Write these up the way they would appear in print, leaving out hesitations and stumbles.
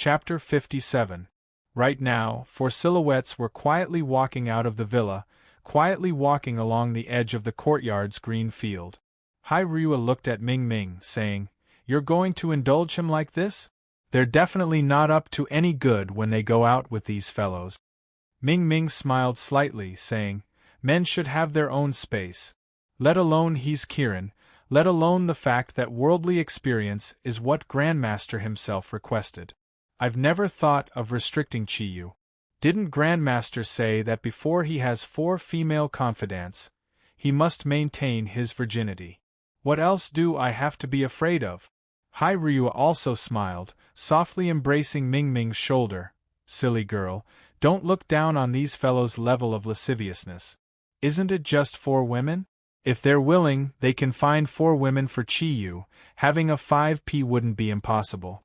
Chapter 57. Right now, 4 silhouettes were quietly walking out of the villa, quietly walking along the edge of the courtyard's green field. Hai Rua looked at Ming Ming, saying, "You're going to indulge him like this? They're definitely not up to any good when they go out with these fellows." Ming Ming smiled slightly, saying, "Men should have their own space. Let alone he's Kirin, let alone the fact that worldly experience is what Grandmaster himself requested. I've never thought of restricting Chiyu. Didn't Grandmaster say that before he has 4 female confidants, he must maintain his virginity? What else do I have to be afraid of?" Hai Rua also smiled, softly embracing Ming Ming's shoulder. "Silly girl, don't look down on these fellows' level of lasciviousness. Isn't it just 4 women? If they're willing, they can find 4 women for Chiyu. Having a 5p wouldn't be impossible."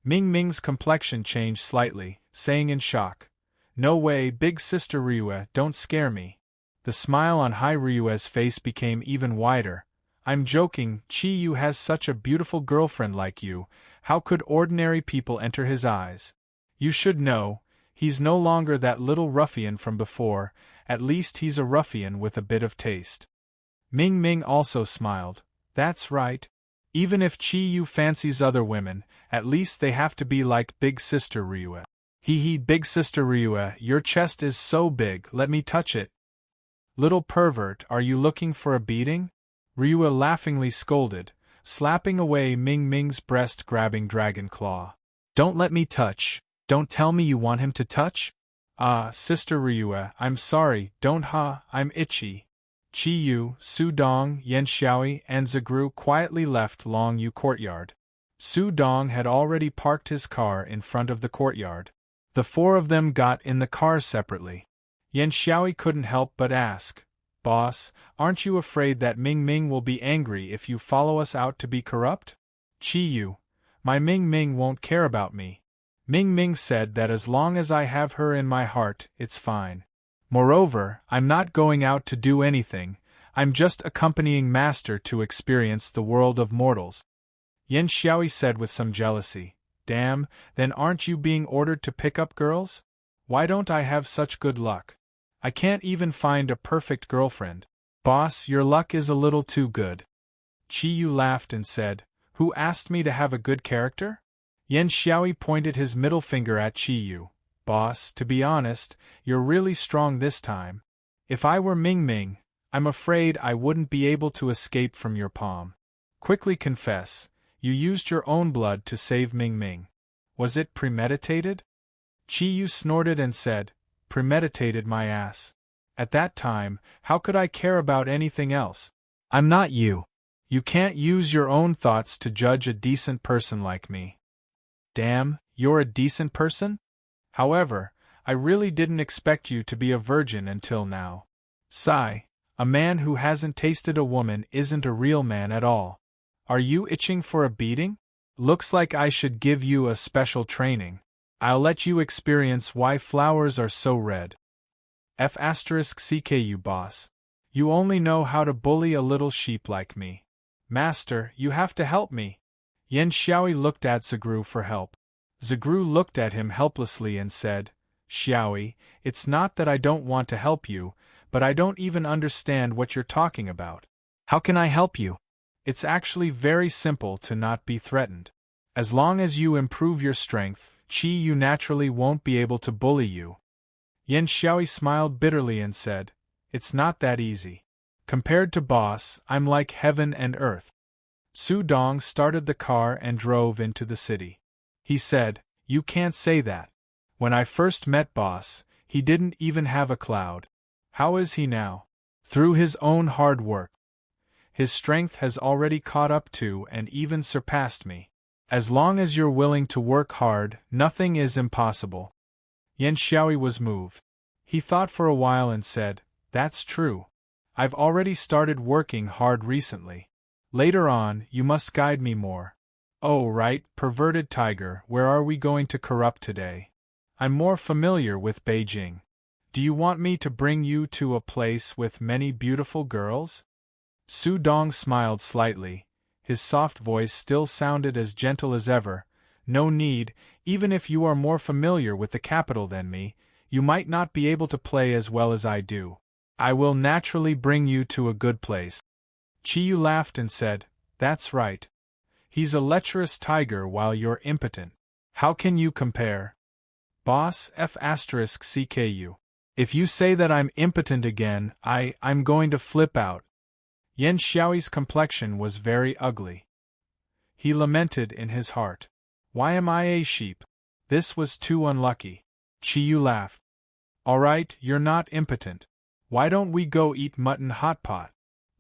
Ming Ming's complexion changed slightly, saying in shock, "No way, big sister Rua, don't scare me." The smile on Hai Rua's face became even wider. "I'm joking, Chiyu has such a beautiful girlfriend like you, how could ordinary people enter his eyes? You should know, he's no longer that little ruffian from before, at least he's a ruffian with a bit of taste." Ming Ming also smiled. "That's right. Even if Chiyu fancies other women, at least they have to be like Big Sister Ryua. Hee, Big Sister Ryua, your chest is so big, let me touch it." "Little pervert, are you looking for a beating?" Ryua laughingly scolded, slapping away Ming Ming's breast-grabbing dragon claw. "Don't let me touch. Don't tell me you want him to touch?" "Ah, Sister Ryua, I'm sorry, don't I'm itchy." Chiyu, Sudong, Yanxiaoi, and Zagru quietly left Longyu courtyard. Sudong had already parked his car in front of the courtyard. The 4 of them got in the car separately. Yanxiaoi couldn't help but ask, "Boss, aren't you afraid that Ming Ming will be angry if you follow us out to be corrupt?" "Chiyu, my Ming Ming won't care about me. Ming Ming said that as long as I have her in my heart, it's fine. Moreover, I'm not going out to do anything, I'm just accompanying Master to experience the world of mortals." Yanxiaoi said with some jealousy, "Damn, then aren't you being ordered to pick up girls? Why don't I have such good luck? I can't even find a perfect girlfriend." "Boss, your luck is a little too good." Chiyu laughed and said, "Who asked me to have a good character?" Yanxiaoi pointed his middle finger at Chiyu. "Boss, to be honest, you're really strong this time. If I were Ming Ming, I'm afraid I wouldn't be able to escape from your palm. Quickly confess, you used your own blood to save Ming Ming. Was it premeditated?" Chiyu snorted and said, "Premeditated my ass. At that time, how could I care about anything else? I'm not you. You can't use your own thoughts to judge a decent person like me." "Damn, you're a decent person? However, I really didn't expect you to be a virgin until now. Sigh, a man who hasn't tasted a woman isn't a real man at all. Are you itching for a beating? Looks like I should give you a special training. I'll let you experience why flowers are so red. F*CKU boss. You only know how to bully a little sheep like me. Master, you have to help me." Yanxiaoi looked at Zagru for help. Zagru looked at him helplessly and said, "Xiaoi, it's not that I don't want to help you, but I don't even understand what you're talking about. How can I help you? It's actually very simple to not be threatened. As long as you improve your strength, Chiyu naturally won't be able to bully you." Yanxiaoi smiled bitterly and said, "It's not that easy. Compared to boss, I'm like heaven and earth." Sudong started the car and drove into the city. He said, "You can't say that. When I first met boss, he didn't even have a cloud. How is he now? Through his own hard work. His strength has already caught up to and even surpassed me. As long as you're willing to work hard, nothing is impossible." Yanxiaoi was moved. He thought for a while and said, "That's true. I've already started working hard recently. Later on, you must guide me more." "Oh right, perverted tiger, where are we going to corrupt today? I'm more familiar with Beijing. Do you want me to bring you to a place with many beautiful girls?" Sudong smiled slightly. His soft voice still sounded as gentle as ever. "No need, Even if you are more familiar with the capital than me, you might not be able to play as well as I do. I will naturally bring you to a good place." Chiyu laughed and said, "That's right. He's a lecherous tiger while you're impotent. How can you compare?" Boss F***CKU. If you say that I'm impotent again, I'm going to flip out. Yan Xiaoyi's complexion was very ugly. He lamented in his heart. Why am I a sheep? This was too unlucky. Chiyu laughed. Alright, you're not impotent. Why don't we go eat mutton hot pot?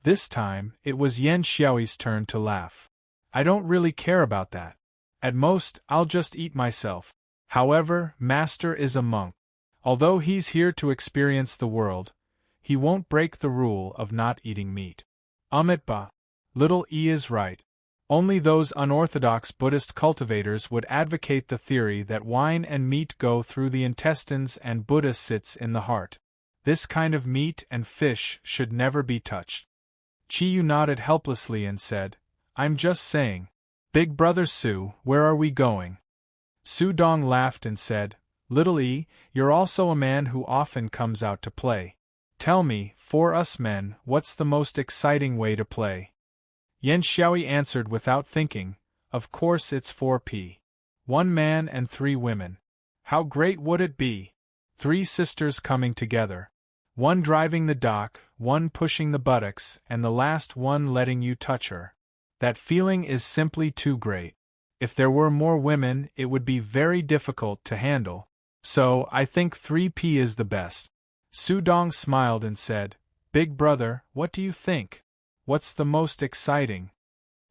This time, it was Yan Xiaoyi's turn to laugh. I don't really care about that. At most, I'll just eat myself. However, Master is a monk. Although he's here to experience the world, he won't break the rule of not eating meat. Amitba. Little E is right. Only those unorthodox Buddhist cultivators would advocate the theory that wine and meat go through the intestines and Buddha sits in the heart. This kind of meat and fish should never be touched. Chiyu nodded helplessly and said, I'm just saying. Big brother Su, where are we going? Su Dong laughed and said, Little E, you're also a man who often comes out to play. Tell me, for us men, what's the most exciting way to play? Yan Xiaoyi answered without thinking, Of course it's 4P. 1 man and 3 women. How great would it be? 3 sisters coming together. 1 driving the dock, 1 pushing the buttocks, and the last one letting you touch her. That feeling is simply too great. If there were more women, it would be very difficult to handle. So, I think 3P is the best. Su Dong smiled and said, Big brother, what do you think? What's the most exciting?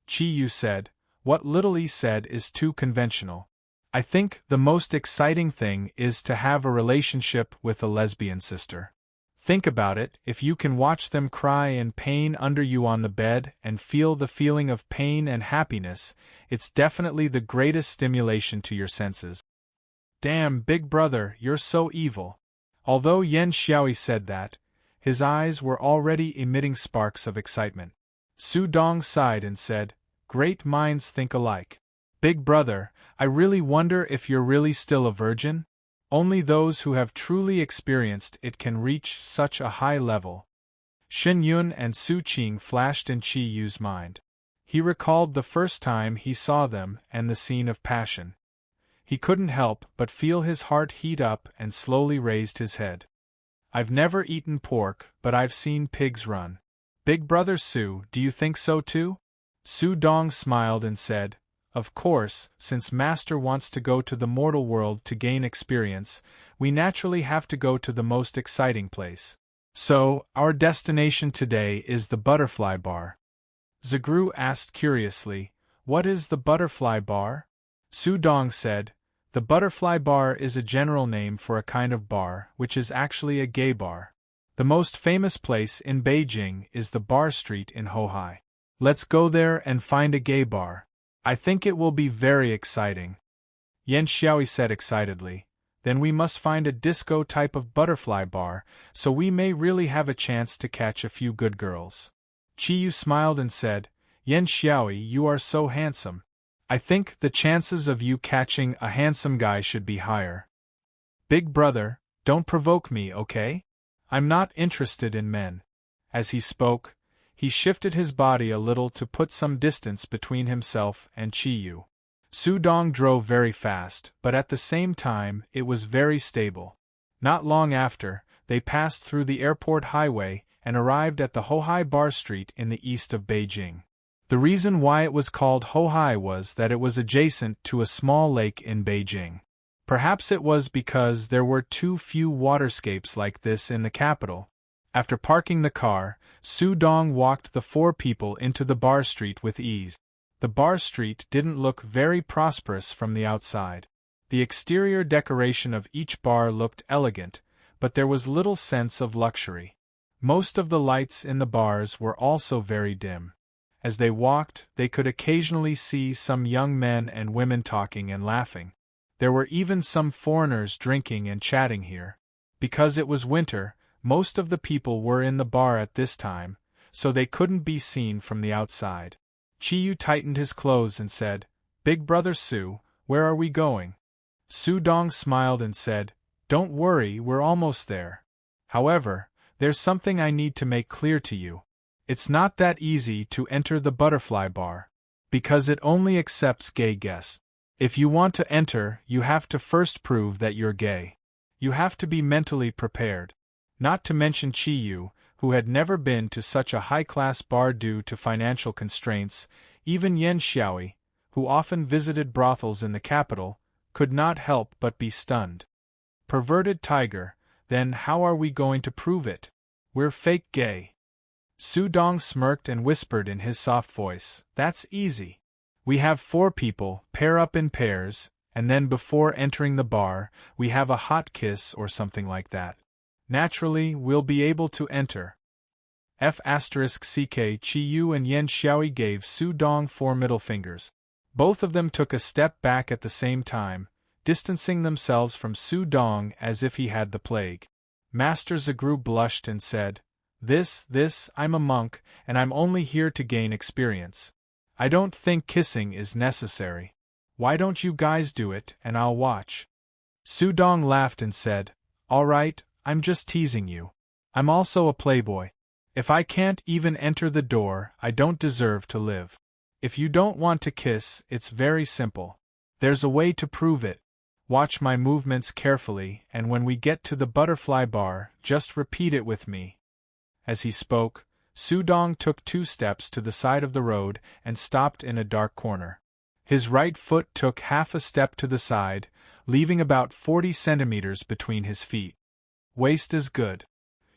Chiyu said, What Little E said is too conventional. I think the most exciting thing is to have a relationship with a lesbian sister. Think about it, if you can watch them cry in pain under you on the bed and feel the feeling of pain and happiness, it's definitely the greatest stimulation to your senses. Damn, big brother, you're so evil. Although Yan Xiaoyi said that, his eyes were already emitting sparks of excitement. Su Dong sighed and said, Great minds think alike. Big brother, I really wonder if you're really still a virgin? Only those who have truly experienced it can reach such a high level. Shen Yun and Su Qing flashed in Chi Yu's mind. He recalled the first time he saw them and the scene of passion. He couldn't help but feel his heart heat up and slowly raised his head. I've never eaten pork, but I've seen pigs run. Big brother Su, do you think so too? Su Dong smiled and said, Of course, since Master wants to go to the mortal world to gain experience, we naturally have to go to the most exciting place. So, our destination today is the butterfly bar. Zagru asked curiously, What is the butterfly bar? Su Dong said, The butterfly bar is a general name for a kind of bar, which is actually a gay bar. The most famous place in Beijing is the Bar Street in Hohai. Let's go there and find a gay bar. I think it will be very exciting. Yan Xiaoyi said excitedly. Then we must find a disco type of butterfly bar, so we may really have a chance to catch a few good girls. Chiyu smiled and said, Yan Xiaoyi, you are so handsome. I think the chances of you catching a handsome guy should be higher. Big brother, don't provoke me, okay? I'm not interested in men. As he spoke, he shifted his body a little to put some distance between himself and Chiyu. Su Dong drove very fast, but at the same time it was very stable. Not long after, they passed through the airport highway and arrived at the Hohai Bar Street in the east of Beijing. The reason why it was called Hohai was that it was adjacent to a small lake in Beijing. Perhaps it was because there were too few waterscapes like this in the capital. After parking the car, Su Dong walked the 4 people into the bar street with ease. The bar street didn't look very prosperous from the outside. The exterior decoration of each bar looked elegant, but there was little sense of luxury. Most of the lights in the bars were also very dim. As they walked, they could occasionally see some young men and women talking and laughing. There were even some foreigners drinking and chatting here. Because it was winter, most of the people were in the bar at this time, so they couldn't be seen from the outside. Chiyu tightened his clothes and said, Big brother Su, where are we going? Su Dong smiled and said, "Don't worry, we're almost there. However, there's something I need to make clear to you. It's not that easy to enter the butterfly bar, because it only accepts gay guests. If you want to enter, you have to first prove that you're gay. You have to be mentally prepared. Not to mention Chi Yu, who had never been to such a high-class bar due to financial constraints, even Yen Xiaoi, who often visited brothels in the capital, could not help but be stunned. Perverted tiger, then how are we going to prove it? We're fake gay. Su Dong smirked and whispered in his soft voice, "That's easy. We have 4 people, pair up in pairs, and then before entering the bar, we have a hot kiss or something like that. Naturally, we'll be able to enter." F***ck Chi Yu and Yen Xiaoi gave Su Dong 4 middle fingers. Both of them took a step back at the same time, distancing themselves from Su Dong as if he had the plague. Master Zagru blushed and said, This, I'm a monk, and I'm only here to gain experience. I don't think kissing is necessary. Why don't you guys do it, and I'll watch?" Su Dong laughed and said, "All right, I'm just teasing you. I'm also a playboy. If I can't even enter the door, I don't deserve to live. If you don't want to kiss, it's very simple. There's a way to prove it. Watch my movements carefully, and when we get to the butterfly bar, just repeat it with me." As he spoke, Su Dong took 2 steps to the side of the road and stopped in a dark corner. His right foot took half a step to the side, leaving about 40 centimeters between his feet. "Waist is good."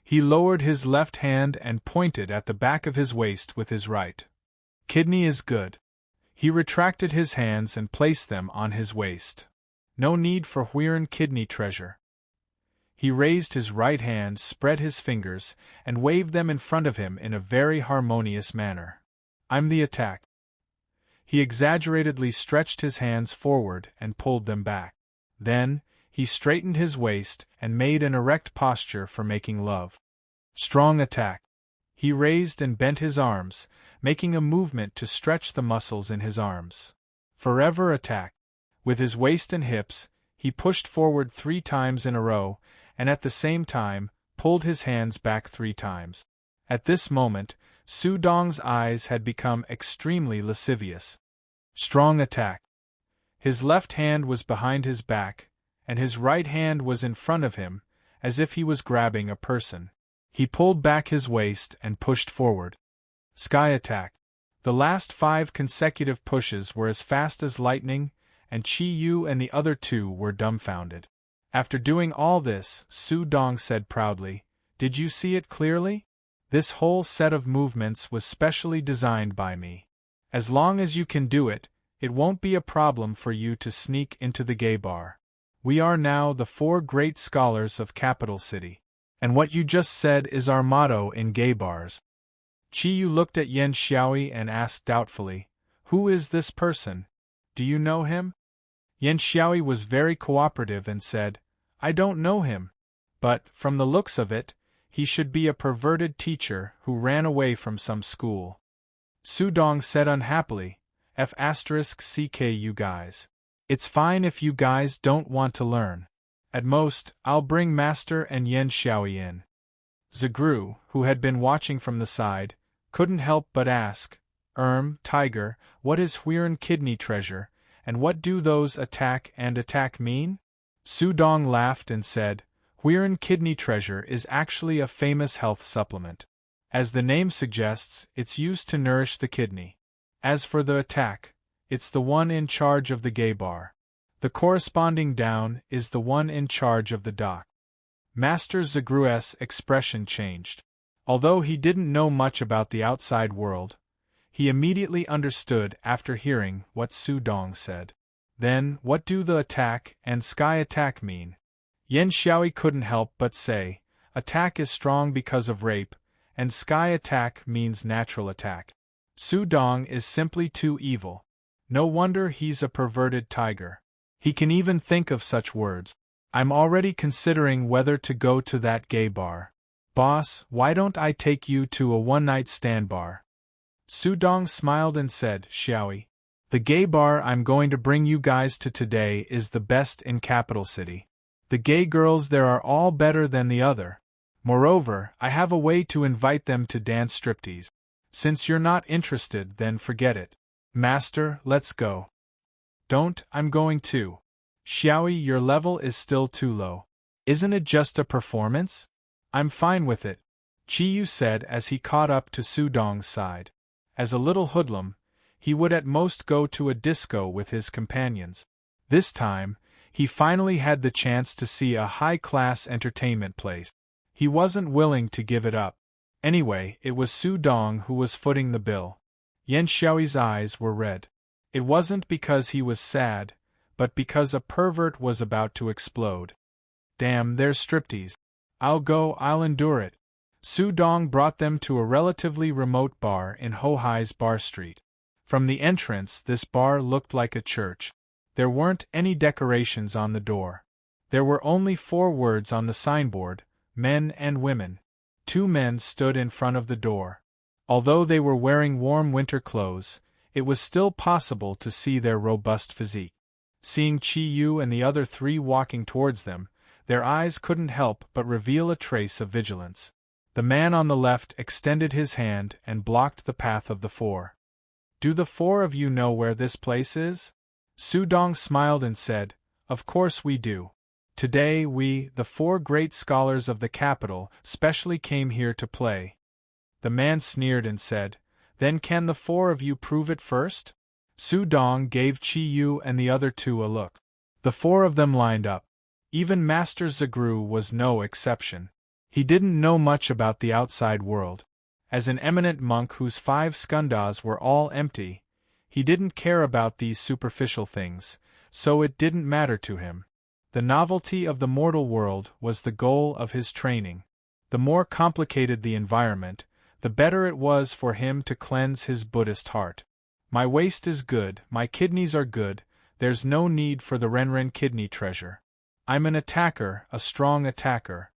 He lowered his left hand and pointed at the back of his waist with his right. "Kidney is good." He retracted his hands and placed them on his waist. "No need for Huiran kidney treasure." He raised his right hand, spread his fingers, and waved them in front of him in a very harmonious manner. "I'm the attack." He exaggeratedly stretched his hands forward and pulled them back. Then, he straightened his waist and made an erect posture for making love. "Strong attack." He raised and bent his arms, making a movement to stretch the muscles in his arms. "Forever attack." With his waist and hips, he pushed forward 3 times in a row, and at the same time, pulled his hands back 3 times. At this moment, Su Dong's eyes had become extremely lascivious. "Strong attack." His left hand was behind his back, and his right hand was in front of him, as if he was grabbing a person. He pulled back his waist and pushed forward. "Sky attack." The last 5 consecutive pushes were as fast as lightning, and Chi Yu and the other 2 were dumbfounded. After doing all this, Su Dong said proudly, "Did you see it clearly? This whole set of movements was specially designed by me. As long as you can do it, it won't be a problem for you to sneak into the gay bar. We are now the 4 great scholars of Capital City. And what you just said is our motto in gay bars." Chi Yu looked at Yen Xiaoi and asked doubtfully, "Who is this person? Do you know him?" Yen Xiaoi was very cooperative and said, "I don't know him. But, from the looks of it, he should be a perverted teacher who ran away from some school." Su Dong said unhappily, "F***ck you guys. It's fine if you guys don't want to learn. At most, I'll bring Master and Yen Xiaoi in." Zagru, who had been watching from the side, couldn't help but ask, Tiger, what is Huiran kidney treasure, and what do those attack and attack mean?" Su Dong laughed and said, "Huiran kidney treasure is actually a famous health supplement. As the name suggests, it's used to nourish the kidney. As for the attack, it's the one in charge of the gay bar. The corresponding down is the one in charge of the dock." Master Zagru's expression changed. Although he didn't know much about the outside world, he immediately understood after hearing what Su Dong said. "Then, what do the attack and sky attack mean?" Yen Xiaoi couldn't help but say, "Attack is strong because of rape, and sky attack means natural attack. Su Dong is simply too evil. No wonder he's a perverted tiger. He can even think of such words. I'm already considering whether to go to that gay bar. Boss, why don't I take you to a one-night stand bar?" Su Dong smiled and said, "Xiaoi, The gay bar I'm going to bring you guys to today is the best in Capital City. The gay girls there are all better than the other. Moreover, I have a way to invite them to dance striptease. Since you're not interested, then forget it. Master, let's go. Don't, I'm going too. Xiaoyi, your level is still too low. Isn't it just a performance? I'm fine with it, Qiyu said as he caught up to Su Dong's side. As a little hoodlum, he would at most go to a disco with his companions. This time, he finally had the chance to see a high-class entertainment place. He wasn't willing to give it up. Anyway, it was Su Dong who was footing the bill. Yan Xiaoyi's eyes were red. It wasn't because he was sad, but because a pervert was about to explode. Damn, there's striptease. I'll endure it. Su Dong brought them to a relatively remote bar in Hohai's Bar Street. From the entrance, this bar looked like a church. There weren't any decorations on the door. There were only 4 words on the signboard: men and women. 2 men stood in front of the door. Although they were wearing warm winter clothes, it was still possible to see their robust physique. Seeing Qiyu and the other 3 walking towards them, their eyes couldn't help but reveal a trace of vigilance. The man on the left extended his hand and blocked the path of the 4. Do the 4 of you know where this place is? Su Dong smiled and said, Of course we do. Today we, the 4 great scholars of the capital, specially came here to play. The man sneered and said, Then can the 4 of you prove it first? Su Dong gave Qiyu and the other 2 a look. The 4 of them lined up. Even Master Zagru was no exception. He didn't know much about the outside world. As an eminent monk whose 5 skandhas were all empty, he didn't care about these superficial things, so it didn't matter to him. The novelty of the mortal world was the goal of his training. The more complicated the environment, the better it was for him to cleanse his Buddhist heart. My waist is good, my kidneys are good, there's no need for the Renren kidney treasure. I'm an attacker, a strong attacker.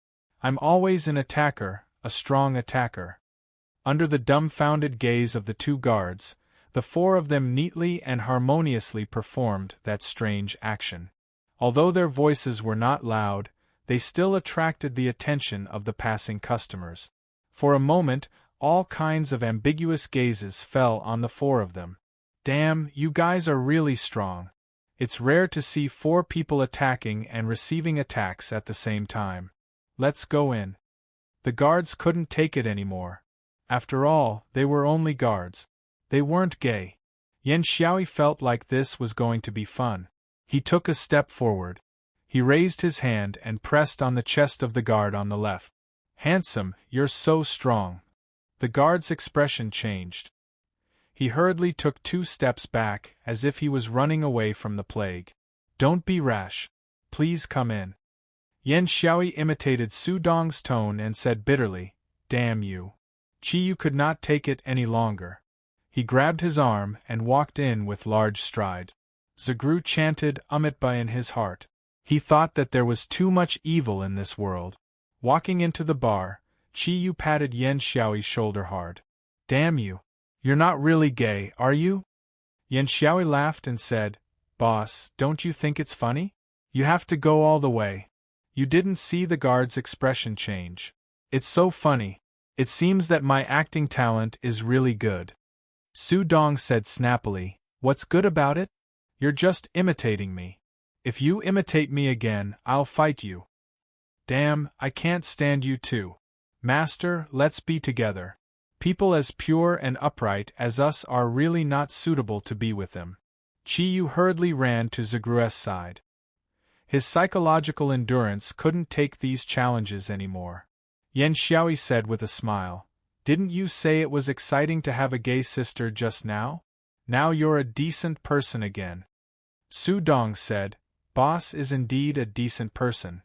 I'm always an attacker, a strong attacker. Under the dumbfounded gaze of the 2 guards, the 4 of them neatly and harmoniously performed that strange action. Although their voices were not loud, they still attracted the attention of the passing customers. For a moment, all kinds of ambiguous gazes fell on the 4 of them. Damn, you guys are really strong. It's rare to see 4 people attacking and receiving attacks at the same time. Let's go in. The guards couldn't take it anymore. After all, they were only guards. They weren't gay. Yan Xiaoyi felt like this was going to be fun. He took a step forward. He raised his hand and pressed on the chest of the guard on the left. Handsome, you're so strong. The guard's expression changed. He hurriedly took 2 steps back, as if he was running away from the plague. Don't be rash. Please come in. Yan Xiaoyi imitated Su Dong's tone and said bitterly, Damn you. Qiyu could not take it any longer. He grabbed his arm and walked in with large strides. Zagru chanted Umitba in his heart. He thought that there was too much evil in this world. Walking into the bar, Qiyu patted Yan Xiaoyi's shoulder hard. Damn you. You're not really gay, are you? Yan Xiaoyi laughed and said, Boss, don't you think it's funny? You have to go all the way. You didn't see the guard's expression change. It's so funny. It seems that my acting talent is really good. Su Dong said snappily, What's good about it? You're just imitating me. If you imitate me again, I'll fight you. Damn, I can't stand you too. Master, let's be together. People as pure and upright as us are really not suitable to be with them. Qiyu hurriedly ran to Zagru's side. His psychological endurance couldn't take these challenges anymore. Yan Xiaoyi said with a smile, Didn't you say it was exciting to have a gay sister just now? Now you're a decent person again. Su Dong said, Boss is indeed a decent person.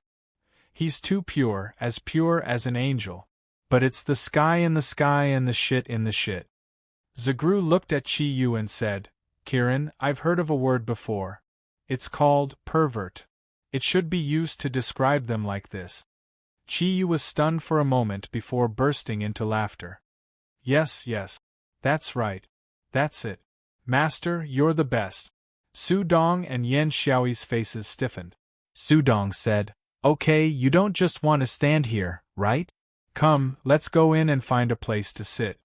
He's too pure as an angel. But it's the sky in the sky and the shit in the shit. Zagru looked at Qiyu and said, Kiran, I've heard of a word before. It's called pervert. It should be used to describe them like this. Qiyu was stunned for a moment before bursting into laughter. Yes, that's right. That's it. Master, you're the best. Su Dong and Yan Xiaoyi's faces stiffened. Su Dong said, Okay, you don't just want to stand here, right? Come, let's go in and find a place to sit.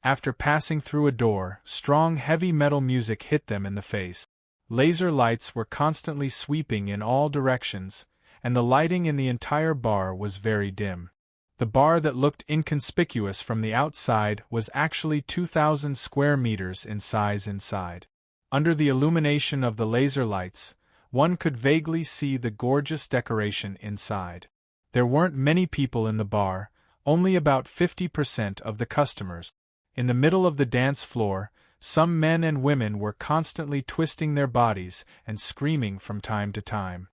After passing through a door, strong heavy metal music hit them in the face. Laser lights were constantly sweeping in all directions, and the lighting in the entire bar was very dim. The bar that looked inconspicuous from the outside was actually 2,000 square meters in size inside. Under the illumination of the laser lights, one could vaguely see the gorgeous decoration inside. There weren't many people in the bar, only about 50% of the customers. In the middle of the dance floor, some men and women were constantly twisting their bodies and screaming from time to time.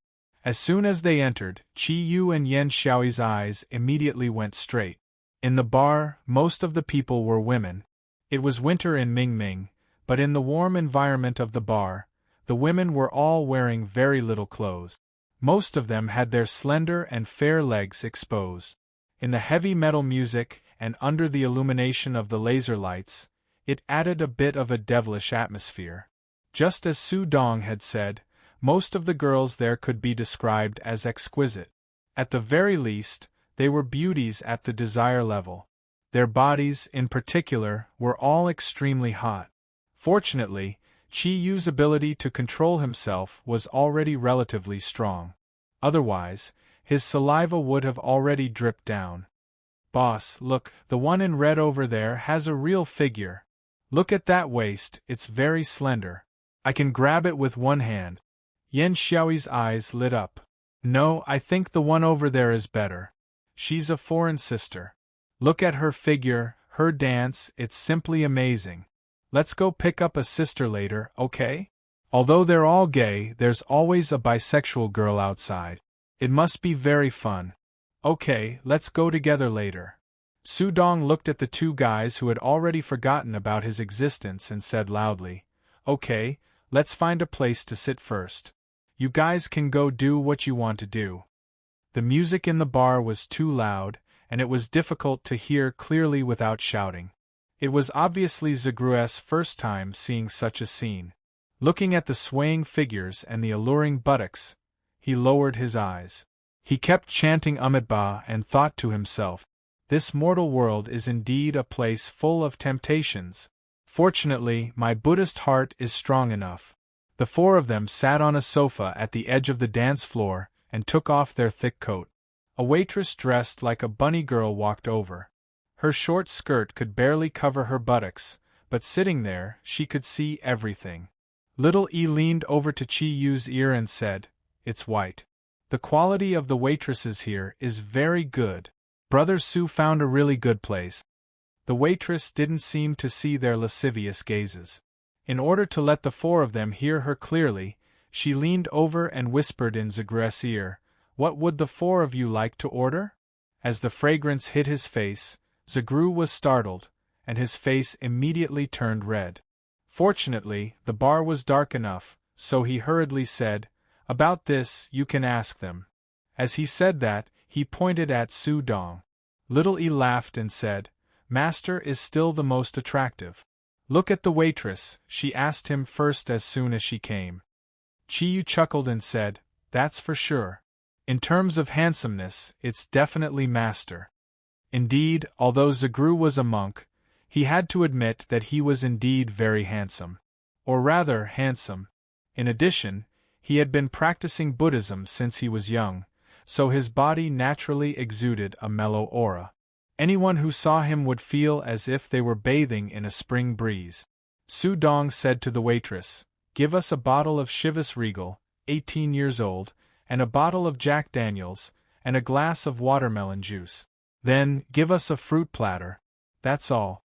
As soon as they entered, Qi Yu and Yan Xiaoyi's eyes immediately went straight. In the bar, most of the people were women. It was winter in Mingming, but in the warm environment of the bar, the women were all wearing very little clothes. Most of them had their slender and fair legs exposed. In the heavy metal music and under the illumination of the laser lights, it added a bit of a devilish atmosphere. Just as Su Dong had said, most of the girls there could be described as exquisite. At the very least, they were beauties at the desire level. Their bodies, in particular, were all extremely hot. Fortunately, Qi Yu's ability to control himself was already relatively strong. Otherwise, his saliva would have already dripped down. Boss, look, the one in red over there has a real figure. Look at that waist, it's very slender. I can grab it with one hand. Yan Xiaoyi's eyes lit up. No, I think the one over there is better. She's a foreign sister. Look at her figure, her dance, it's simply amazing. Let's go pick up a sister later, okay? Although they're all gay, there's always a bisexual girl outside. It must be very fun. Okay, let's go together later. Su Dong looked at the two guys who had already forgotten about his existence and said loudly, Okay, let's find a place to sit first. You guys can go do what you want to do. The music in the bar was too loud, and it was difficult to hear clearly without shouting. It was obviously Zagru's first time seeing such a scene. Looking at the swaying figures and the alluring buttocks, he lowered his eyes. He kept chanting Amitabha and thought to himself, This mortal world is indeed a place full of temptations. Fortunately, my Buddhist heart is strong enough. The four of them sat on a sofa at the edge of the dance floor and took off their thick coat. A waitress dressed like a bunny girl walked over. Her short skirt could barely cover her buttocks, but sitting there, she could see everything. Little E leaned over to Qi Yu's ear and said, It's white. The quality of the waitresses here is very good. Brother Su found a really good place. The waitress didn't seem to see their lascivious gazes. In order to let the four of them hear her clearly, she leaned over and whispered in Zagre's ear, What would the four of you like to order? As the fragrance hit his face, Zagru was startled, and his face immediately turned red. Fortunately, the bar was dark enough, so he hurriedly said, About this, you can ask them. As he said that, he pointed at Su Dong. Little E laughed and said, Master is still the most attractive. Look at the waitress, she asked him first as soon as she came. Qi Yu chuckled and said, That's for sure. In terms of handsomeness, it's definitely Master. Indeed, although Zagru was a monk, he had to admit that he was indeed very handsome. Or rather, handsome. In addition, he had been practicing Buddhism since he was young, so his body naturally exuded a mellow aura. Anyone who saw him would feel as if they were bathing in a spring breeze. Su Dong said to the waitress, Give us a bottle of Chivas Regal, 18 years old, and a bottle of Jack Daniels, and a glass of watermelon juice. Then, give us a fruit platter. That's all.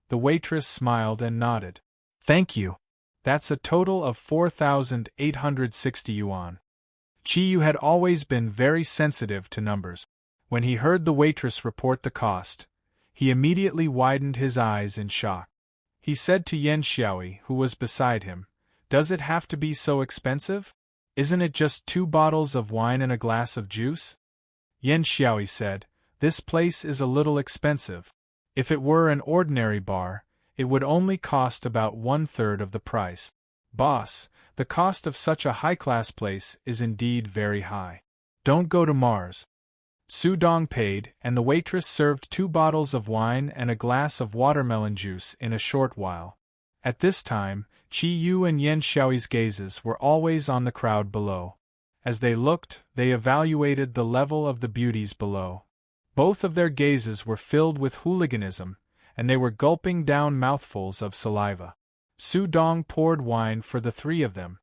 The waitress smiled and nodded. Thank you. That's a total of 4,860 yuan. Qi Yu had always been very sensitive to numbers. When he heard the waitress report the cost, he immediately widened his eyes in shock. He said to Yan Xiaoyi, who was beside him, Does it have to be so expensive? Isn't it just 2 bottles of wine and a glass of juice? Yan Xiaoyi said, This place is a little expensive. If it were an ordinary bar, It would only cost about 1/3 of the price. Boss, the cost of such a high-class place is indeed very high. Don't go to Mars. Su Dong paid, and the waitress served 2 bottles of wine and a glass of watermelon juice in a short while. At this time, Chi Yu and Yan Xiaoyi's gazes were always on the crowd below. As they looked, they evaluated the level of the beauties below. Both of their gazes were filled with hooliganism, and they were gulping down mouthfuls of saliva. Su Dong poured wine for the 3 of them.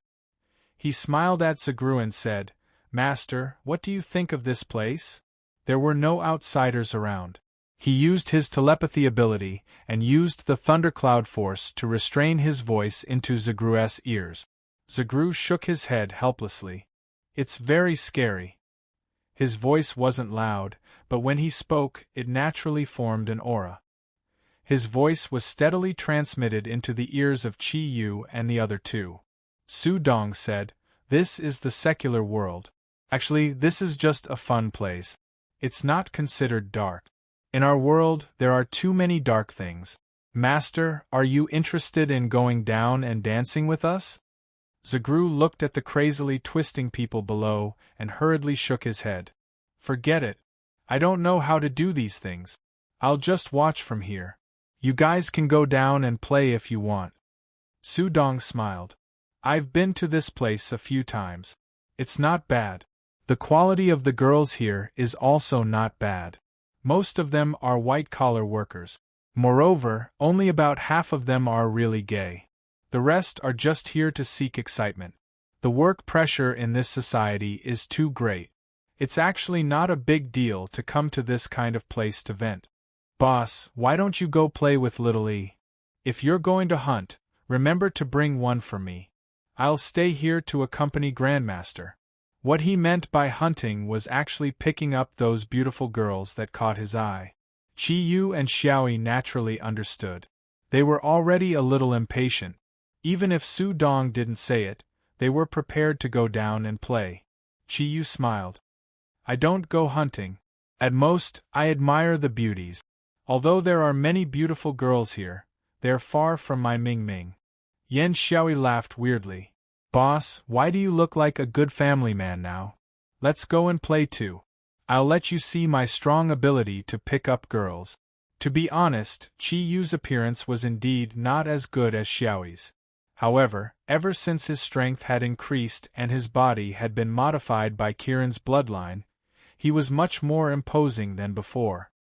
He smiled at Zagru and said, "Master, what do you think of this place?" There were no outsiders around. He used his telepathy ability and used the thundercloud force to restrain his voice into Zagru's ears. Zagru shook his head helplessly. "It's very scary." His voice wasn't loud, but when he spoke, it naturally formed an aura. His voice was steadily transmitted into the ears of Chi Yu and the other 2. Su Dong said, "This is the secular world. Actually, this is just a fun place. It's not considered dark. In our world, there are too many dark things. Master, are you interested in going down and dancing with us?" Zagru looked at the crazily twisting people below and hurriedly shook his head. "Forget it. I don't know how to do these things. I'll just watch from here. You guys can go down and play if you want." Su Dong smiled. "I've been to this place a few times. It's not bad. The quality of the girls here is also not bad. Most of them are white-collar workers. Moreover, only about half of them are really gay. The rest are just here to seek excitement. The work pressure in this society is too great. It's actually not a big deal to come to this kind of place to vent. Boss, why don't you go play with Little E? If you're going to hunt, remember to bring one for me. I'll stay here to accompany Grandmaster." What he meant by hunting was actually picking up those beautiful girls that caught his eye. Chi Yu and Xiaoyi naturally understood. They were already a little impatient. Even if Su Dong didn't say it, they were prepared to go down and play. Chi Yu smiled. "I don't go hunting. At most, I admire the beauties. Although there are many beautiful girls here, they're far from my Ming Ming." Yan Xiaoyi laughed weirdly. "Boss, why do you look like a good family man now? Let's go and play too. I'll let you see my strong ability to pick up girls." To be honest, Chi Yu's appearance was indeed not as good as Xiaoyi's. However, ever since his strength had increased and his body had been modified by Kiran's bloodline, he was much more imposing than before.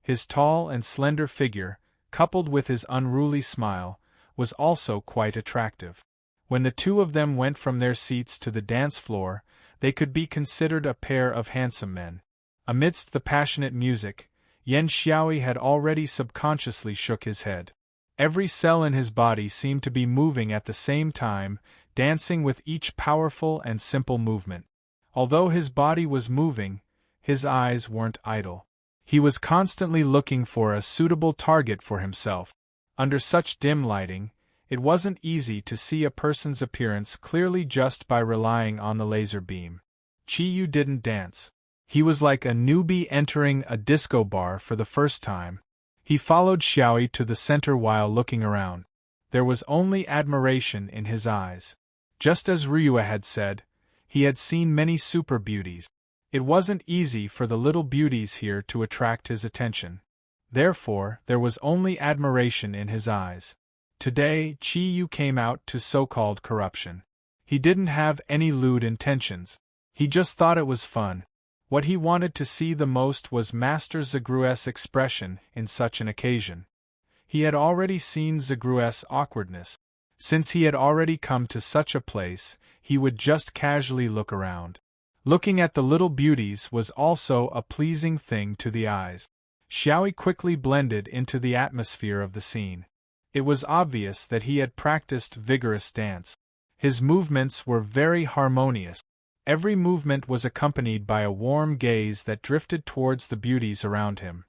His tall and slender figure, coupled with his unruly smile, was also quite attractive. When the 2 of them went from their seats to the dance floor, they could be considered a pair of handsome men. Amidst the passionate music, Yan Xiaoyi had already subconsciously shook his head. Every cell in his body seemed to be moving at the same time, dancing with each powerful and simple movement. Although his body was moving, his eyes weren't idle. He was constantly looking for a suitable target for himself. Under such dim lighting, it wasn't easy to see a person's appearance clearly just by relying on the laser beam. Chi Yu didn't dance. He was like a newbie entering a disco bar for the first time. He followed Xiaoyi to the center while looking around. There was only admiration in his eyes. Just as Ryua had said, he had seen many super beauties. It wasn't easy for the little beauties here to attract his attention. Therefore, there was only admiration in his eyes. Today, Chi Yu came out to so-called corruption. He didn't have any lewd intentions. He just thought it was fun. What he wanted to see the most was Master Zagru's expression in such an occasion. He had already seen Zagru's awkwardness. Since he had already come to such a place, he would just casually look around. Looking at the little beauties was also a pleasing thing to the eyes. Xiaoyi quickly blended into the atmosphere of the scene. It was obvious that he had practiced vigorous dance. His movements were very harmonious. Every movement was accompanied by a warm gaze that drifted towards the beauties around him.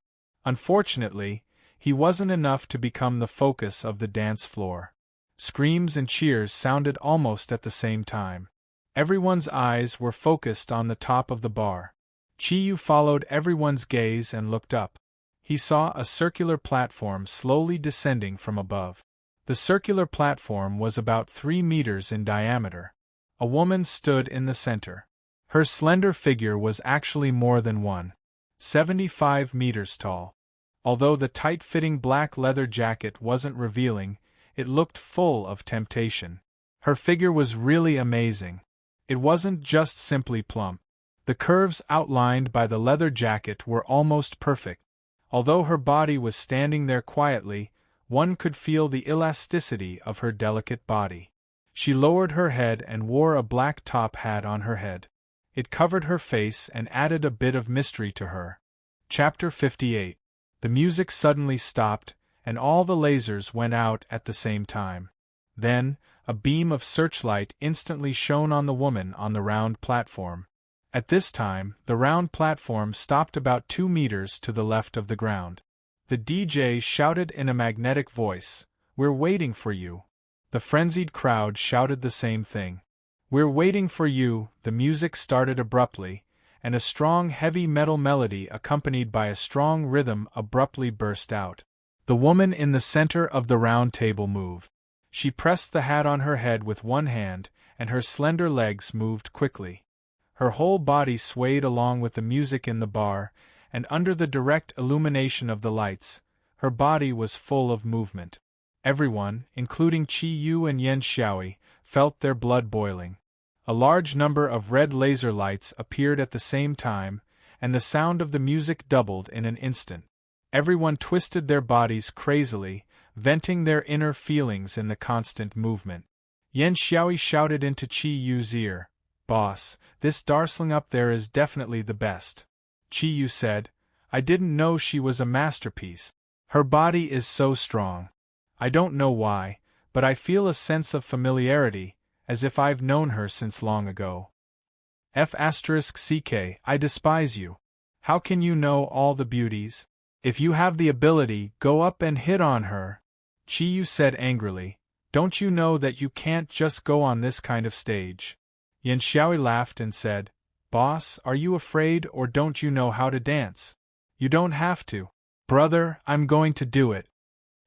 Unfortunately, he wasn't enough to become the focus of the dance floor. Screams and cheers sounded almost at the same time. Everyone's eyes were focused on the top of the bar. Chi Yu followed everyone's gaze and looked up. he saw a circular platform slowly descending from above. The circular platform was about 3 meters in diameter. A woman stood in the center. Her slender figure was actually more than 1.75 meters tall. Although the tight-fitting black leather jacket wasn't revealing, it looked full of temptation. Her figure was really amazing. It wasn't just simply plump. The curves outlined by the leather jacket were almost perfect. Although her body was standing there quietly, one could feel the elasticity of her delicate body. She lowered her head and wore a black top hat on her head. It covered her face and added a bit of mystery to her. Chapter 58. The music suddenly stopped, and all the lasers went out at the same time. Then, a beam of searchlight instantly shone on the woman on the round platform. At this time, the round platform stopped about 2 meters to the left of the ground. The DJ shouted in a magnetic voice, "We're waiting for you." The frenzied crowd shouted the same thing. "We're waiting for you." The music started abruptly, and a strong heavy metal melody accompanied by a strong rhythm abruptly burst out. The woman in the center of the round table moved. She pressed the hat on her head with one hand, and her slender legs moved quickly. Her whole body swayed along with the music in the bar, and under the direct illumination of the lights, her body was full of movement. Everyone, including Chi Yu and Yan Xiaoi, felt their blood boiling. A large number of red laser lights appeared at the same time, and the sound of the music doubled in an instant. Everyone twisted their bodies crazily, venting their inner feelings in the constant movement. Yan Xiaoi shouted into Chi Yu's ear, "Boss, this darling up there is definitely the best." Chi Yu said, "I didn't know she was a masterpiece. Her body is so strong. I don't know why, but I feel a sense of familiarity, as if I've known her since long ago." F***ck, I despise you. How can you know all the beauties? If you have the ability, go up and hit on her. Chi Yu said angrily, "Don't you know that you can't just go on this kind of stage?" Yan Xiaoi laughed and said, "Boss, are you afraid or don't you know how to dance? You don't have to. Brother, I'm going to do it."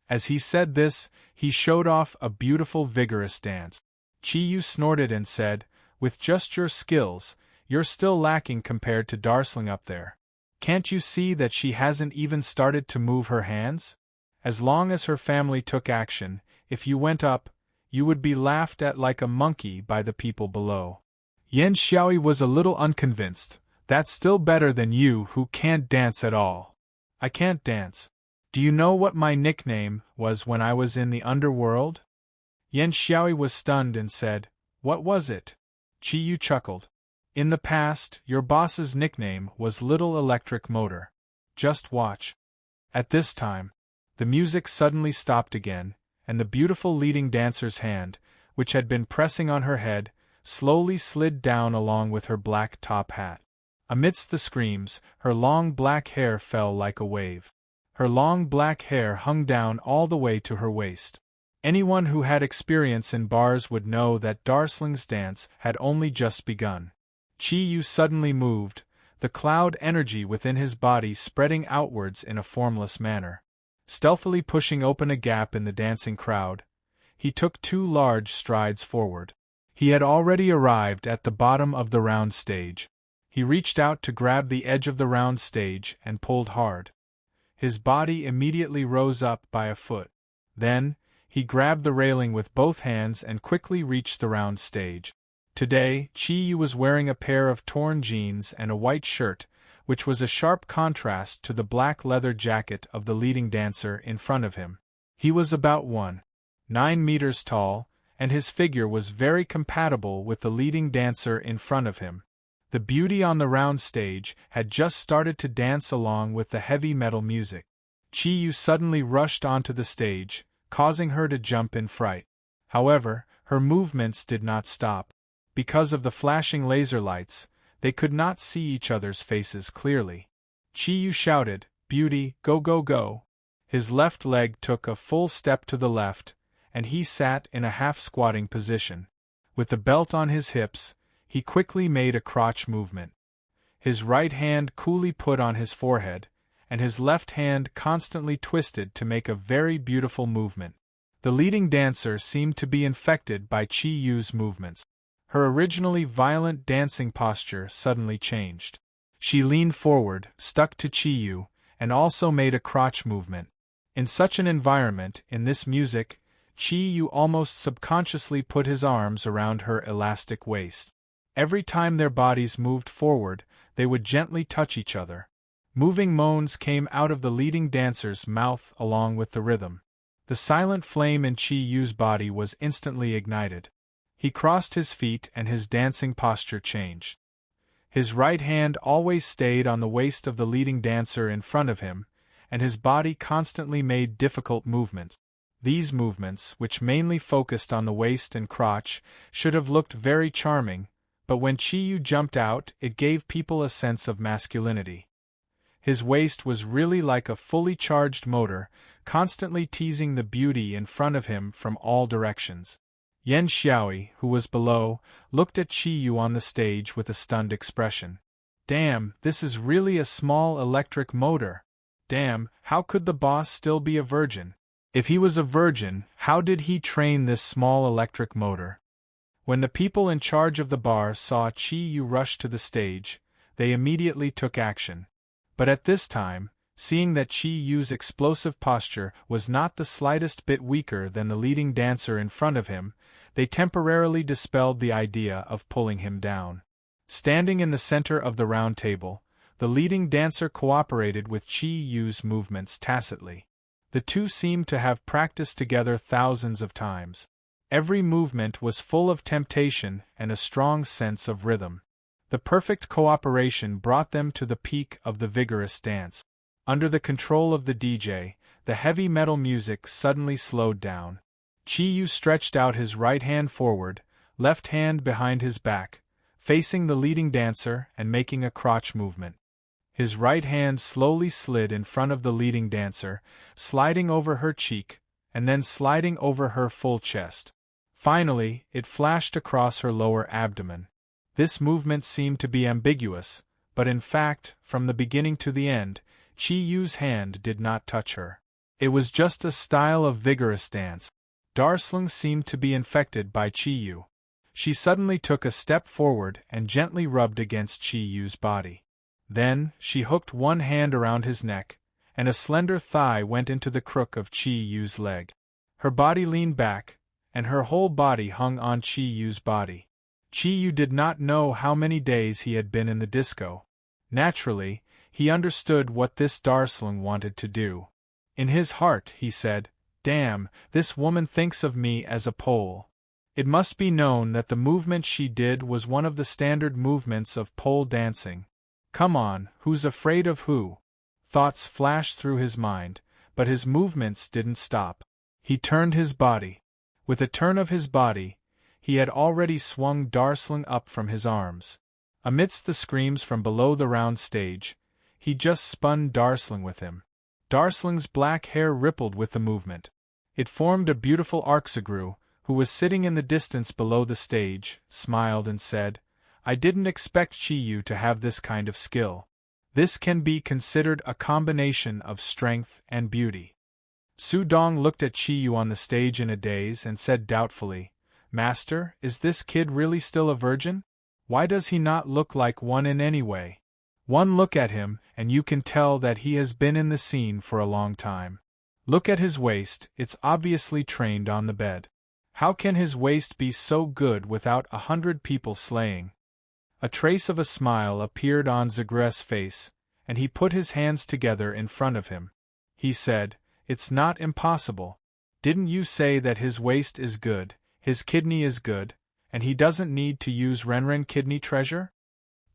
As he said this, he showed off a beautiful vigorous dance. Chi Yu snorted and said, "With just your skills, you're still lacking compared to Darsling up there. Can't you see that she hasn't even started to move her hands? As long as her family took action, if you went up, you would be laughed at like a monkey by the people below." Yan Xiaoi was a little unconvinced. "That's still better than you who can't dance at all." "I can't dance. Do you know what my nickname was when I was in the underworld?" Yan Xiaoi was stunned and said, "What was it?" Chi Yu chuckled. "In the past, your boss's nickname was Little Electric Motor. Just watch." At this time, the music suddenly stopped again, and the beautiful leading dancer's hand, which had been pressing on her head, slowly slid down along with her black top hat. Amidst the screams, her long black hair fell like a wave. Her long black hair hung down all the way to her waist. Anyone who had experience in bars would know that Darsling's dance had only just begun. Chi Yu suddenly moved, the cloud energy within his body spreading outwards in a formless manner. Stealthily pushing open a gap in the dancing crowd, he took 2 large strides forward. He had already arrived at the bottom of the round stage. He reached out to grab the edge of the round stage and pulled hard. His body immediately rose up by a foot. Then, he grabbed the railing with both hands and quickly reached the round stage. Today, Chi Yu was wearing a pair of torn jeans and a white shirt, which was a sharp contrast to the black leather jacket of the leading dancer in front of him. He was about 1.9 meters tall, and his figure was very compatible with the leading dancer in front of him. The beauty on the round stage had just started to dance along with the heavy metal music. Chi Yu suddenly rushed onto the stage, causing her to jump in fright. However, her movements did not stop. Because of the flashing laser lights, they could not see each other's faces clearly. Chi Yu shouted, "Beauty, go go go!" His left leg took a full step to the left, and he sat in a half-squatting position. With the belt on his hips, he quickly made a crotch movement. His right hand coolly put on his forehead, and his left hand constantly twisted to make a very beautiful movement. The leading dancer seemed to be infected by Chi Yu's movements. Her originally violent dancing posture suddenly changed. She leaned forward, stuck to Chi Yu, and also made a crotch movement. In such an environment, in this music, Chi Yu almost subconsciously put his arms around her elastic waist. Every time their bodies moved forward, they would gently touch each other. Moving moans came out of the leading dancer's mouth along with the rhythm. The silent flame in Chi Yu's body was instantly ignited. He crossed his feet and his dancing posture changed. His right hand always stayed on the waist of the leading dancer in front of him, and his body constantly made difficult movements. These movements, which mainly focused on the waist and crotch, should have looked very charming, but when Chi Yu jumped out, it gave people a sense of masculinity. His waist was really like a fully charged motor, constantly teasing the beauty in front of him from all directions. Yan Xiaoi, who was below, looked at Chi Yu on the stage with a stunned expression. Damn, this is really a small electric motor. Damn, how could the boss still be a virgin? If he was a virgin, how did he train this small electric motor? When the people in charge of the bar saw Chi Yu rush to the stage, they immediately took action. But at this time, seeing that Chi Yu's explosive posture was not the slightest bit weaker than the leading dancer in front of him, they temporarily dispelled the idea of pulling him down. Standing in the center of the round table, the leading dancer cooperated with Chi Yu's movements tacitly. The two seemed to have practiced together thousands of times. Every movement was full of temptation and a strong sense of rhythm. The perfect cooperation brought them to the peak of the vigorous dance. Under the control of the DJ, the heavy metal music suddenly slowed down. Chi Yu stretched out his right hand forward, left hand behind his back, facing the leading dancer and making a crotch movement. His right hand slowly slid in front of the leading dancer, sliding over her cheek, and then sliding over her full chest. Finally, it flashed across her lower abdomen. This movement seemed to be ambiguous, but in fact, from the beginning to the end, Chi Yu's hand did not touch her. It was just a style of vigorous dance. Darsling seemed to be infected by Chi Yu. She suddenly took a step forward and gently rubbed against Chi Yu's body. Then, she hooked one hand around his neck, and a slender thigh went into the crook of Chi Yu's leg. Her body leaned back, and her whole body hung on Chi Yu's body. Chi Yu did not know how many days he had been in the disco. Naturally, he understood what this Darsling wanted to do. In his heart, he said, "Damn, this woman thinks of me as a Pole." It must be known that the movement she did was one of the standard movements of pole dancing. Come on, who's afraid of who? Thoughts flashed through his mind, but his movements didn't stop. He turned his body. With a turn of his body, he had already swung Darsling up from his arms. Amidst the screams from below the round stage, he just spun Darsling with him. Darsling's black hair rippled with the movement. It formed a beautiful Arxigru, who was sitting in the distance below the stage, smiled and said, "I didn't expect Chi Yu to have this kind of skill. This can be considered a combination of strength and beauty." Su Dong looked at Chi Yu on the stage in a daze and said doubtfully, "Master, is this kid really still a virgin? Why does he not look like one in any way? One look at him, and you can tell that he has been in the scene for a long time. Look at his waist, it's obviously trained on the bed. How can his waist be so good without 100 people slaying?" A trace of a smile appeared on Zagre's face, and he put his hands together in front of him. He said, "It's not impossible. Didn't you say that his waist is good, his kidney is good, and he doesn't need to use Renren kidney treasure?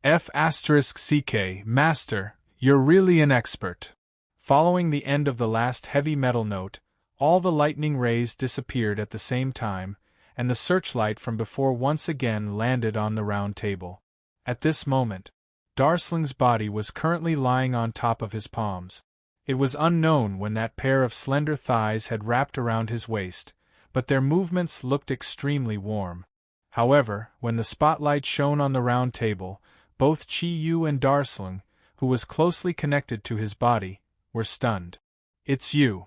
F***ck, Master, you're really an expert." Following the end of the last heavy metal note, all the lightning rays disappeared at the same time, and the searchlight from before once again landed on the round table. At this moment, Darsling's body was currently lying on top of his palms. It was unknown when that pair of slender thighs had wrapped around his waist, but their movements looked extremely warm. However, when the spotlight shone on the round table, both Chi Yu and Darsling, who was closely connected to his body, were stunned. "It's you!"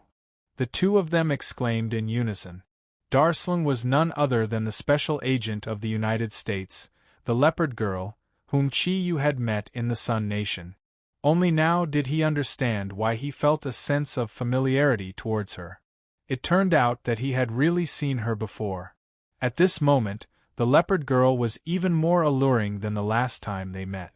the two of them exclaimed in unison. Darslan was none other than the special agent of the United States, the leopard girl, whom Chi-Yu had met in the Sun Nation. Only now did he understand why he felt a sense of familiarity towards her. It turned out that he had really seen her before. At this moment, the leopard girl was even more alluring than the last time they met.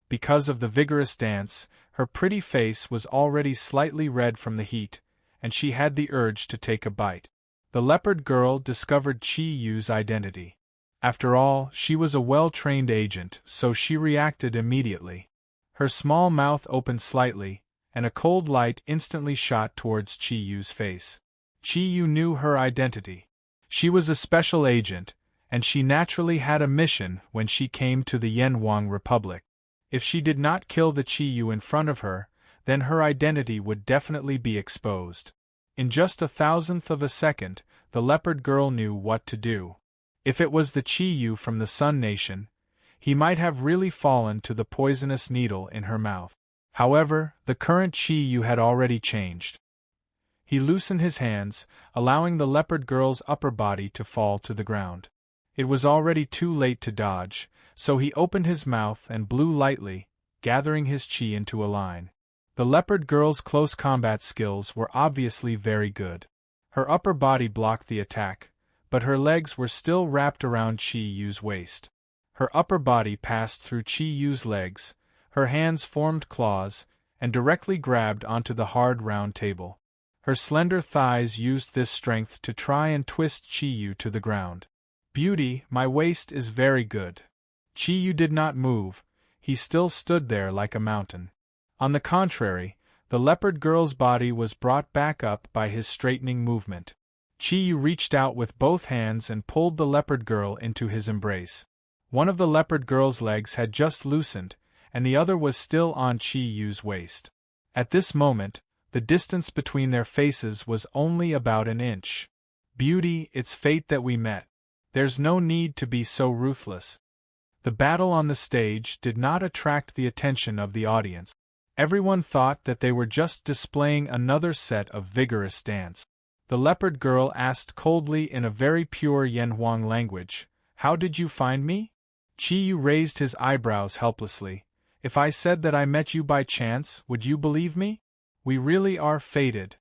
Because of the vigorous dance, her pretty face was already slightly red from the heat, and she had the urge to take a bite. The leopard girl discovered Chi-Yu's identity. After all, she was a well-trained agent, so she reacted immediately. Her small mouth opened slightly, and a cold light instantly shot towards Chi-Yu's face. Chi-Yu knew her identity. She was a special agent, and she naturally had a mission when she came to the Yenwang Republic. If she did not kill the Chi-Yu in front of her, then her identity would definitely be exposed. In just a thousandth of a second, the leopard girl knew what to do. If it was the Chi-Yu from the Sun Nation, he might have really fallen to the poisonous needle in her mouth. However, the current Chi-Yu had already changed. He loosened his hands, allowing the leopard girl's upper body to fall to the ground. It was already too late to dodge, so he opened his mouth and blew lightly, gathering his chi into a line. The leopard girl's close combat skills were obviously very good. Her upper body blocked the attack, but her legs were still wrapped around Chi-Yu's waist. Her upper body passed through Chi-Yu's legs, her hands formed claws, and directly grabbed onto the hard round table. Her slender thighs used this strength to try and twist Chi-Yu to the ground. "Beauty, my waist is very good." Chi-Yu did not move, he still stood there like a mountain. On the contrary, the leopard girl's body was brought back up by his straightening movement. Chi-Yu reached out with both hands and pulled the leopard girl into his embrace. One of the leopard girl's legs had just loosened, and the other was still on Chi-Yu's waist. At this moment, the distance between their faces was only about an inch. "Beauty, it's fate that we met. There's no need to be so ruthless." The battle on the stage did not attract the attention of the audience. Everyone thought that they were just displaying another set of vigorous dance. The leopard girl asked coldly in a very pure Yenwang language, "How did you find me?" Chi-Yu raised his eyebrows helplessly. "If I said that I met you by chance, would you believe me? We really are fated."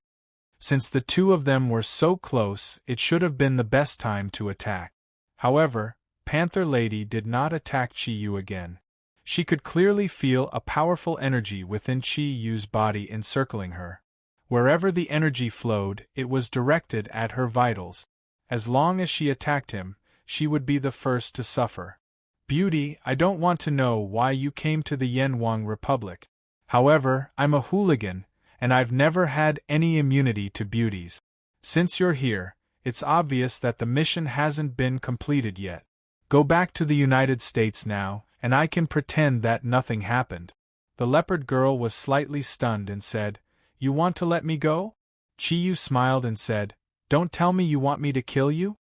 Since the two of them were so close, it should have been the best time to attack. However, Panther Lady did not attack Chi-Yu again. She could clearly feel a powerful energy within Chi-Yu's body encircling her. Wherever the energy flowed, it was directed at her vitals. As long as she attacked him, she would be the first to suffer. "Beauty, I don't want to know why you came to the Yenwang Republic. However, I'm a hooligan, and I've never had any immunity to beauties. Since you're here, it's obvious that the mission hasn't been completed yet. Go back to the United States now, and I can pretend that nothing happened." The leopard girl was slightly stunned and said, "You want to let me go?" Chi-Yu smiled and said, "Don't tell me you want me to kill you?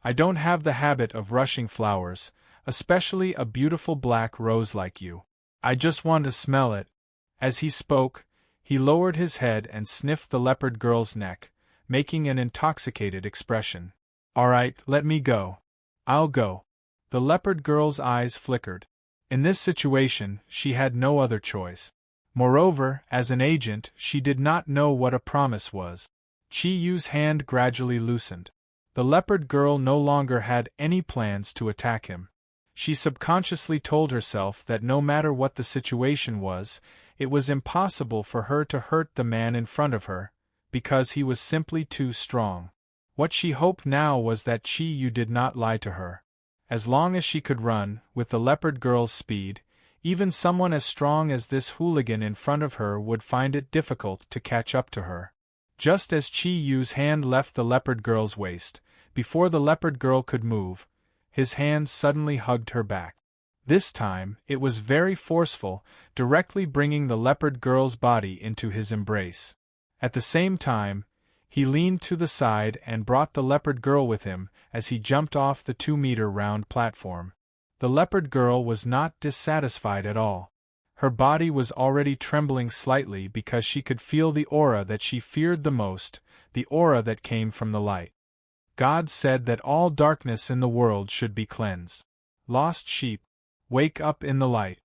I don't have the habit of rushing flowers, especially a beautiful black rose like you. I just want to smell it." As he spoke, he lowered his head and sniffed the leopard girl's neck, making an intoxicated expression. "All right, let me go." "I'll go." The leopard girl's eyes flickered. In this situation, she had no other choice. Moreover, as an agent, she did not know what a promise was. Chi-Yu's hand gradually loosened. The leopard girl no longer had any plans to attack him. She subconsciously told herself that no matter what the situation was, it was impossible for her to hurt the man in front of her, because he was simply too strong. What she hoped now was that Chi-Yu did not lie to her. As long as she could run, with the leopard girl's speed, even someone as strong as this hooligan in front of her would find it difficult to catch up to her. Just as Chi-Yu's hand left the leopard girl's waist, before the leopard girl could move, his hand suddenly hugged her back. This time, it was very forceful, directly bringing the leopard girl's body into his embrace. At the same time, he leaned to the side and brought the leopard girl with him as he jumped off the 2-meter round platform. The leopard girl was not dissatisfied at all. Her body was already trembling slightly because she could feel the aura that she feared the most, the aura that came from the light. God said that all darkness in the world should be cleansed. Lost sheep, wake up in the light.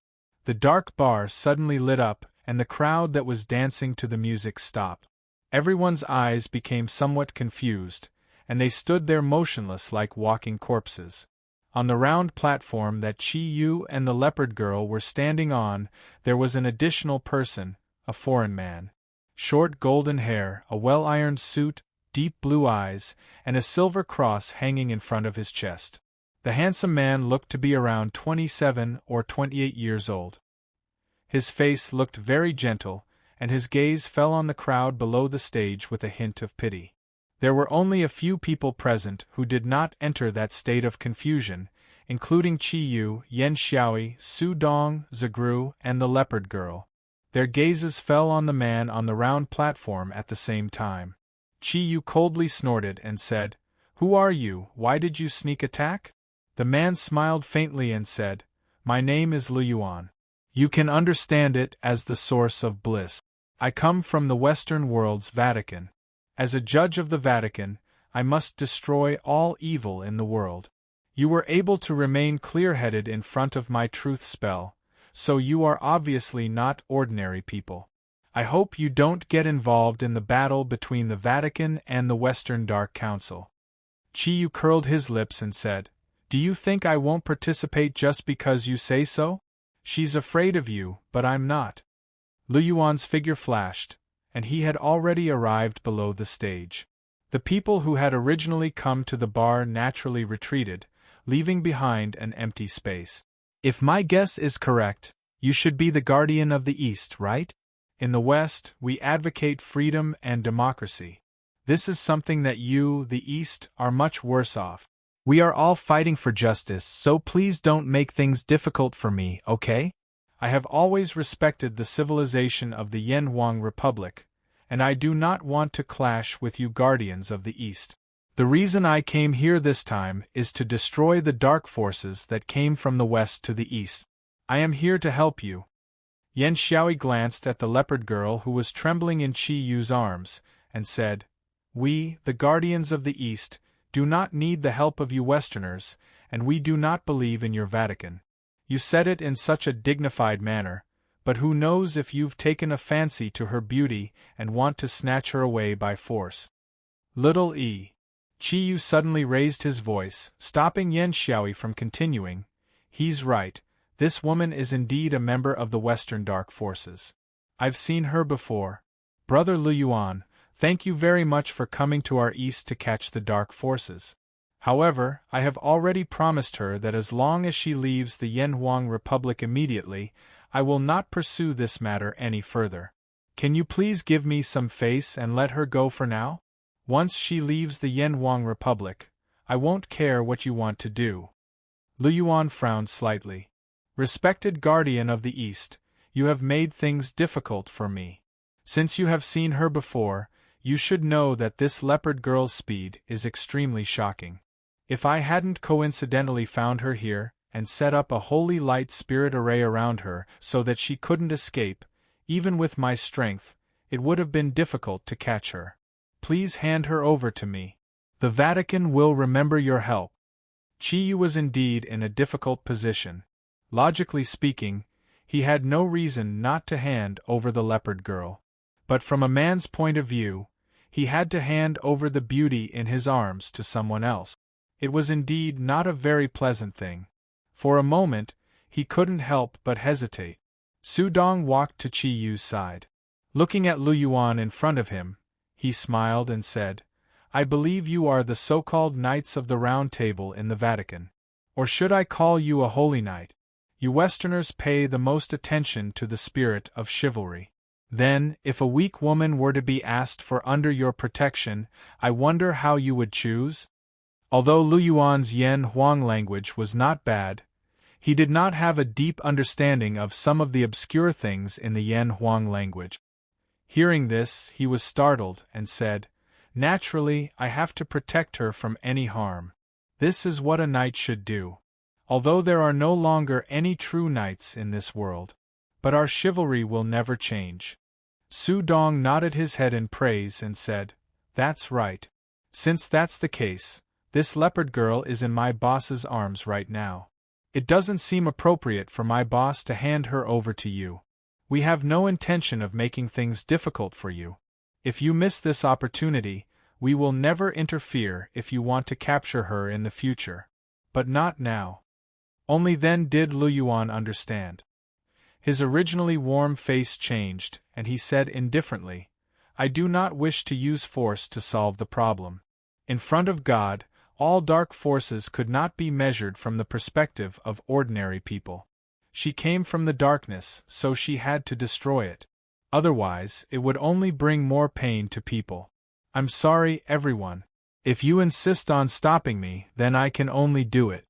The dark bar suddenly lit up, and the crowd that was dancing to the music stopped. Everyone's eyes became somewhat confused, and they stood there motionless like walking corpses. On the round platform that Chi-Yu and the leopard girl were standing on, there was an additional person, a foreign man. Short golden hair, a well-ironed suit, deep blue eyes, and a silver cross hanging in front of his chest. The handsome man looked to be around 27 or 28 years old. His face looked very gentle, and his gaze fell on the crowd below the stage with a hint of pity. There were only a few people present who did not enter that state of confusion, including Chi-Yu, Yan Xiaoi, Su Dong, Zagru, and the leopard girl. Their gazes fell on the man on the round platform at the same time. Chi-Yu coldly snorted and said, "Who are you? Why did you sneak attack?" The man smiled faintly and said, "My name is Lu Yuan. You can understand it as the source of bliss. I come from the Western world's Vatican. As a judge of the Vatican, I must destroy all evil in the world. You were able to remain clear-headed in front of my truth spell, so you are obviously not ordinary people. I hope you don't get involved in the battle between the Vatican and the Western Dark Council." Chi-Yu curled his lips and said, "Do you think I won't participate just because you say so? She's afraid of you, but I'm not." Lu Yuan's figure flashed, and he had already arrived below the stage. The people who had originally come to the bar naturally retreated, leaving behind an empty space. "If my guess is correct, you should be the guardian of the East, right? In the West, we advocate freedom and democracy. This is something that you, the East, are much worse off. We are all fighting for justice, so please don't make things difficult for me, okay? I have always respected the civilization of the Yen Huang Republic, and I do not want to clash with you guardians of the East. The reason I came here this time is to destroy the dark forces that came from the West to the East. I am here to help you." Yan Xiaoi glanced at the leopard girl who was trembling in Chi-Yu's arms, and said, "We, the guardians of the East, do not need the help of you Westerners, and we do not believe in your Vatican." You said it in such a dignified manner, but who knows if you've taken a fancy to her beauty and want to snatch her away by force. Little E. Chi-Yu suddenly raised his voice, stopping Yan Xiaoi from continuing. "He's right, this woman is indeed a member of the Western Dark Forces. I've seen her before. Brother Lu Yuan, thank you very much for coming to our East to catch the Dark Forces. However, I have already promised her that as long as she leaves the Yen Huang Republic immediately, I will not pursue this matter any further. Can you please give me some face and let her go for now? Once she leaves the Yen Huang Republic, I won't care what you want to do." Lu Yuan frowned slightly. "Respected guardian of the East, you have made things difficult for me. Since you have seen her before, you should know that this leopard girl's speed is extremely shocking. If I hadn't coincidentally found her here, and set up a holy light spirit array around her so that she couldn't escape, even with my strength, it would have been difficult to catch her. Please hand her over to me. The Vatican will remember your help." Chi-Yu was indeed in a difficult position. Logically speaking, he had no reason not to hand over the leopard girl. But from a man's point of view, he had to hand over the beauty in his arms to someone else. It was indeed not a very pleasant thing. For a moment, he couldn't help but hesitate. Su Dong walked to Chi-Yu's side. Looking at Lu Yuan in front of him, he smiled and said, "I believe you are the so-called Knights of the Round Table in the Vatican. Or should I call you a Holy Knight? You Westerners pay the most attention to the spirit of chivalry. Then, if a weak woman were to be asked for under your protection, I wonder how you would choose?" Although Lu Yuan's Yen Huang language was not bad, he did not have a deep understanding of some of the obscure things in the Yen Huang language. Hearing this, he was startled and said, "Naturally, I have to protect her from any harm. This is what a knight should do. Although there are no longer any true knights in this world. but our chivalry will never change. Su Dong nodded his head in praise and said, "That's right. Since that's the case, this leopard girl is in my boss's arms right now. It doesn't seem appropriate for my boss to hand her over to you. We have no intention of making things difficult for you. If you miss this opportunity, we will never interfere if you want to capture her in the future. But not now." Only then did Lu Yuan understand. His originally warm face changed, and he said indifferently, "I do not wish to use force to solve the problem. In front of God, all dark forces could not be measured from the perspective of ordinary people. She came from the darkness, so she had to destroy it. Otherwise, it would only bring more pain to people. I'm sorry, everyone. If you insist on stopping me, then I can only do it."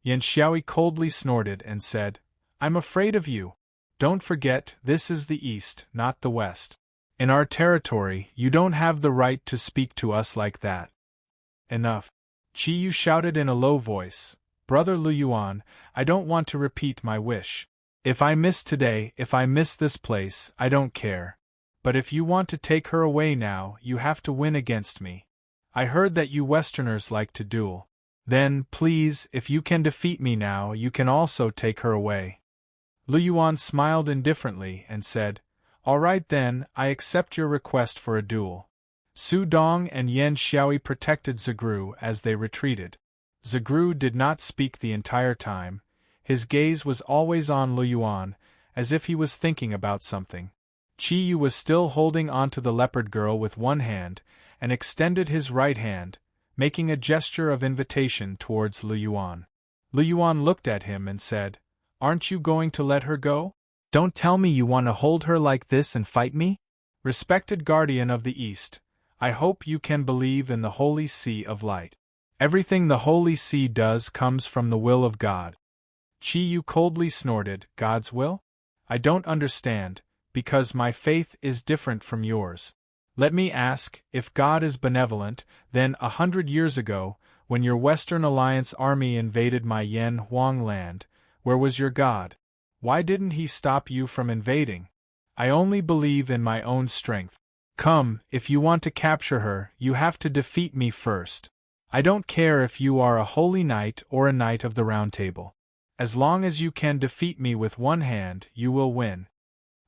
Yan Xiaoi coldly snorted and said, "I'm afraid of you. Don't forget, this is the East, not the West. In our territory, you don't have the right to speak to us like that." "Enough." Qi Yu shouted in a low voice, "Brother Lu Yuan, I don't want to repeat my wish. If I miss today, if I miss this place, I don't care. But if you want to take her away now, you have to win against me. I heard that you Westerners like to duel. Then, please, if you can defeat me now, you can also take her away." Lu Yuan smiled indifferently and said, "All right then, I accept your request for a duel." Su Dong and Yan Xiaoi protected Zagru as they retreated. Zagru did not speak the entire time. His gaze was always on Lu Yuan, as if he was thinking about something. Qi Yu was still holding onto the leopard girl with one hand, and extended his right hand, making a gesture of invitation towards Lu Yuan. Lu Yuan looked at him and said, "Aren't you going to let her go? Don't tell me you want to hold her like this and fight me? Respected guardian of the East, I hope you can believe in the Holy Sea of Light. Everything the Holy Sea does comes from the will of God." Qi Yu coldly snorted, "God's will? I don't understand, because my faith is different from yours. Let me ask, if God is benevolent, then 100 years ago, when your Western Alliance army invaded my Yan Huang land, where was your God? Why didn't he stop you from invading? I only believe in my own strength. Come, if you want to capture her, you have to defeat me first. I don't care if you are a holy knight or a knight of the Round Table. As long as you can defeat me with one hand, you will win."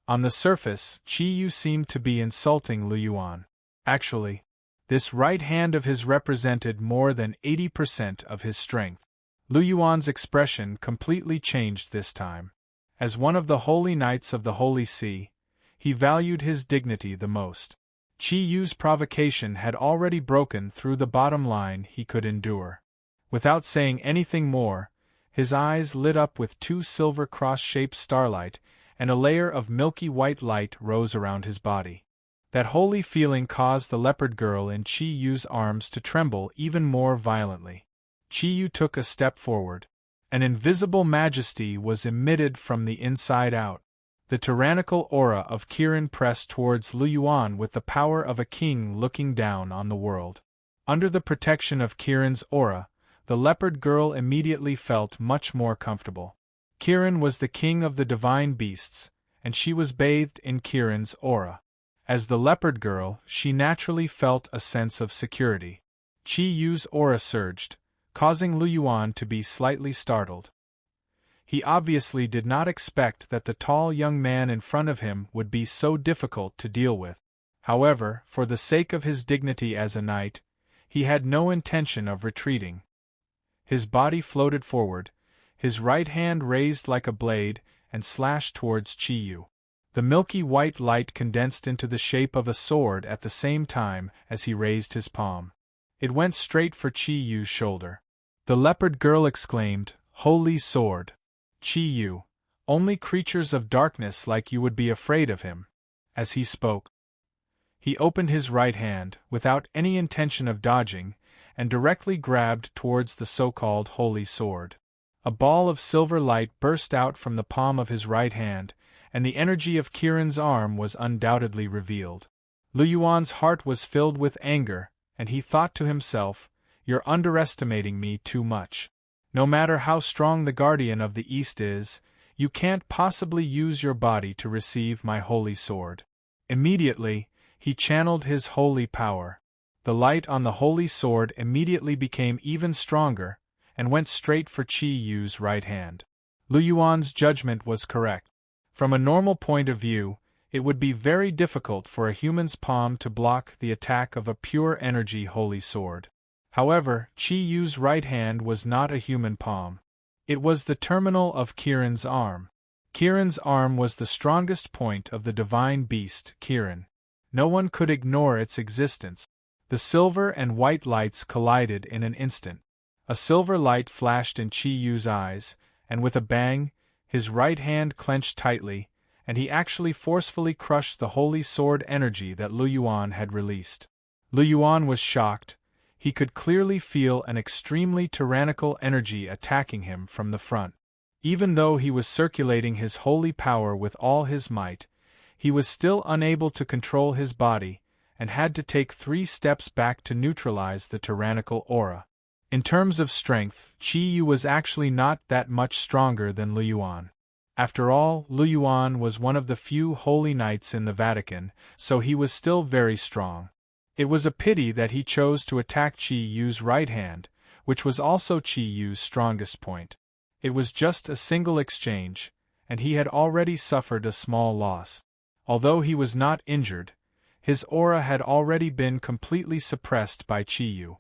On the surface, Qi Yu seemed to be insulting Lu Yuan. Actually, this right hand of his represented more than 80% of his strength. Lu Yuan's expression completely changed this time. As one of the holy knights of the Holy Sea, he valued his dignity the most. Qi Yu's provocation had already broken through the bottom line he could endure. Without saying anything more, his eyes lit up with two silver cross-shaped starlight, and a layer of milky white light rose around his body. That holy feeling caused the leopard girl in Qi Yu's arms to tremble even more violently. Qi Yu took a step forward. An invisible majesty was emitted from the inside out. The tyrannical aura of Kirin pressed towards Lu Yuan with the power of a king looking down on the world. Under the protection of Kirin's aura, the leopard girl immediately felt much more comfortable. Kirin was the king of the divine beasts, and she was bathed in Kirin's aura. As the leopard girl, she naturally felt a sense of security. Qi Yu's aura surged, causing Lu Yuan to be slightly startled. He obviously did not expect that the tall young man in front of him would be so difficult to deal with. However, for the sake of his dignity as a knight, he had no intention of retreating. His body floated forward, his right hand raised like a blade, and slashed towards Qi Yu. The milky white light condensed into the shape of a sword at the same time as he raised his palm. It went straight for Qi Yu's shoulder. The leopard girl exclaimed, "Holy sword! Qi Yu, only creatures of darkness like you would be afraid of him." As he spoke, he opened his right hand, without any intention of dodging, and directly grabbed towards the so-called holy sword. A ball of silver light burst out from the palm of his right hand, and the energy of Kirin's arm was undoubtedly revealed. Lu Yuan's heart was filled with anger, and he thought to himself, "You're underestimating me too much. No matter how strong the guardian of the East is, You can't possibly use your body to receive my holy sword. Immediately, he channeled his holy power. The light on the holy sword immediately became even stronger, and went straight for Qi Yu's right hand. Lu Yuan's judgment was correct. From a normal point of view, it would be very difficult for a human's palm to block the attack of a pure energy holy sword. However, Qi Yu's right hand was not a human palm. It was the terminal of Kiran's arm. Kiran's arm was the strongest point of the divine beast, Kiran. No one could ignore its existence. The silver and white lights collided in an instant. A silver light flashed in Qi Yu's eyes, and with a bang, his right hand clenched tightly, and he actually forcefully crushed the holy sword energy that Lu Yuan had released. Lu Yuan was shocked. He could clearly feel an extremely tyrannical energy attacking him from the front. Even though he was circulating his holy power with all his might, he was still unable to control his body, and had to take 3 steps back to neutralize the tyrannical aura. In terms of strength, Qi Yu was actually not that much stronger than Lu Yuan. After all, Lu Yuan was one of the few holy knights in the Vatican, so he was still very strong. It was a pity that he chose to attack Qi Yu's right hand, which was also Qi Yu's strongest point. It was just a single exchange, and he had already suffered a small loss. Although he was not injured, his aura had already been completely suppressed by Qi Yu.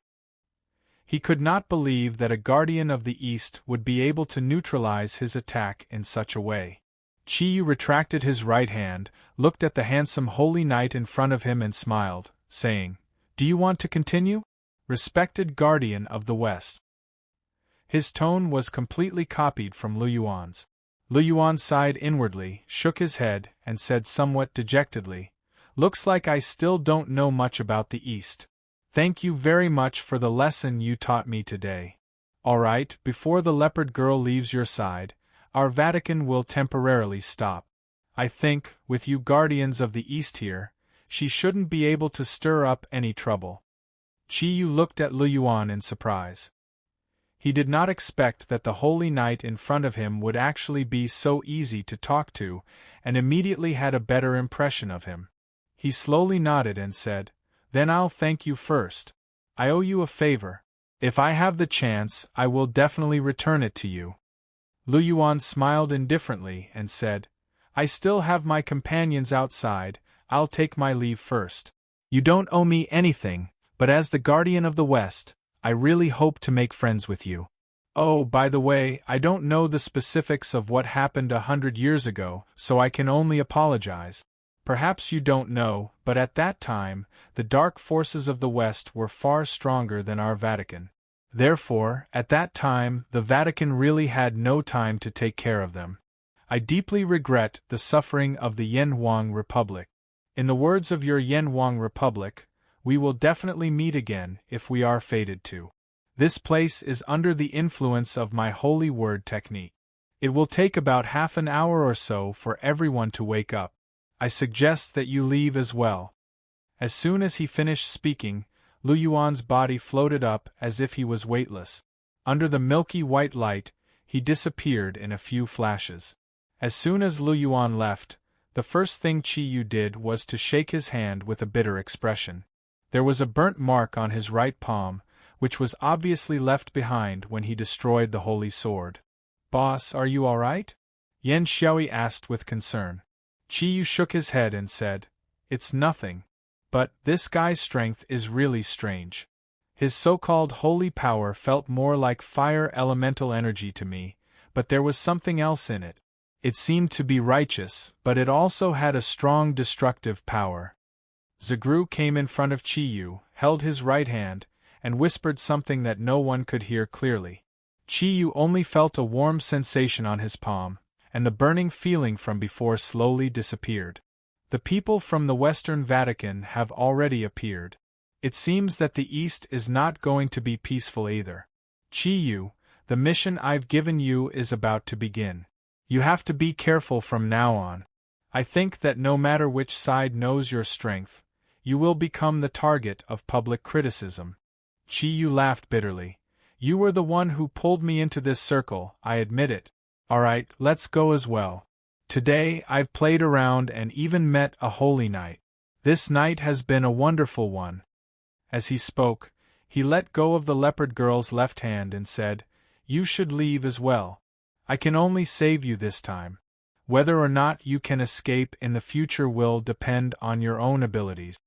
He could not believe that a guardian of the East would be able to neutralize his attack in such a way. Qi Yu retracted his right hand, looked at the handsome holy knight in front of him and smiled, saying, "Do you want to continue? Respected guardian of the West." His tone was completely copied from Lu Yuan's. Lu Yuan sighed inwardly, shook his head, and said somewhat dejectedly, "Looks like I still don't know much about the East. Thank you very much for the lesson you taught me today. All right, before the leopard girl leaves your side, our Vatican will temporarily stop. I think, with you guardians of the East here, she shouldn't be able to stir up any trouble." Qi Yu looked at Lu Yuan in surprise. He did not expect that the holy knight in front of him would actually be so easy to talk to, and immediately had a better impression of him. He slowly nodded and said, "Then I'll thank you first. I owe you a favor. If I have the chance, I will definitely return it to you." Lu Yuan smiled indifferently and said, "I still have my companions outside, I'll take my leave first. You don't owe me anything, but as the guardian of the West, I really hope to make friends with you. Oh, by the way, I don't know the specifics of what happened 100 years ago, so I can only apologize. Perhaps you don't know, but at that time, the dark forces of the West were far stronger than our Vatican. Therefore, at that time, the Vatican really had no time to take care of them. I deeply regret the suffering of the Yan Huang Republic. In the words of your Yan Huang Republic, we will definitely meet again if we are fated to. This place is under the influence of my holy word technique. It will take about half an hour or so for everyone to wake up. I suggest that you leave as well." As soon as he finished speaking, Lu Yuan's body floated up as if he was weightless. Under the milky white light, he disappeared in a few flashes. As soon as Lu Yuan left, the first thing Qi Yu did was to shake his hand with a bitter expression. There was a burnt mark on his right palm, which was obviously left behind when he destroyed the holy sword. "Boss, are you all right?" Yan Xiaoyi asked with concern. Qi Yu shook his head and said, "It's nothing. But this guy's strength is really strange. His so-called holy power felt more like fire elemental energy to me, but there was something else in it. It seemed to be righteous, but it also had a strong destructive power." Zagru came in front of Qi Yu, held his right hand, and whispered something that no one could hear clearly. Qi Yu only felt a warm sensation on his palm, and the burning feeling from before slowly disappeared. The people from the Western Vatican have already appeared. It seems that the East is not going to be peaceful either. Qi Yu, the mission I've given you is about to begin. You have to be careful from now on. I think that no matter which side knows your strength, you will become the target of public criticism. Qi Yu laughed bitterly. "You were the one who pulled me into this circle, I admit it. Alright, let's go as well. Today I've played around and even met a holy knight. This night has been a wonderful one. As he spoke, he let go of the leopard girl's left hand and said, You should leave as well. I can only save you this time. Whether or not you can escape in the future will depend on your own abilities.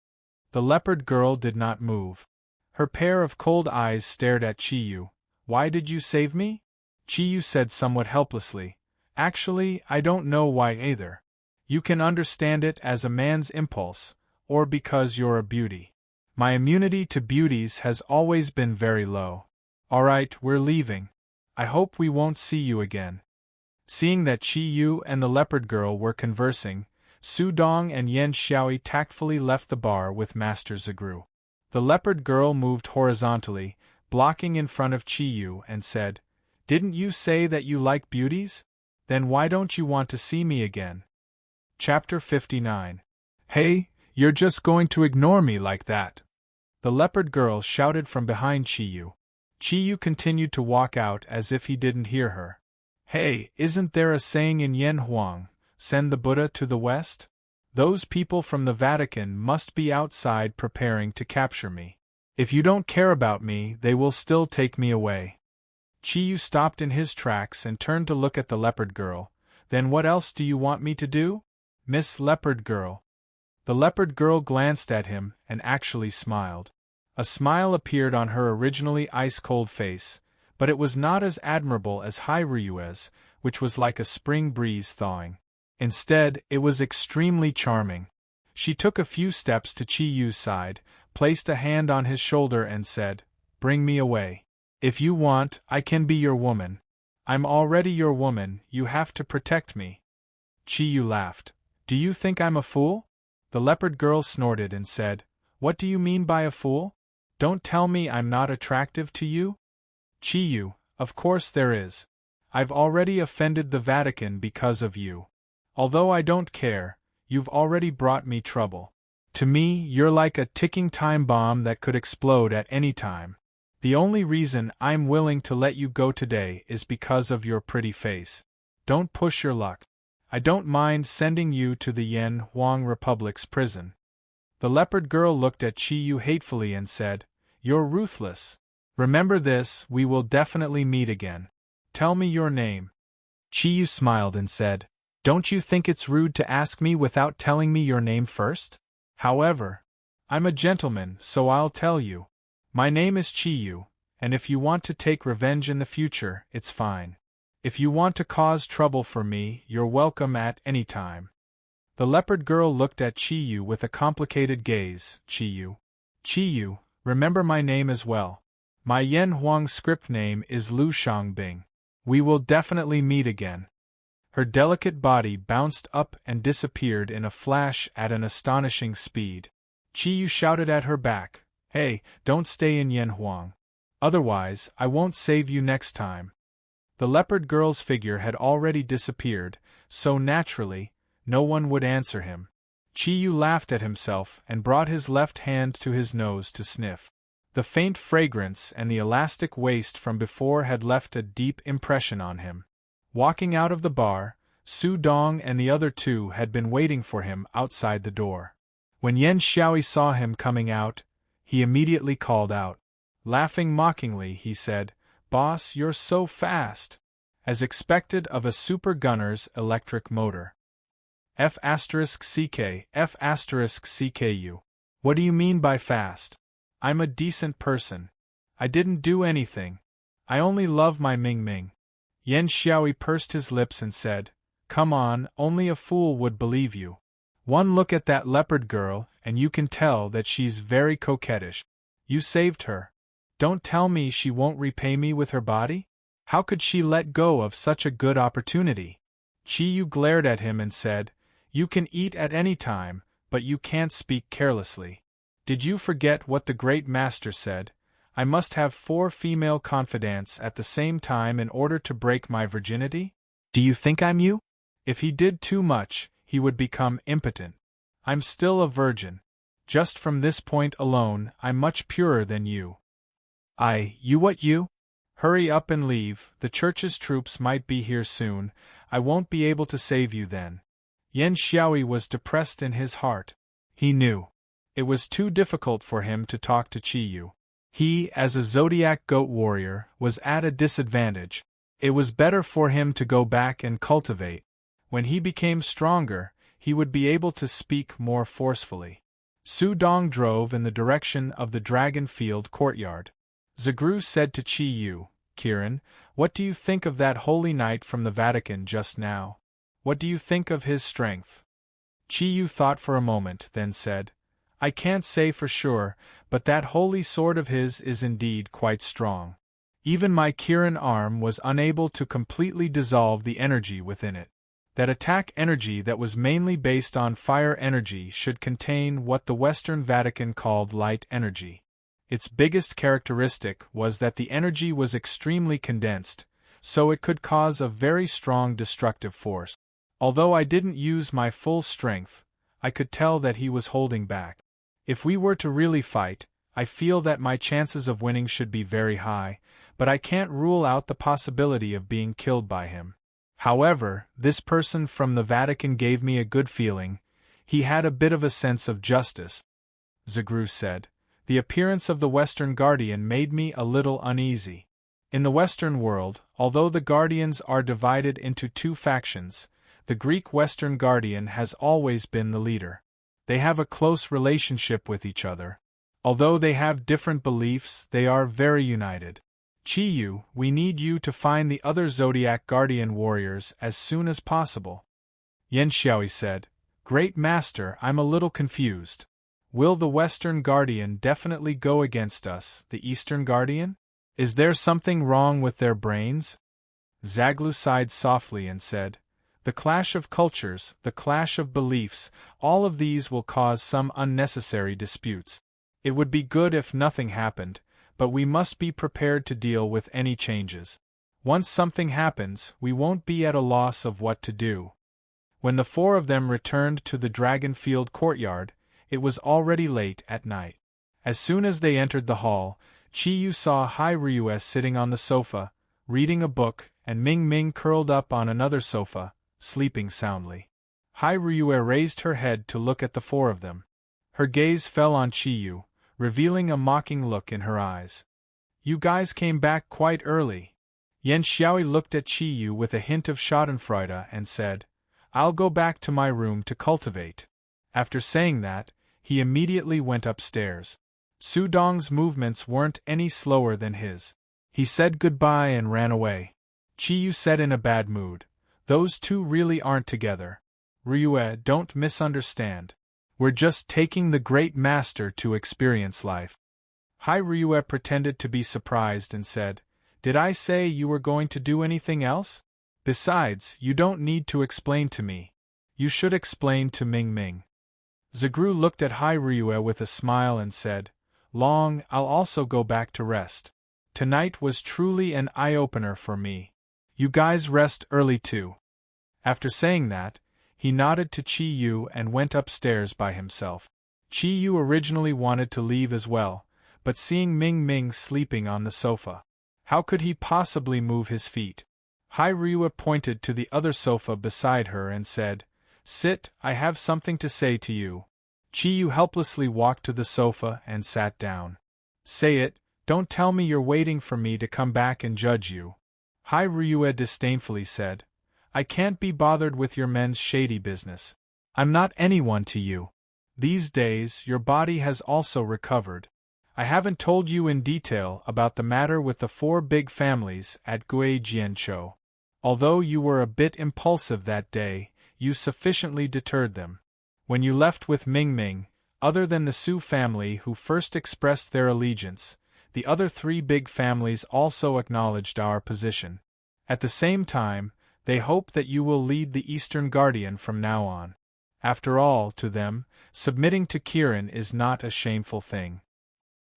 The leopard girl did not move. Her pair of cold eyes stared at Chiyu. Why did you save me? Chiyu said somewhat helplessly. Actually, I don't know why either. You can understand it as a man's impulse, or because you're a beauty. My immunity to beauties has always been very low. Alright, we're leaving. I hope we won't see you again. Seeing that Chiyu and the leopard girl were conversing, Su Dong and Yen Xiaoi tactfully left the bar with Master Zagru. The leopard girl moved horizontally, blocking in front of Chiyu, and said, Didn't you say that you like beauties? Then why don't you want to see me again? Chapter 59. Hey, you're just going to ignore me like that? The leopard girl shouted from behind Chiyu. Chiyu continued to walk out as if he didn't hear her. Hey, isn't there a saying in Yanhuang, send the Buddha to the west? Those people from the Vatican must be outside preparing to capture me. If you don't care about me, they will still take me away. Chiyu stopped in his tracks and turned to look at the leopard girl. Then what else do you want me to do? Miss Leopard Girl. The leopard girl glanced at him and actually smiled. A smile appeared on her originally ice-cold face, but it was not as admirable as Ryu's, which was like a spring breeze thawing. Instead, it was extremely charming. She took a few steps to Chiyu's side, placed a hand on his shoulder and said, Bring me away. If you want, I can be your woman. I'm already your woman, you have to protect me. Chiyu laughed. Do you think I'm a fool? The leopard girl snorted and said, What do you mean by a fool? Don't tell me I'm not attractive to you? Chiyu, of course there is. I've already offended the Vatican because of you. Although I don't care, you've already brought me trouble. To me, you're like a ticking time bomb that could explode at any time. The only reason I'm willing to let you go today is because of your pretty face. Don't push your luck. I don't mind sending you to the Yanhuang Republic's prison. The leopard girl looked at Chiyu hatefully and said, You're ruthless. Remember this, we will definitely meet again. Tell me your name. Chiyu smiled and said, Don't you think it's rude to ask me without telling me your name first? However, I'm a gentleman, so I'll tell you. My name is Chiyu, and if you want to take revenge in the future, it's fine. If you want to cause trouble for me, you're welcome at any time. The leopard girl looked at Chiyu with a complicated gaze. Chiyu, remember my name as well. My Yanhuang script name is Lu Shangbing. We will definitely meet again. Her delicate body bounced up and disappeared in a flash at an astonishing speed. Chiyu shouted at her back, Hey, don't stay in Yanhuang. Otherwise, I won't save you next time. The leopard girl's figure had already disappeared, so naturally, no one would answer him. Chiyu laughed at himself and brought his left hand to his nose to sniff. The faint fragrance and the elastic waist from before had left a deep impression on him. Walking out of the bar, Su Dong and the other two had been waiting for him outside the door. When Yen Xiaoi saw him coming out, he immediately called out. Laughing mockingly, he said, Boss, you're so fast! As expected of a super gunner's electric motor. F*CK*CKU. What do you mean by fast? I'm a decent person. I didn't do anything. I only love my Ming Ming. Yen Xiaoi pursed his lips and said, Come on, only a fool would believe you. One look at that leopard girl, and you can tell that she's very coquettish. You saved her. Don't tell me she won't repay me with her body? How could she let go of such a good opportunity? Chiyu glared at him and said, You can eat at any time, but you can't speak carelessly. Did you forget what the great master said? I must have 4 female confidants at the same time in order to break my virginity? Do you think I'm you? If he did too much, he would become impotent. I'm still a virgin. Just from this point alone, I'm much purer than you. You what you? Hurry up and leave, the church's troops might be here soon, I won't be able to save you then. Yan Xiaoyi was depressed in his heart. He knew. It was too difficult for him to talk to Qi Yu. He, as a Zodiac goat warrior, was at a disadvantage. It was better for him to go back and cultivate. When he became stronger, he would be able to speak more forcefully. Su Dong drove in the direction of the Dragon Field courtyard. Zagru said to Qi Yu, Kiran, what do you think of that holy knight from the Vatican just now? What do you think of his strength? Qi Yu thought for a moment, then said, I can't say for sure, but that holy sword of his is indeed quite strong. Even my Kiran arm was unable to completely dissolve the energy within it. That attack energy that was mainly based on fire energy should contain what the Western Vatican called light energy. Its biggest characteristic was that the energy was extremely condensed, so it could cause a very strong destructive force. Although I didn't use my full strength, I could tell that he was holding back. If we were to really fight, I feel that my chances of winning should be very high, but I can't rule out the possibility of being killed by him. However, this person from the Vatican gave me a good feeling. He had a bit of a sense of justice. Zagru said. The appearance of the Western Guardian made me a little uneasy. In the Western world, although the Guardians are divided into two factions, the Greek Western Guardian has always been the leader. They have a close relationship with each other. Although they have different beliefs, they are very united. Qi Yu, we need you to find the other Zodiac Guardian warriors as soon as possible. Yan Xiaoyi said, Great Master, I'm a little confused. Will the Western Guardian definitely go against us, the Eastern Guardian? Is there something wrong with their brains? Zaglu sighed softly and said, The clash of cultures, the clash of beliefs, all of these will cause some unnecessary disputes. It would be good if nothing happened, but we must be prepared to deal with any changes. Once something happens, we won't be at a loss of what to do. When the four of them returned to the Dragon Field courtyard, it was already late at night. As soon as they entered the hall, Qi Yu saw Hai Ryue sitting on the sofa, reading a book, and Ming Ming curled up on another sofa, sleeping soundly. Hai Ryue raised her head to look at the four of them. Her gaze fell on Qi Yu, revealing a mocking look in her eyes. You guys came back quite early. Yan Xiaoyi looked at Qi Yu with a hint of schadenfreude and said, I'll go back to my room to cultivate. After saying that, he immediately went upstairs. Su Dong's movements weren't any slower than his. He said goodbye and ran away. Qi Yu said in a bad mood, Those two really aren't together. Ryue, don't misunderstand. We're just taking the great master to experience life. Hai Ryue pretended to be surprised and said, Did I say you were going to do anything else? Besides, you don't need to explain to me. You should explain to Ming Ming. Zagru looked at Hai Ryue with a smile and said, Long, I'll also go back to rest. Tonight was truly an eye-opener for me. You guys rest early too. After saying that, he nodded to Qi Yu and went upstairs by himself. Qi Yu originally wanted to leave as well, but seeing Ming Ming sleeping on the sofa, how could he possibly move his feet? Hai Ryue pointed to the other sofa beside her and said, Sit, I have something to say to you. Qi Yu helplessly walked to the sofa and sat down. Say it, don't tell me you're waiting for me to come back and judge you. Hai Ryue disdainfully said, I can't be bothered with your men's shady business. I'm not anyone to you. These days, your body has also recovered. I haven't told you in detail about the matter with the four big families at Gui Jianchou. Although you were a bit impulsive that day, you sufficiently deterred them. When you left with Ming Ming, other than the Su family who first expressed their allegiance, the other three big families also acknowledged our position. At the same time, they hope that you will lead the Eastern Guardian from now on. After all, to them, submitting to Kiran is not a shameful thing.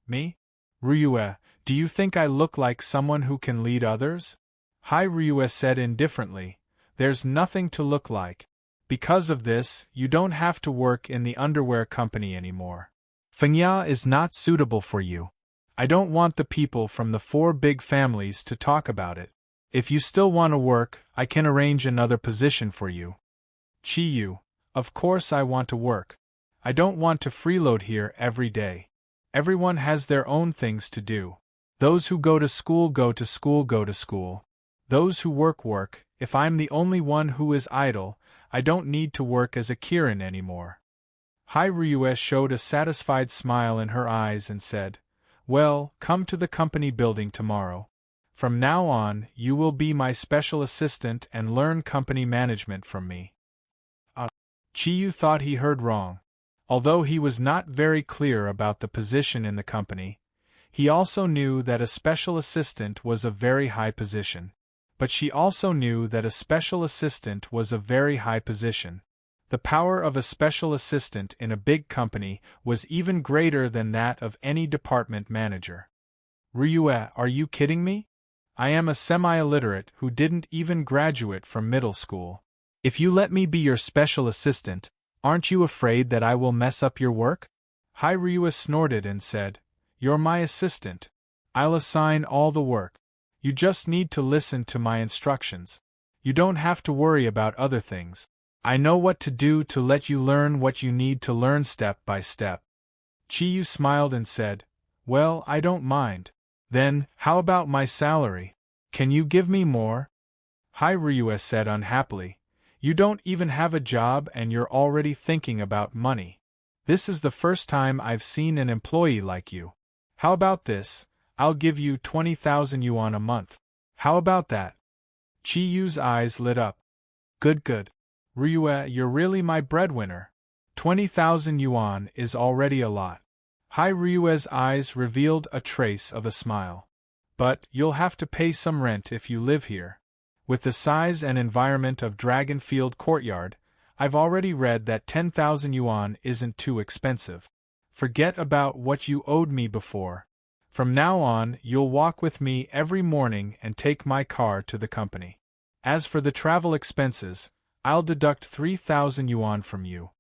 Me? Ryue, do you think I look like someone who can lead others? Hai Ryue said indifferently, There's nothing to look like. Because of this, you don't have to work in the underwear company anymore. Fengya is not suitable for you. I don't want the people from the 4 big families to talk about it. If you still want to work, I can arrange another position for you. Chi-yu, of course I want to work. I don't want to freeload here every day. Everyone has their own things to do. Those who go to school go to school go to school. Those who work work. If I'm the only one who is idle, I don't need to work as a Kirin anymore. Ryue showed a satisfied smile in her eyes and said, Well, come to the company building tomorrow. From now on, you will be my special assistant and learn company management from me. Chi-yu thought he heard wrong. Although he was not very clear about the position in the company, he also knew that a special assistant was a very high position. But she also knew that a special assistant was a very high position. The power of a special assistant in a big company was even greater than that of any department manager. Ryue, are you kidding me? I am a semi-illiterate who didn't even graduate from middle school. If you let me be your special assistant, aren't you afraid that I will mess up your work? Ryue snorted and said, You're my assistant. I'll assign all the work. You just need to listen to my instructions. You don't have to worry about other things. I know what to do to let you learn what you need to learn step by step. Chi-yu smiled and said, Well, I don't mind. Then, how about my salary? Can you give me more? Ryue said unhappily, You don't even have a job and you're already thinking about money. This is the first time I've seen an employee like you. How about this? I'll give you 20,000 yuan a month. How about that? Chi-yu's eyes lit up. Good. Ryue, you're really my breadwinner. 20,000 yuan is already a lot. Ryue's eyes revealed a trace of a smile. But you'll have to pay some rent if you live here. With the size and environment of Dragonfield Courtyard, I've already read that 10,000 yuan isn't too expensive. Forget about what you owed me before. From now on, you'll walk with me every morning and take my car to the company. As for the travel expenses, I'll deduct 3,000 yuan from you.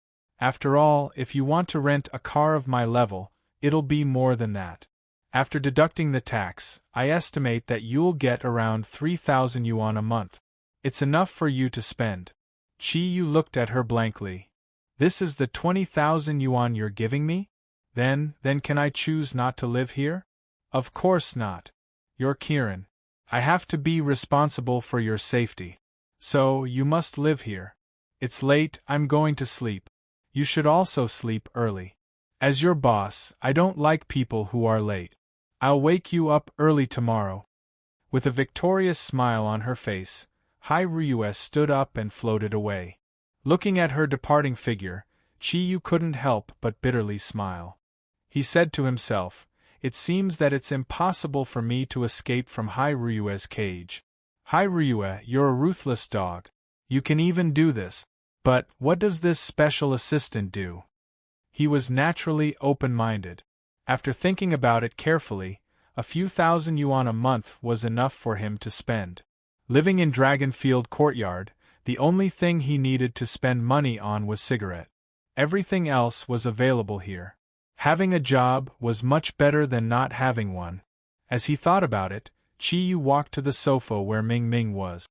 After all, if you want to rent a car of my level, it'll be more than that. After deducting the tax, I estimate that you'll get around 3,000 yuan a month. It's enough for you to spend. Chi-yu looked at her blankly. This is the 20,000 yuan you're giving me? Then can I choose not to live here? Of course not. You're Kirin. I have to be responsible for your safety. So, you must live here. It's late, I'm going to sleep. You should also sleep early. As your boss, I don't like people who are late. I'll wake you up early tomorrow. With a victorious smile on her face, Ryue stood up and floated away. Looking at her departing figure, Chi-yu couldn't help but bitterly smile. He said to himself, It seems that it's impossible for me to escape from Ryue's cage. Ryue, you're a ruthless dog. You can even do this. But what does this special assistant do? He was naturally open-minded. After thinking about it carefully, a few thousand yuan a month was enough for him to spend. Living in Dragonfield Courtyard, the only thing he needed to spend money on was cigarette. Everything else was available here. Having a job was much better than not having one. As he thought about it, Chi-yu walked to the sofa where Ming was.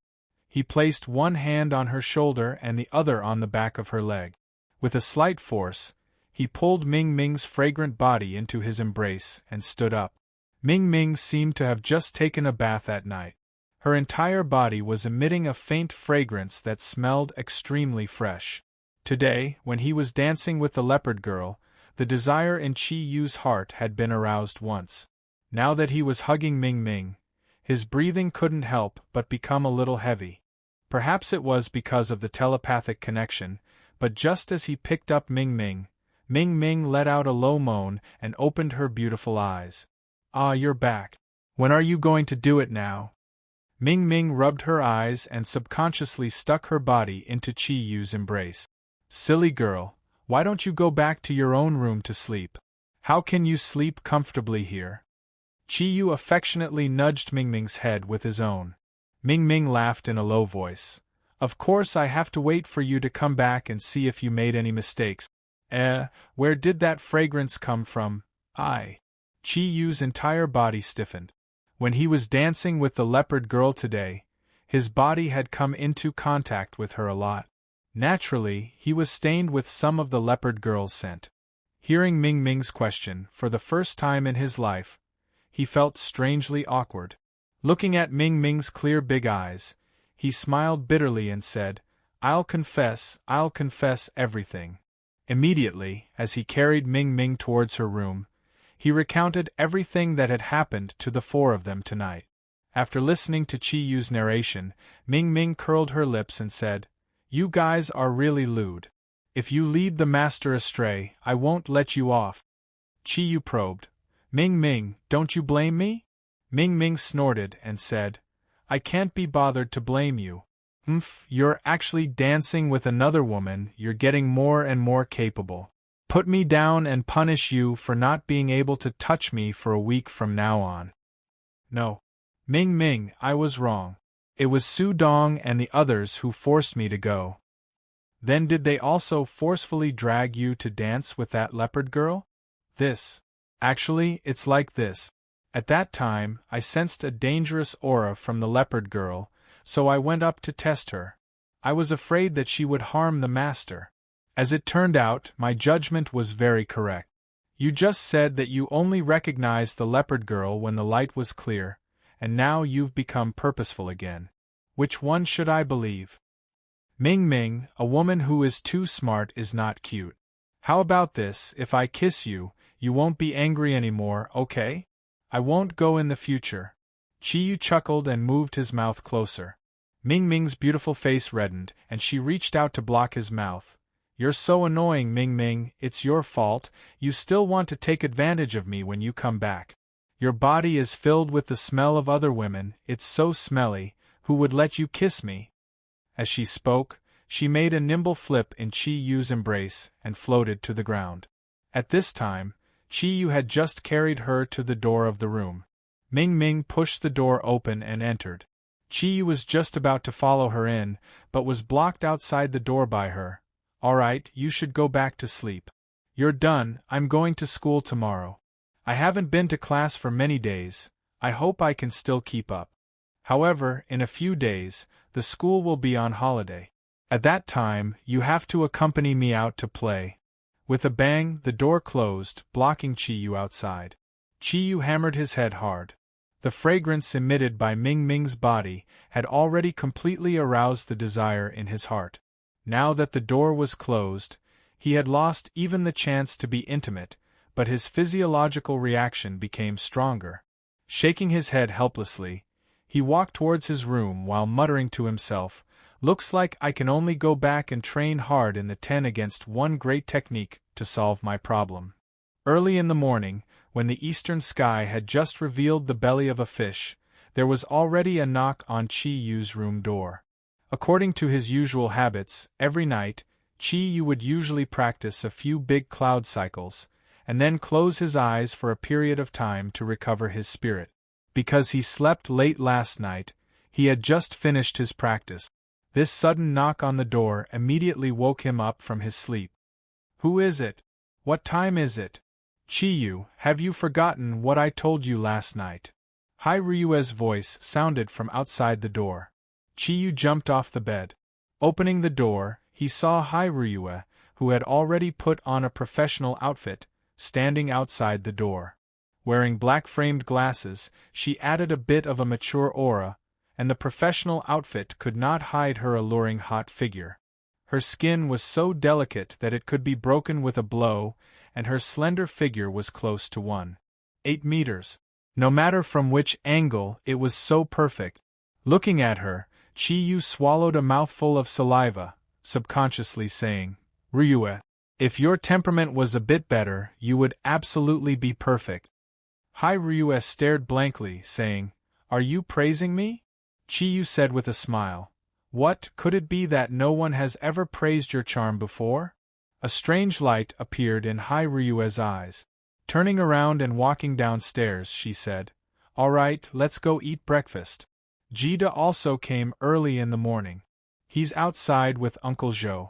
He placed one hand on her shoulder and the other on the back of her leg. With a slight force, he pulled Ming's fragrant body into his embrace and stood up. Ming seemed to have just taken a bath at night. Her entire body was emitting a faint fragrance that smelled extremely fresh. Today, when he was dancing with the leopard girl, the desire in Chi-yu's heart had been aroused once. Now that he was hugging Ming, his breathing couldn't help but become a little heavy. Perhaps it was because of the telepathic connection, but just as he picked up Ming let out a low moan and opened her beautiful eyes. Ah, you're back. When are you going to do it now? Ming rubbed her eyes and subconsciously stuck her body into Chi-yu's embrace. Silly girl, why don't you go back to your own room to sleep? How can you sleep comfortably here? Chi-yu affectionately nudged Ming's head with his own. Ming laughed in a low voice. Of course I have to wait for you to come back and see if you made any mistakes. Where did that fragrance come from? Chi Yu's entire body stiffened. When he was dancing with the leopard girl today, his body had come into contact with her a lot. Naturally, he was stained with some of the leopard girl's scent. Hearing Ming Ming's question for the first time in his life, he felt strangely awkward. Looking at Ming Ming's clear big eyes, he smiled bitterly and said, I'll confess everything. Immediately, as he carried Ming Ming towards her room, he recounted everything that had happened to the four of them tonight. After listening to Chi Yu's narration, Ming Ming curled her lips and said, You guys are really lewd. If you lead the master astray, I won't let you off. Chi Yu probed, Ming Ming, don't you blame me? Ming Ming snorted and said, I can't be bothered to blame you. You're actually dancing with another woman, you're getting more and more capable. Put me down and punish you for not being able to touch me for a week from now on. No. Ming Ming, I was wrong. It was Su Dong and the others who forced me to go. Then did they also forcefully drag you to dance with that leopard girl? Actually, it's like this. At that time, I sensed a dangerous aura from the leopard girl, so I went up to test her. I was afraid that she would harm the master. As it turned out, my judgment was very correct. You just said that you only recognized the leopard girl when the light was clear, and now you've become purposeful again. Which one should I believe? Ming Ming, a woman who is too smart is not cute. How about this, if I kiss you, you won't be angry anymore, okay? I won't go in the future. Chi Yu chuckled and moved his mouth closer. Ming Ming's beautiful face reddened, and she reached out to block his mouth. You're so annoying, Ming Ming, it's your fault, you still want to take advantage of me when you come back. Your body is filled with the smell of other women, it's so smelly, who would let you kiss me? As she spoke, she made a nimble flip in Chi Yu's embrace and floated to the ground. At this time, Chi Yu had just carried her to the door of the room. Ming Ming pushed the door open and entered. Chi Yu was just about to follow her in, but was blocked outside the door by her. All right, you should go back to sleep. You're done, I'm going to school tomorrow. I haven't been to class for many days, I hope I can still keep up. However, in a few days, the school will be on holiday. At that time, you have to accompany me out to play. With a bang, the door closed, blocking Chi Yu outside. Chi Yu hammered his head hard. The fragrance emitted by Ming Ming's body had already completely aroused the desire in his heart. Now that the door was closed, he had lost even the chance to be intimate, but his physiological reaction became stronger. Shaking his head helplessly, he walked towards his room while muttering to himself, Looks like I can only go back and train hard in the 10 against 1 great technique to solve my problem. Early in the morning, when the eastern sky had just revealed the belly of a fish, there was already a knock on Chi Yu's room door. According to his usual habits, every night, Chi Yu would usually practice a few big cloud cycles, and then close his eyes for a period of time to recover his spirit. Because he slept late last night, he had just finished his practice. This sudden knock on the door immediately woke him up from his sleep. Who is it? What time is it? Chi Yu, have you forgotten what I told you last night? Hai Ryue's voice sounded from outside the door. Chi Yu jumped off the bed. Opening the door, he saw Hai Ryue, who had already put on a professional outfit, standing outside the door. Wearing black-framed glasses, she added a bit of a mature aura, and the professional outfit could not hide her alluring hot figure. Her skin was so delicate that it could be broken with a blow, and her slender figure was close to 1.8 meters. No matter from which angle, it was so perfect. Looking at her, Chi Yu swallowed a mouthful of saliva, subconsciously saying, Ryue, if your temperament was a bit better, you would absolutely be perfect. Hai Ryue stared blankly, saying, Are you praising me? Chi Yu said with a smile, What, could it be that no one has ever praised your charm before? A strange light appeared in Hai Ryue's eyes. Turning around and walking downstairs, she said, All right, let's go eat breakfast. Jida also came early in the morning. He's outside with Uncle Zhou.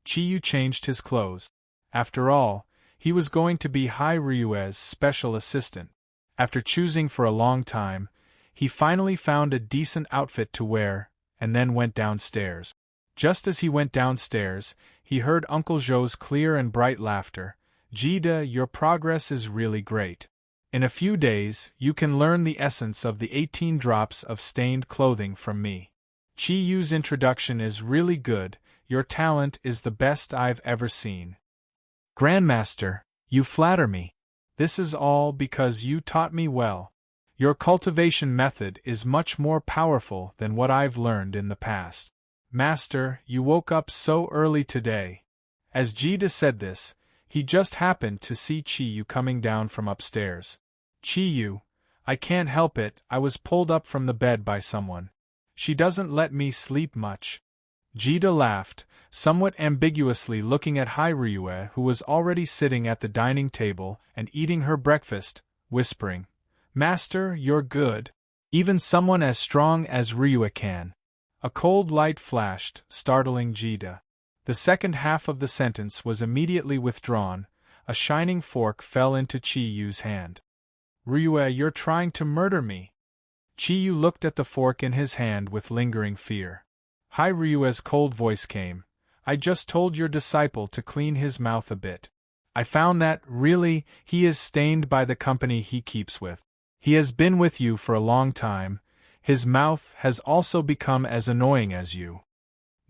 Chi Yu changed his clothes. After all, He was going to be Hai Ryue's special assistant. After choosing for a long time, he finally found a decent outfit to wear, and then went downstairs. Just as he went downstairs, he heard Uncle Zhou's clear and bright laughter. "Jida, your progress is really great. In a few days, you can learn the essence of the 18 drops of stained clothing from me. Chi Yu's introduction is really good, your talent is the best I've ever seen." "Grandmaster, you flatter me. This is all because you taught me well. Your cultivation method is much more powerful than what I've learned in the past. Master, you woke up so early today." As Jida said this, he just happened to see Chi Yu coming down from upstairs. "Chi Yu, I can't help it, I was pulled up from the bed by someone. She doesn't let me sleep much." Jida laughed, somewhat ambiguously looking at Hai Ryue, who was already sitting at the dining table and eating her breakfast, whispering, "Master, you're good. Even someone as strong as Ryue can." A cold light flashed, startling Jida. The second half of the sentence was immediately withdrawn. A shining fork fell into Chi Yu's hand. "Ryue, you're trying to murder me." Chi Yu looked at the fork in his hand with lingering fear. Hai Ryue's cold voice came. "I just told your disciple to clean his mouth a bit. I found that, really, he is stained by the company he keeps with. He has been with you for a long time. His mouth has also become as annoying as you."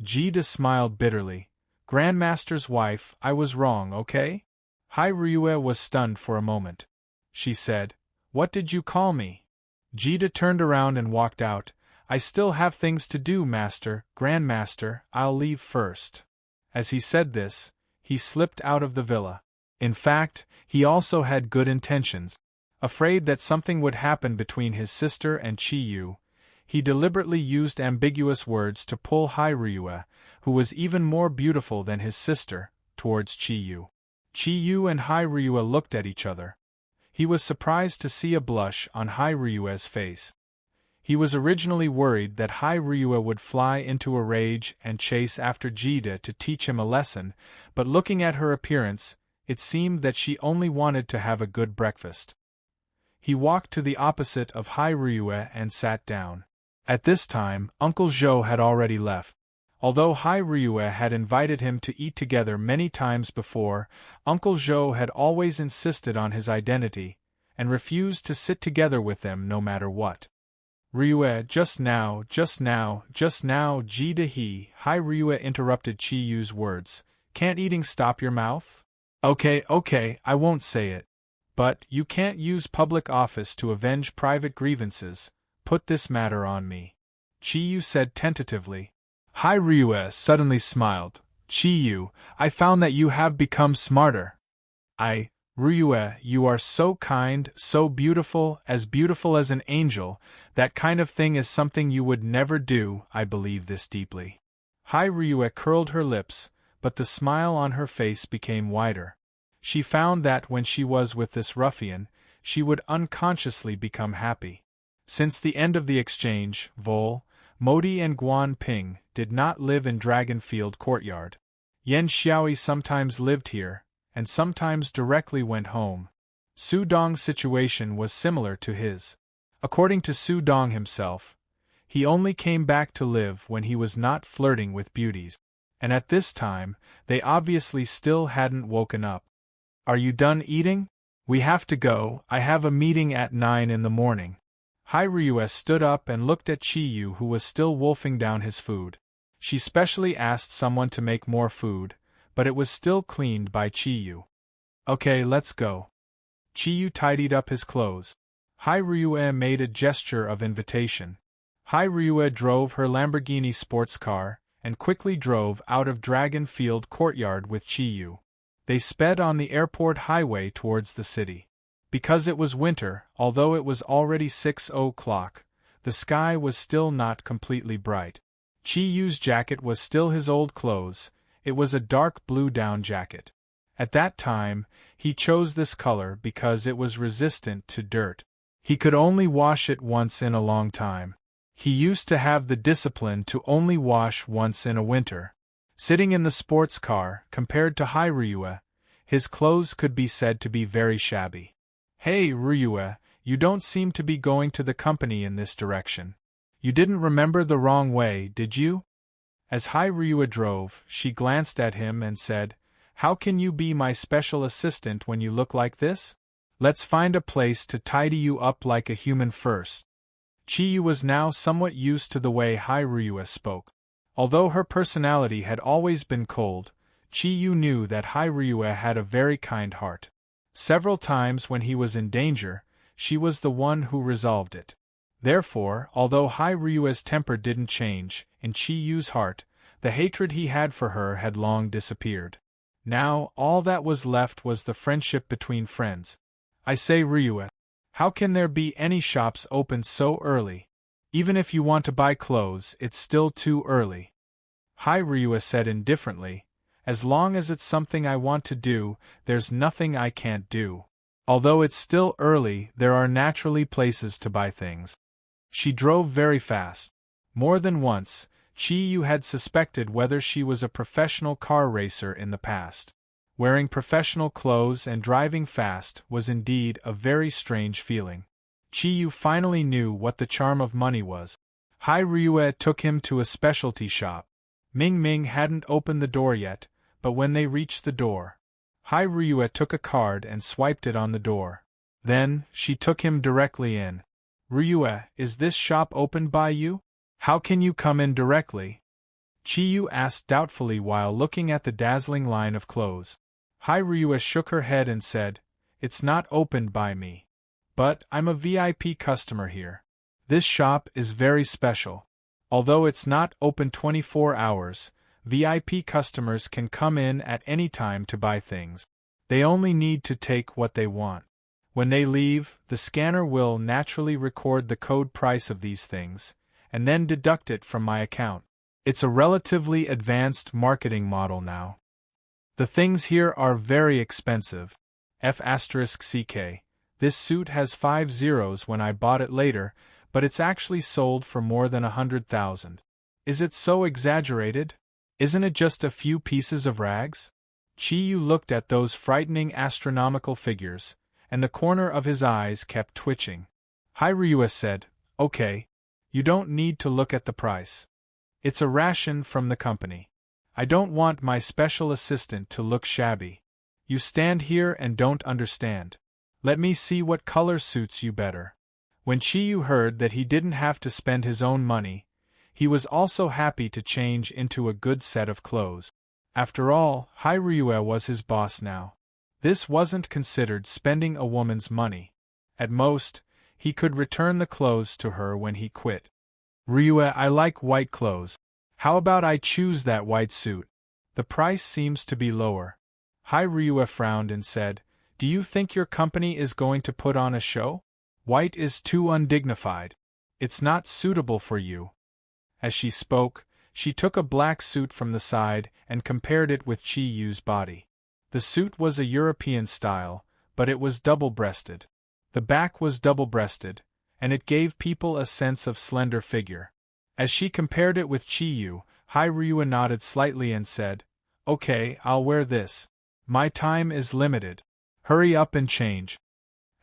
Jida smiled bitterly. "Grandmaster's wife, I was wrong, okay?" Hai Ryue was stunned for a moment. She said, "What did you call me?" Jida turned around and walked out. "I still have things to do, Master, Grandmaster, I'll leave first." As he said this, he slipped out of the villa. In fact, he also had good intentions. Afraid that something would happen between his sister and Chi Yu, he deliberately used ambiguous words to pull Hai Ryue, who was even more beautiful than his sister, towards Chi Yu. Chi Yu and Hai Ryue looked at each other. He was surprised to see a blush on Hai Ryue's face. He was originally worried that Hai Ryue would fly into a rage and chase after Jida to teach him a lesson, but looking at her appearance, it seemed that she only wanted to have a good breakfast. He walked to the opposite of Hai Ryue and sat down. At this time, Uncle Zhou had already left. Although Hai Ryue had invited him to eat together many times before, Uncle Zhou had always insisted on his identity, and refused to sit together with them no matter what. "Ryue, just now, Jida Hai Ryue interrupted Chi Yu's words. "Can't eating stop your mouth?" Okay, I won't say it. But, you can't use public office to avenge private grievances. Put this matter on me." Chi Yu said tentatively. Hai Ryue suddenly smiled. "Chi Yu, I found that you have become smarter." Ryue, you are so kind, so beautiful as an angel, that kind of thing is something you would never do, I believe this deeply." Hai Ryue curled her lips, but the smile on her face became wider. She found that when she was with this ruffian, she would unconsciously become happy. Since the end of the exchange, Vol, Modi and Guan Ping did not live in Dragonfield Courtyard. Yan Xiaoyi sometimes lived here, and sometimes directly went home. Su Dong's situation was similar to his. According to Su Dong himself, he only came back to live when he was not flirting with beauties. And at this time, they obviously still hadn't woken up. "Are you done eating? We have to go, I have a meeting at 9 in the morning." Hai Ryue stood up and looked at Chi Yu, who was still wolfing down his food. She specially asked someone to make more food, but it was still cleaned by Chi Yu. "Okay, let's go." Chi Yu tidied up his clothes. Hai Ryue made a gesture of invitation. Hai Ryue drove her Lamborghini sports car, and quickly drove out of Dragonfield Courtyard with Chi Yu. They sped on the airport highway towards the city. Because it was winter, although it was already 6 o'clock, the sky was still not completely bright. Chi Yu's jacket was still his old clothes. It was a dark blue down jacket. At that time, he chose this color because it was resistant to dirt. He could only wash it once in a long time. He used to have the discipline to only wash once in a winter. Sitting in the sports car, compared to Hai Ryue, His clothes could be said to be very shabby. Hey, Ryue, you don't seem to be going to the company in this direction. You didn't remember the wrong way, did you? As Ryue drove, she glanced at him and said, How can you be my special assistant when you look like this? Let's find a place to tidy you up like a human first. Chiyu was now somewhat used to the way Ryue spoke. Although her personality had always been cold, Chiyu knew that Ryue had a very kind heart. Several times when he was in danger, she was the one who resolved it. Therefore, although Ryue's temper didn't change, in Chiyu's heart, the hatred he had for her had long disappeared. Now, all that was left was the friendship between friends. I say, Ryue, how can there be any shops open so early? Even if you want to buy clothes, it's still too early. Ryue said indifferently, As long as it's something I want to do, there's nothing I can't do. Although it's still early, there are naturally places to buy things. She drove very fast. More than once, Chiyu had suspected whether she was a professional car racer in the past. Wearing professional clothes and driving fast was indeed a very strange feeling. Chiyu finally knew what the charm of money was. Ryue took him to a specialty shop. Ming Ming hadn't opened the door yet, but when they reached the door, Ryue took a card and swiped it on the door. Then, she took him directly in. Ryue, is this shop opened by you? How can you come in directly? Chiyu asked doubtfully while looking at the dazzling line of clothes. Ryue shook her head and said, It's not opened by me. But I'm a VIP customer here. This shop is very special. Although it's not open 24 hours, VIP customers can come in at any time to buy things. They only need to take what they want. When they leave, the scanner will naturally record the code price of these things, and then deduct it from my account. It's a relatively advanced marketing model now. The things here are very expensive. F***CK. This suit has 5 zeros when I bought it later, but it's actually sold for more than 100,000. Is it so exaggerated? Isn't it just a few pieces of rags? Chiyu looked at those frightening astronomical figures, and the corner of his eyes kept twitching. Ryue said, Okay. You don't need to look at the price. It's a ration from the company. I don't want my special assistant to look shabby. You stand here and don't understand. Let me see what color suits you better. When Chiyu heard that he didn't have to spend his own money, he was also happy to change into a good set of clothes. After all, Ryue was his boss now. This wasn't considered spending a woman's money. At most, he could return the clothes to her when he quit. Ryue, I like white clothes. How about I choose that white suit? The price seems to be lower. Ryue frowned and said, Do you think your company is going to put on a show? White is too undignified. It's not suitable for you. As she spoke, she took a black suit from the side and compared it with Chiyu's body. The suit was a European style, but it was double-breasted. The back was double-breasted, and it gave people a sense of slender figure. As she compared it with Chiyu, Ryue nodded slightly and said, Okay, I'll wear this. My time is limited. Hurry up and change.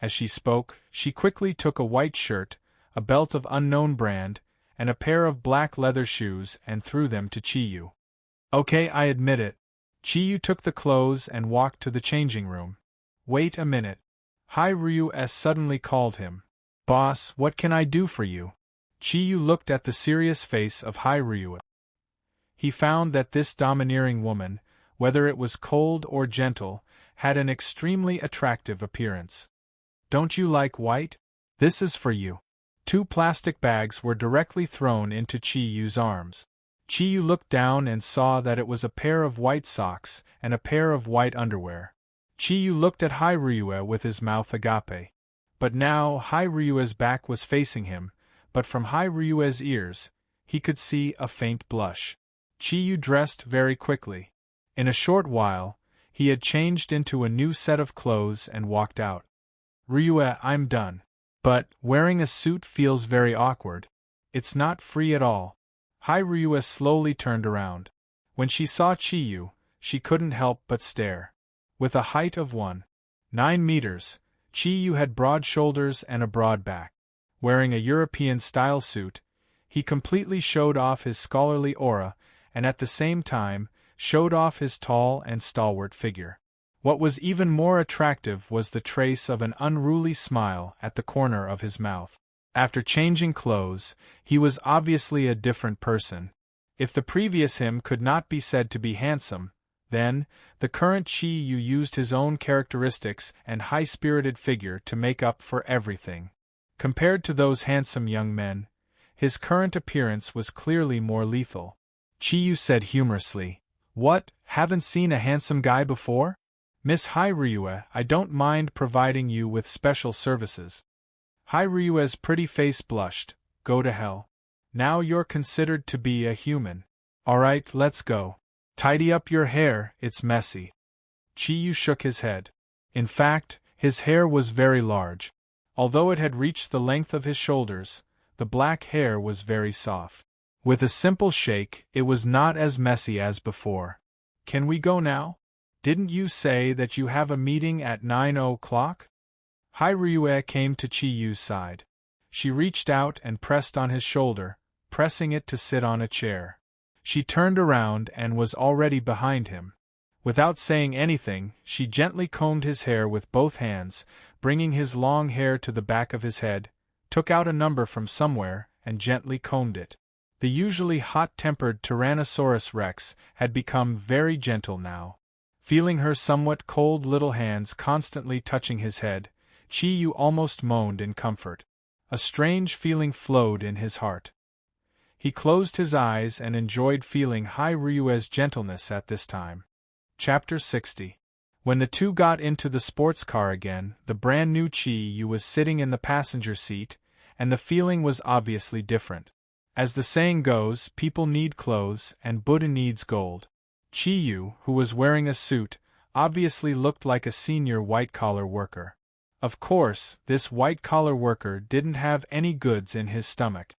As she spoke, she quickly took a white shirt, a belt of unknown brand, and a pair of black leather shoes and threw them to Chiyu. Okay, I admit it. Chiyu took the clothes and walked to the changing room. Wait a minute. Ryue suddenly called him. Boss, what can I do for you? Chiyu looked at the serious face of Ryue. He found that this domineering woman, whether it was cold or gentle, had an extremely attractive appearance. Don't you like white? This is for you. 2 plastic bags were directly thrown into Chiyu's arms. Chiyu looked down and saw that it was a pair of white socks and a pair of white underwear. Chiyu looked at Ryue with his mouth agape. But now Ryue's back was facing him, but from Ryue's ears, he could see a faint blush. Chiyu dressed very quickly. In a short while, he had changed into a new set of clothes and walked out. Ryue, I'm done. But, wearing a suit feels very awkward. It's not free at all. Ryue slowly turned around. When she saw Chiyu, she couldn't help but stare. With a height of 1.9 meters, Chi-Yu had broad shoulders and a broad back. Wearing a European-style suit, he completely showed off his scholarly aura and at the same time showed off his tall and stalwart figure. What was even more attractive was the trace of an unruly smile at the corner of his mouth. After changing clothes, he was obviously a different person. If the previous him could not be said to be handsome, then, the current Chi-Yu used his own characteristics and high-spirited figure to make up for everything. Compared to those handsome young men, his current appearance was clearly more lethal. Chi-Yu said humorously, "What, haven't seen a handsome guy before? Miss Ryue, I don't mind providing you with special services." Ryue's pretty face blushed. "Go to hell. Now you're considered to be a human. Alright, let's go. Tidy up your hair, it's messy." Chi-Yu shook his head. In fact, his hair was very large. Although it had reached the length of his shoulders, the black hair was very soft. With a simple shake, it was not as messy as before. "Can we go now? Didn't you say that you have a meeting at 9 o'clock? Ryue came to Chi-Yu's side. She reached out and pressed on his shoulder, pressing it to sit on a chair. She turned around and was already behind him. Without saying anything, she gently combed his hair with both hands, bringing his long hair to the back of his head, took out a number from somewhere, and gently combed it. The usually hot-tempered Tyrannosaurus Rex had become very gentle now. Feeling her somewhat cold little hands constantly touching his head, Chi-Yu almost moaned in comfort. A strange feeling flowed in his heart. He closed his eyes and enjoyed feeling Ryue's gentleness at this time. Chapter 60. When the two got into the sports car again, the brand-new Chi-Yu was sitting in the passenger seat, and the feeling was obviously different. As the saying goes, people need clothes and Buddha needs gold. Chi-Yu, who was wearing a suit, obviously looked like a senior white-collar worker. Of course, this white-collar worker didn't have any goods in his stomach.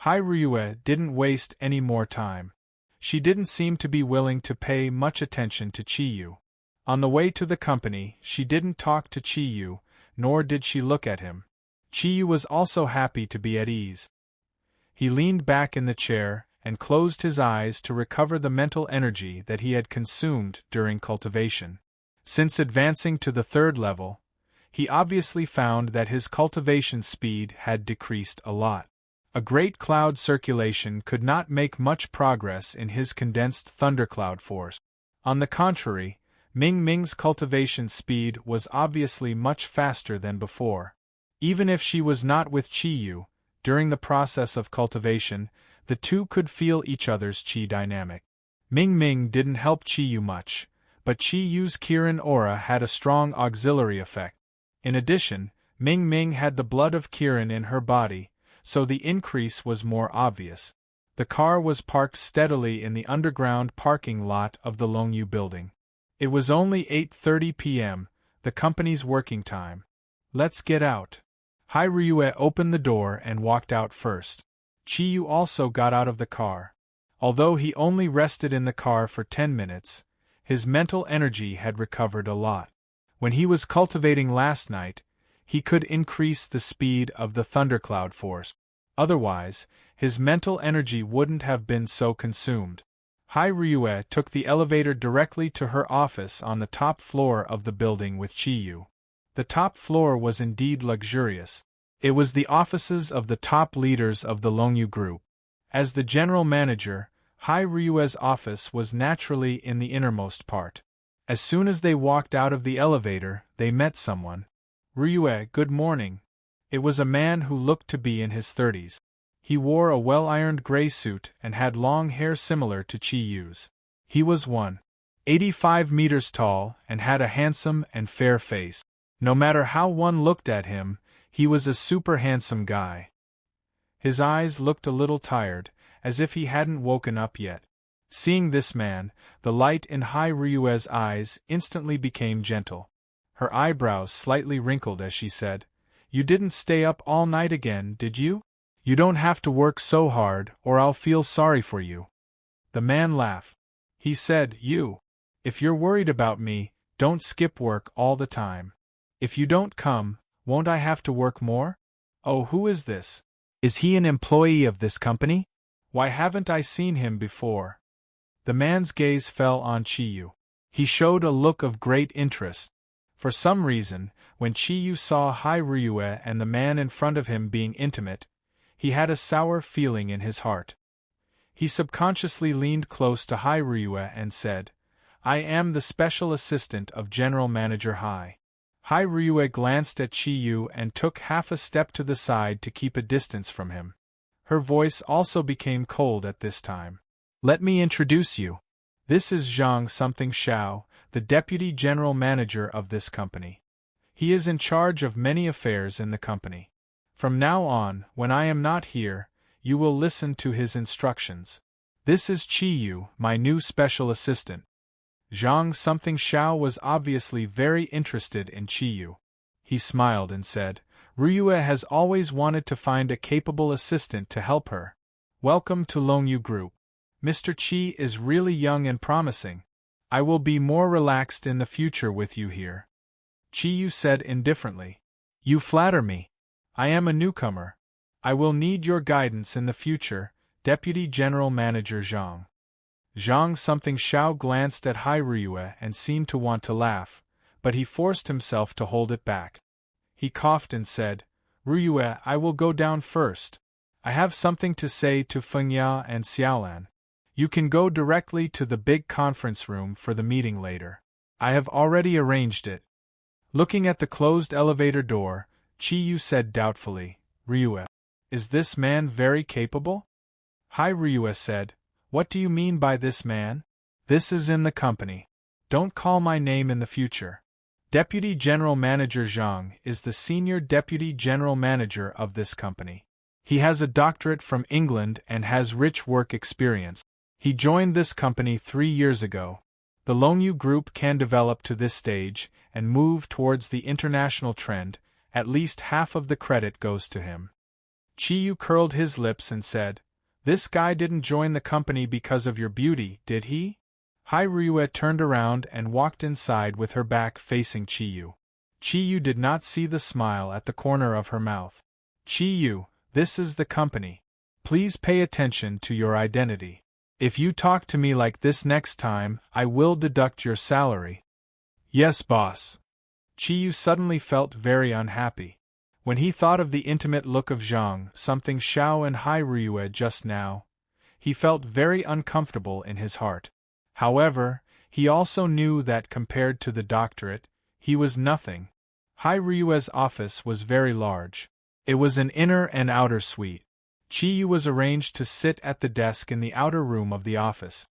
Ryue didn't waste any more time. She didn't seem to be willing to pay much attention to Chi-Yu. On the way to the company, she didn't talk to Chi-Yu, nor did she look at him. Chi-Yu was also happy to be at ease. He leaned back in the chair and closed his eyes to recover the mental energy that he had consumed during cultivation. Since advancing to the third level, he obviously found that his cultivation speed had decreased a lot. A great cloud circulation could not make much progress in his condensed thundercloud force. On the contrary, Ming Ming's cultivation speed was obviously much faster than before. Even if she was not with Chi-Yu, during the process of cultivation, the two could feel each other's chi dynamic. Ming Ming didn't help Chi-Yu much, but Chi-Yu's Kirin aura had a strong auxiliary effect. In addition, Ming Ming had the blood of Kirin in her body, so the increase was more obvious. The car was parked steadily in the underground parking lot of the Longyu building. It was only 8:30 p.m., the company's working time. "Let's get out." Ryue opened the door and walked out first. Chi-Yu also got out of the car. Although he only rested in the car for 10 minutes, his mental energy had recovered a lot. When he was cultivating last night, he could increase the speed of the thundercloud force. Otherwise, his mental energy wouldn't have been so consumed. Ryue took the elevator directly to her office on the top floor of the building with Chi-Yu. The top floor was indeed luxurious. It was the offices of the top leaders of the Longyu group. As the general manager, Ryue's office was naturally in the innermost part. As soon as they walked out of the elevator, they met someone. "Ryue, good morning." It was a man who looked to be in his 30s. He wore a well-ironed gray suit and had long hair similar to Chi-Yu's. He was 1.85 meters tall and had a handsome and fair face. No matter how one looked at him, he was a super handsome guy. His eyes looked a little tired, as if he hadn't woken up yet. Seeing this man, the light in Ryue's eyes instantly became gentle. Her eyebrows slightly wrinkled as she said, "You didn't stay up all night again, did you? You don't have to work so hard, or I'll feel sorry for you." The man laughed. He said, If you're worried about me, Don't skip work all the time. If you don't come, won't I have to work more? Oh, who is this? Is he an employee of this company? Why haven't I seen him before? The man's gaze fell on Chiyu. He showed a look of great interest. For some reason, when Chiyu saw Ryue and the man in front of him being intimate, he had a sour feeling in his heart. He subconsciously leaned close to Ryue and said, I am the special assistant of General Manager Hai. Ryue glanced at Chiyu and took half a step to the side to keep a distance from him. Her voice also became cold at this time. Let me introduce you. This is Zhang something Xiao, the Deputy General Manager of this company. He is in charge of many affairs in the company. From now on, when I am not here, you will listen to his instructions. This is Chiyu, my new special assistant. Zhang something Xiao was obviously very interested in Chiyu. He smiled and said, Ryue has always wanted to find a capable assistant to help her. Welcome to Longyu Group. Mr. Chi is really young and promising. I will be more relaxed in the future with you here. Chiyu said indifferently. You flatter me. I am a newcomer. I will need your guidance in the future, Deputy General Manager Zhang. Zhang something Xiao glanced at Ryue and seemed to want to laugh, but he forced himself to hold it back. He coughed and said, Ryue, I will go down first. I have something to say to Fengya and Xiaolan. You can go directly to the big conference room for the meeting later. I have already arranged it. Looking at the closed elevator door, Chiyu said doubtfully, Ryue, is this man very capable? Ryue said, What do you mean by this man? This is in the company. Don't call my name in the future. Deputy General Manager Zhang is the Senior Deputy General Manager of this company. He has a doctorate from England and has rich work experience. He joined this company 3 years ago. The Longyu Group can develop to this stage and move towards the international trend. At least half of the credit goes to him. Chiyu curled his lips and said, This guy didn't join the company because of your beauty, did he? Ryue turned around and walked inside with her back facing Chiyu. Chiyu did not see the smile at the corner of her mouth. Chiyu, this is the company. Please pay attention to your identity. If you talk to me like this next time, I will deduct your salary. Yes, boss. Chiyu suddenly felt very unhappy. When he thought of the intimate look of Zhang something Xiao and Ryue just now, he felt very uncomfortable in his heart. However, he also knew that compared to the doctorate, he was nothing. Ryue's office was very large. It was an inner and outer suite. Chiyu was arranged to sit at the desk in the outer room of the office.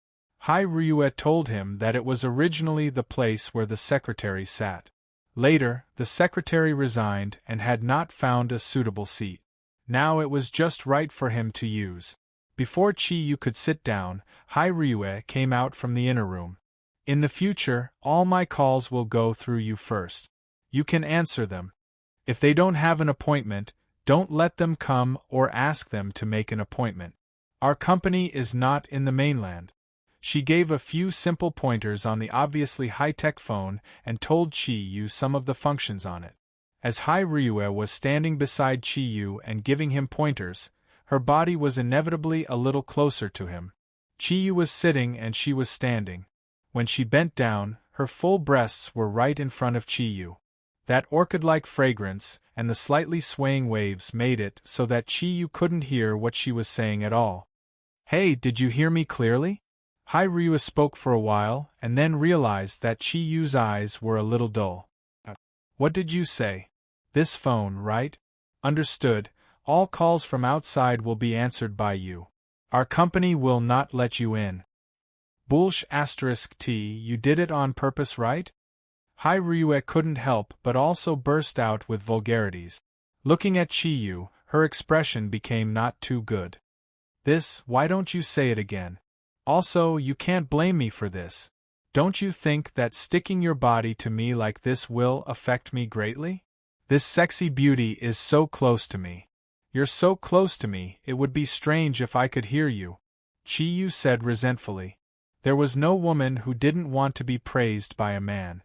Ryue told him that it was originally the place where the secretary sat. Later, the secretary resigned and had not found a suitable seat. Now it was just right for him to use. Before Chiyu could sit down, Ryue came out from the inner room. In the future, all my calls will go through you first. You can answer them. If they don't have an appointment, don't let them come or ask them to make an appointment. Our company is not in the mainland. She gave a few simple pointers on the obviously high-tech phone and told Chiyu some of the functions on it. As Ryue was standing beside Chiyu and giving him pointers, her body was inevitably a little closer to him. Chiyu was sitting and she was standing. When she bent down, her full breasts were right in front of Chiyu. That orchid-like fragrance and the slightly swaying waves made it so that Chiyu couldn't hear what she was saying at all. Hey, did you hear me clearly? Ryue spoke for a while and then realized that Chiyu's eyes were a little dull. What did you say? This phone, right? Understood. All calls from outside will be answered by you. Our company will not let you in. Bullsh *T, you did it on purpose, right? Ryue couldn't help but also burst out with vulgarities. Looking at Chiyu, her expression became not too good. Why don't you say it again? Also, you can't blame me for this. Don't you think that sticking your body to me like this will affect me greatly? This sexy beauty is so close to me. You're so close to me, it would be strange if I could hear you, Chiyu said resentfully. There was no woman who didn't want to be praised by a man.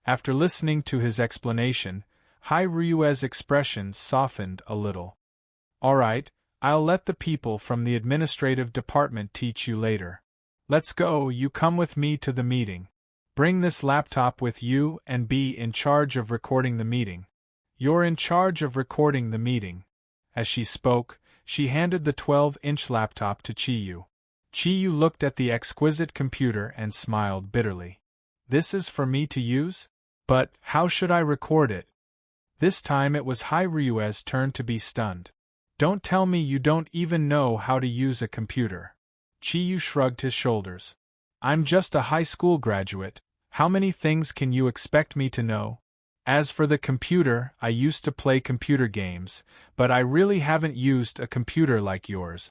After listening to his explanation, Hai Ryue's expression softened a little. All right, I'll let the people from the administrative department teach you later. Let's go, you come with me to the meeting. Bring this laptop with you and be in charge of recording the meeting. You're in charge of recording the meeting. As she spoke, she handed the 12-inch laptop to Chiyu. Chiyu looked at the exquisite computer and smiled bitterly. This is for me to use? But how should I record it? This time it was Hai Ryue's turn to be stunned. Don't tell me you don't even know how to use a computer. Chiyu shrugged his shoulders. I'm just a high school graduate. How many things can you expect me to know? As for the computer, I used to play computer games, but I really haven't used a computer like yours.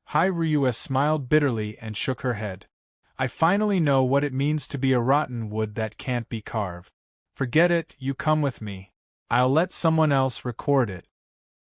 Hai Ryue smiled bitterly and shook her head. I finally know what it means to be a rotten wood that can't be carved. Forget it, you come with me. I'll let someone else record it.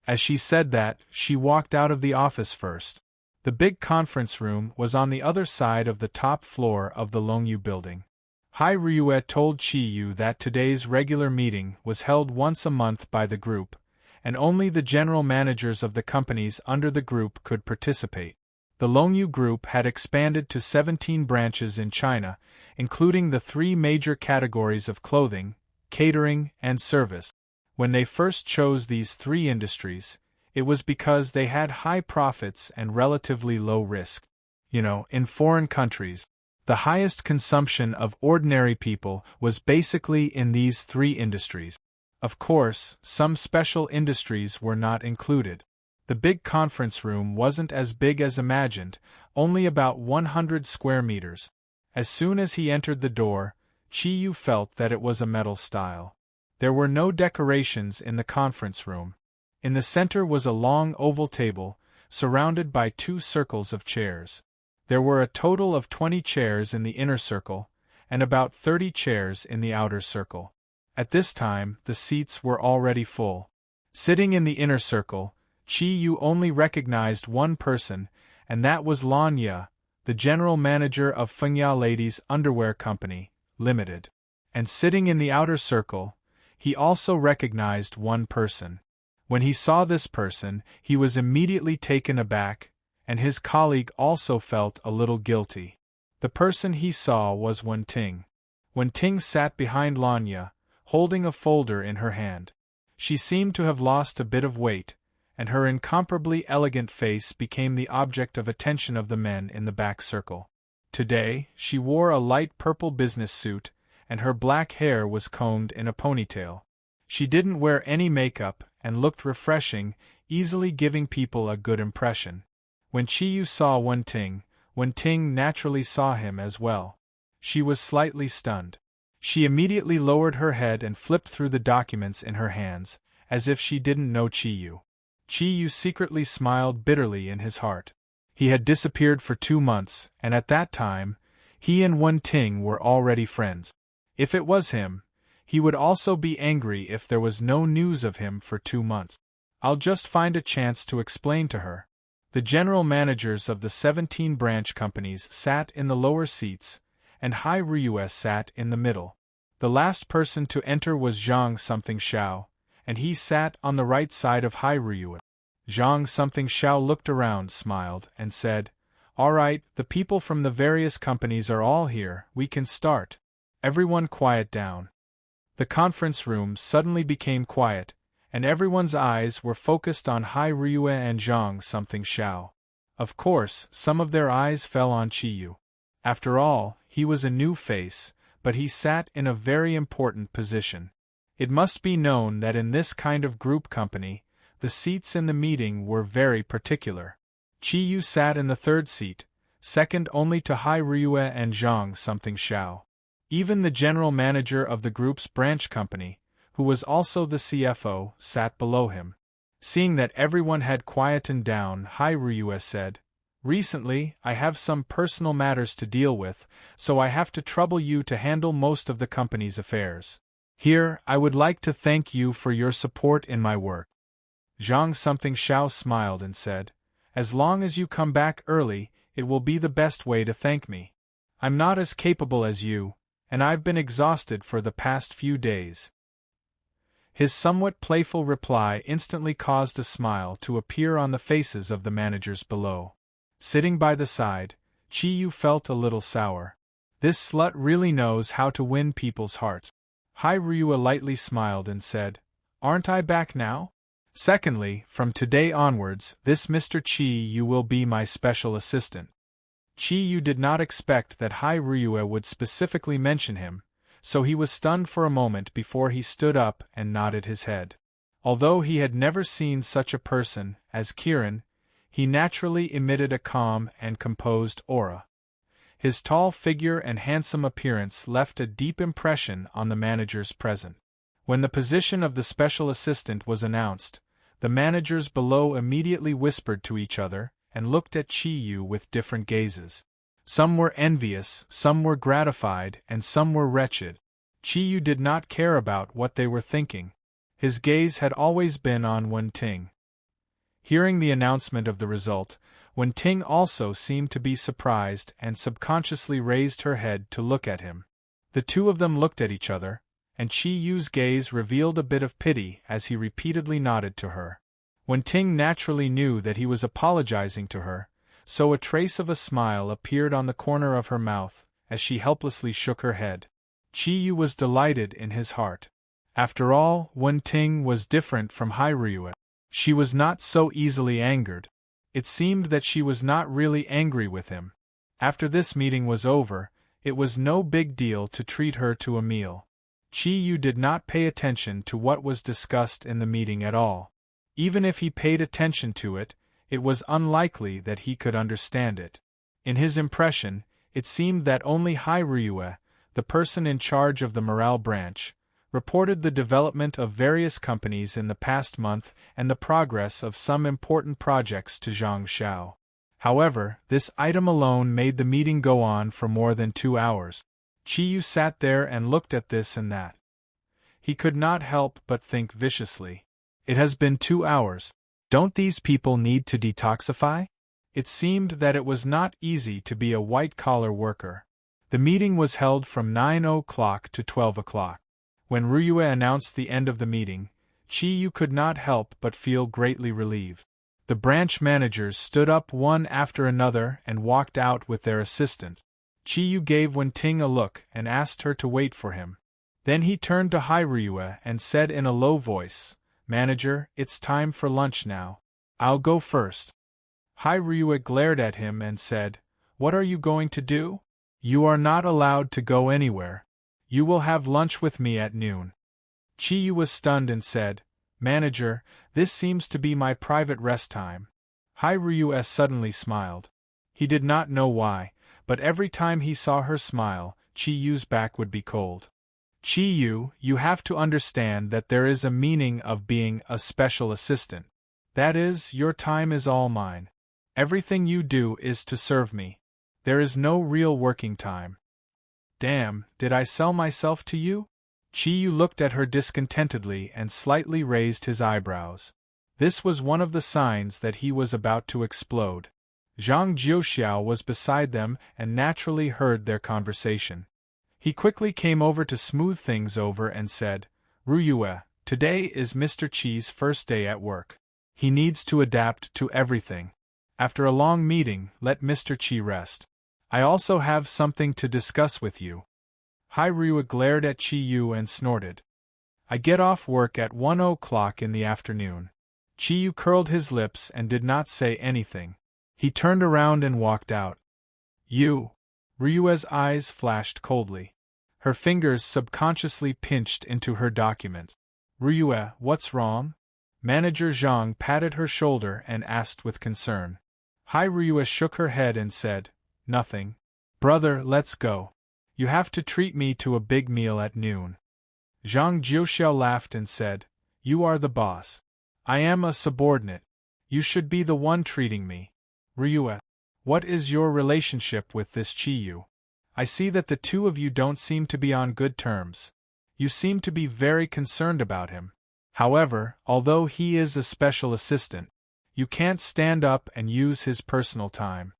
As she said that, she walked out of the office first. The big conference room was on the other side of the top floor of the Longyu building. Hai Ryue told Chiyu that today's regular meeting was held once a month by the group, and only the general managers of the companies under the group could participate. The Longyu Group had expanded to 17 branches in China, including the 3 major categories of clothing, catering, and service. When they first chose these 3 industries, it was because they had high profits and relatively low risk. In foreign countries, the highest consumption of ordinary people was basically in these 3 industries. Of course, some special industries were not included. The big conference room wasn't as big as imagined, only about 100 square meters. As soon as he entered the door, Chiyu felt that it was a metal style. There were no decorations in the conference room. In the center was a long oval table, surrounded by 2 circles of chairs. There were a total of 20 chairs in the inner circle, and about 30 chairs in the outer circle. At this time, the seats were already full. Sitting in the inner circle, Chiyu only recognized one person, and that was Lanya, the general manager of Fengya Ladies Underwear Company, Limited. And sitting in the outer circle, he also recognized one person. When he saw this person, he was immediately taken aback, and his colleague also felt a little guilty. The person he saw was Wen-Ting. Wen-Ting sat behind Lanya, holding a folder in her hand. She seemed to have lost a bit of weight, and her incomparably elegant face became the object of attention of the men in the back circle. Today, she wore a light purple business suit, and her black hair was combed in a ponytail. She didn't wear any makeup and looked refreshing, easily giving people a good impression. When Chiyu saw Wen-Ting, Wen-Ting naturally saw him as well. She was slightly stunned. She immediately lowered her head and flipped through the documents in her hands, as if she didn't know Chiyu. Chiyu secretly smiled bitterly in his heart. He had disappeared for 2 months, and at that time, he and Wen-Ting were already friends. If it was him, he would also be angry if there was no news of him for 2 months. I'll just find a chance to explain to her. The general managers of the 17 branch companies sat in the lower seats, and Hai Ryue sat in the middle. The last person to enter was Zhang something Xiao, and he sat on the right side of Hai Ryue. Zhang something Xiao looked around, smiled, and said, "All right, the people from the various companies are all here, we can start. Everyone quiet down." The conference room suddenly became quiet, and everyone's eyes were focused on Hai Ryue and Zhang something Xiao. Of course, some of their eyes fell on Chiyu. After all, he was a new face, but he sat in a very important position. It must be known that in this kind of group company, the seats in the meeting were very particular. Chiyu sat in the 3rd seat, second only to Hai Ryue and Zhang something Xiao. Even the general manager of the group's branch company, who was also the CFO, sat below him. Seeing that everyone had quietened down, Hai Ryue said, "Recently, I have some personal matters to deal with, so I have to trouble you to handle most of the company's affairs. Here, I would like to thank you for your support in my work." Zhang something Xiao smiled and said, "As long as you come back early, it will be the best way to thank me. I'm not as capable as you, and I've been exhausted for the past few days." His somewhat playful reply instantly caused a smile to appear on the faces of the managers below. Sitting by the side, Chi-Yu felt a little sour. This slut really knows how to win people's hearts. Ryua lightly smiled and said, "Aren't I back now? Secondly, from today onwards, this Mr. Chi-Yu will be my special assistant." Chi-Yu did not expect that Ryua would specifically mention him, so he was stunned for a moment before he stood up and nodded his head. Although he had never seen such a person as Kirin, he naturally emitted a calm and composed aura. His tall figure and handsome appearance left a deep impression on the managers present. When the position of the special assistant was announced, the managers below immediately whispered to each other and looked at Chi-Yu with different gazes. Some were envious, some were gratified, and some were wretched. Chi-Yu did not care about what they were thinking. His gaze had always been on Wen-Ting. Hearing the announcement of the result, Wen-Ting also seemed to be surprised and subconsciously raised her head to look at him. The two of them looked at each other, and Chi-Yu's gaze revealed a bit of pity as he repeatedly nodded to her. Wen-Ting naturally knew that he was apologizing to her, so a trace of a smile appeared on the corner of her mouth as she helplessly shook her head. Chi-Yu was delighted in his heart. After all, Wen-Ting was different from Ryua. She was not so easily angered. It seemed that she was not really angry with him. After this meeting was over, it was no big deal to treat her to a meal. Chi-Yu did not pay attention to what was discussed in the meeting at all. Even if he paid attention to it, it was unlikely that he could understand it. In his impression, it seemed that only Ryua, the person in charge of the morale branch, reported the development of various companies in the past month and the progress of some important projects to Zhang Xiao. However, this item alone made the meeting go on for more than 2 hours. Chi-Yu sat there and looked at this and that. He could not help but think viciously. It has been 2 hours. Don't these people need to detoxify? It seemed that it was not easy to be a white-collar worker. The meeting was held from 9 o'clock to 12 o'clock. When Ryua announced the end of the meeting, Chi-Yu could not help but feel greatly relieved. The branch managers stood up one after another and walked out with their assistant. Chi-Yu gave Wen-Ting a look and asked her to wait for him. Then he turned to Ryua and said in a low voice, "Manager, it's time for lunch now. I'll go first." Ryua glared at him and said, "What are you going to do? You are not allowed to go anywhere. You will have lunch with me at noon." Chi-Yu was stunned and said, "Manager, this seems to be my private rest time." Ryua suddenly smiled. He did not know why, but every time he saw her smile, Chi-Yu's back would be cold. "Chi-Yu, you have to understand that there is a meaning of being a special assistant. That is, your time is all mine. Everything you do is to serve me. There is no real working time." "Damn, did I sell myself to you?" Chi-Yu looked at her discontentedly and slightly raised his eyebrows. This was one of the signs that he was about to explode. Zhang Jiuxiao was beside them and naturally heard their conversation. He quickly came over to smooth things over and said, "Ryua, today is Mr. Chi's first day at work. He needs to adapt to everything. After a long meeting, let Mr. Chi rest. I also have something to discuss with you." Ryua glared at Chi-Yu and snorted. "I get off work at 1 o'clock in the afternoon." Chi-Yu curled his lips and did not say anything. He turned around and walked out. "You?" Ryua's eyes flashed coldly. Her fingers subconsciously pinched into her document. "Ryua, what's wrong?" Manager Zhang patted her shoulder and asked with concern. Ryua shook her head and said, "Nothing. Brother, let's go. You have to treat me to a big meal at noon." Zhang Jiuxiao laughed and said, "You are the boss. I am a subordinate. You should be the one treating me. Ryua, what is your relationship with this Chi-Yu? I see that the two of you don't seem to be on good terms. You seem to be very concerned about him. However, although he is a special assistant, you can't stand up and use his personal time."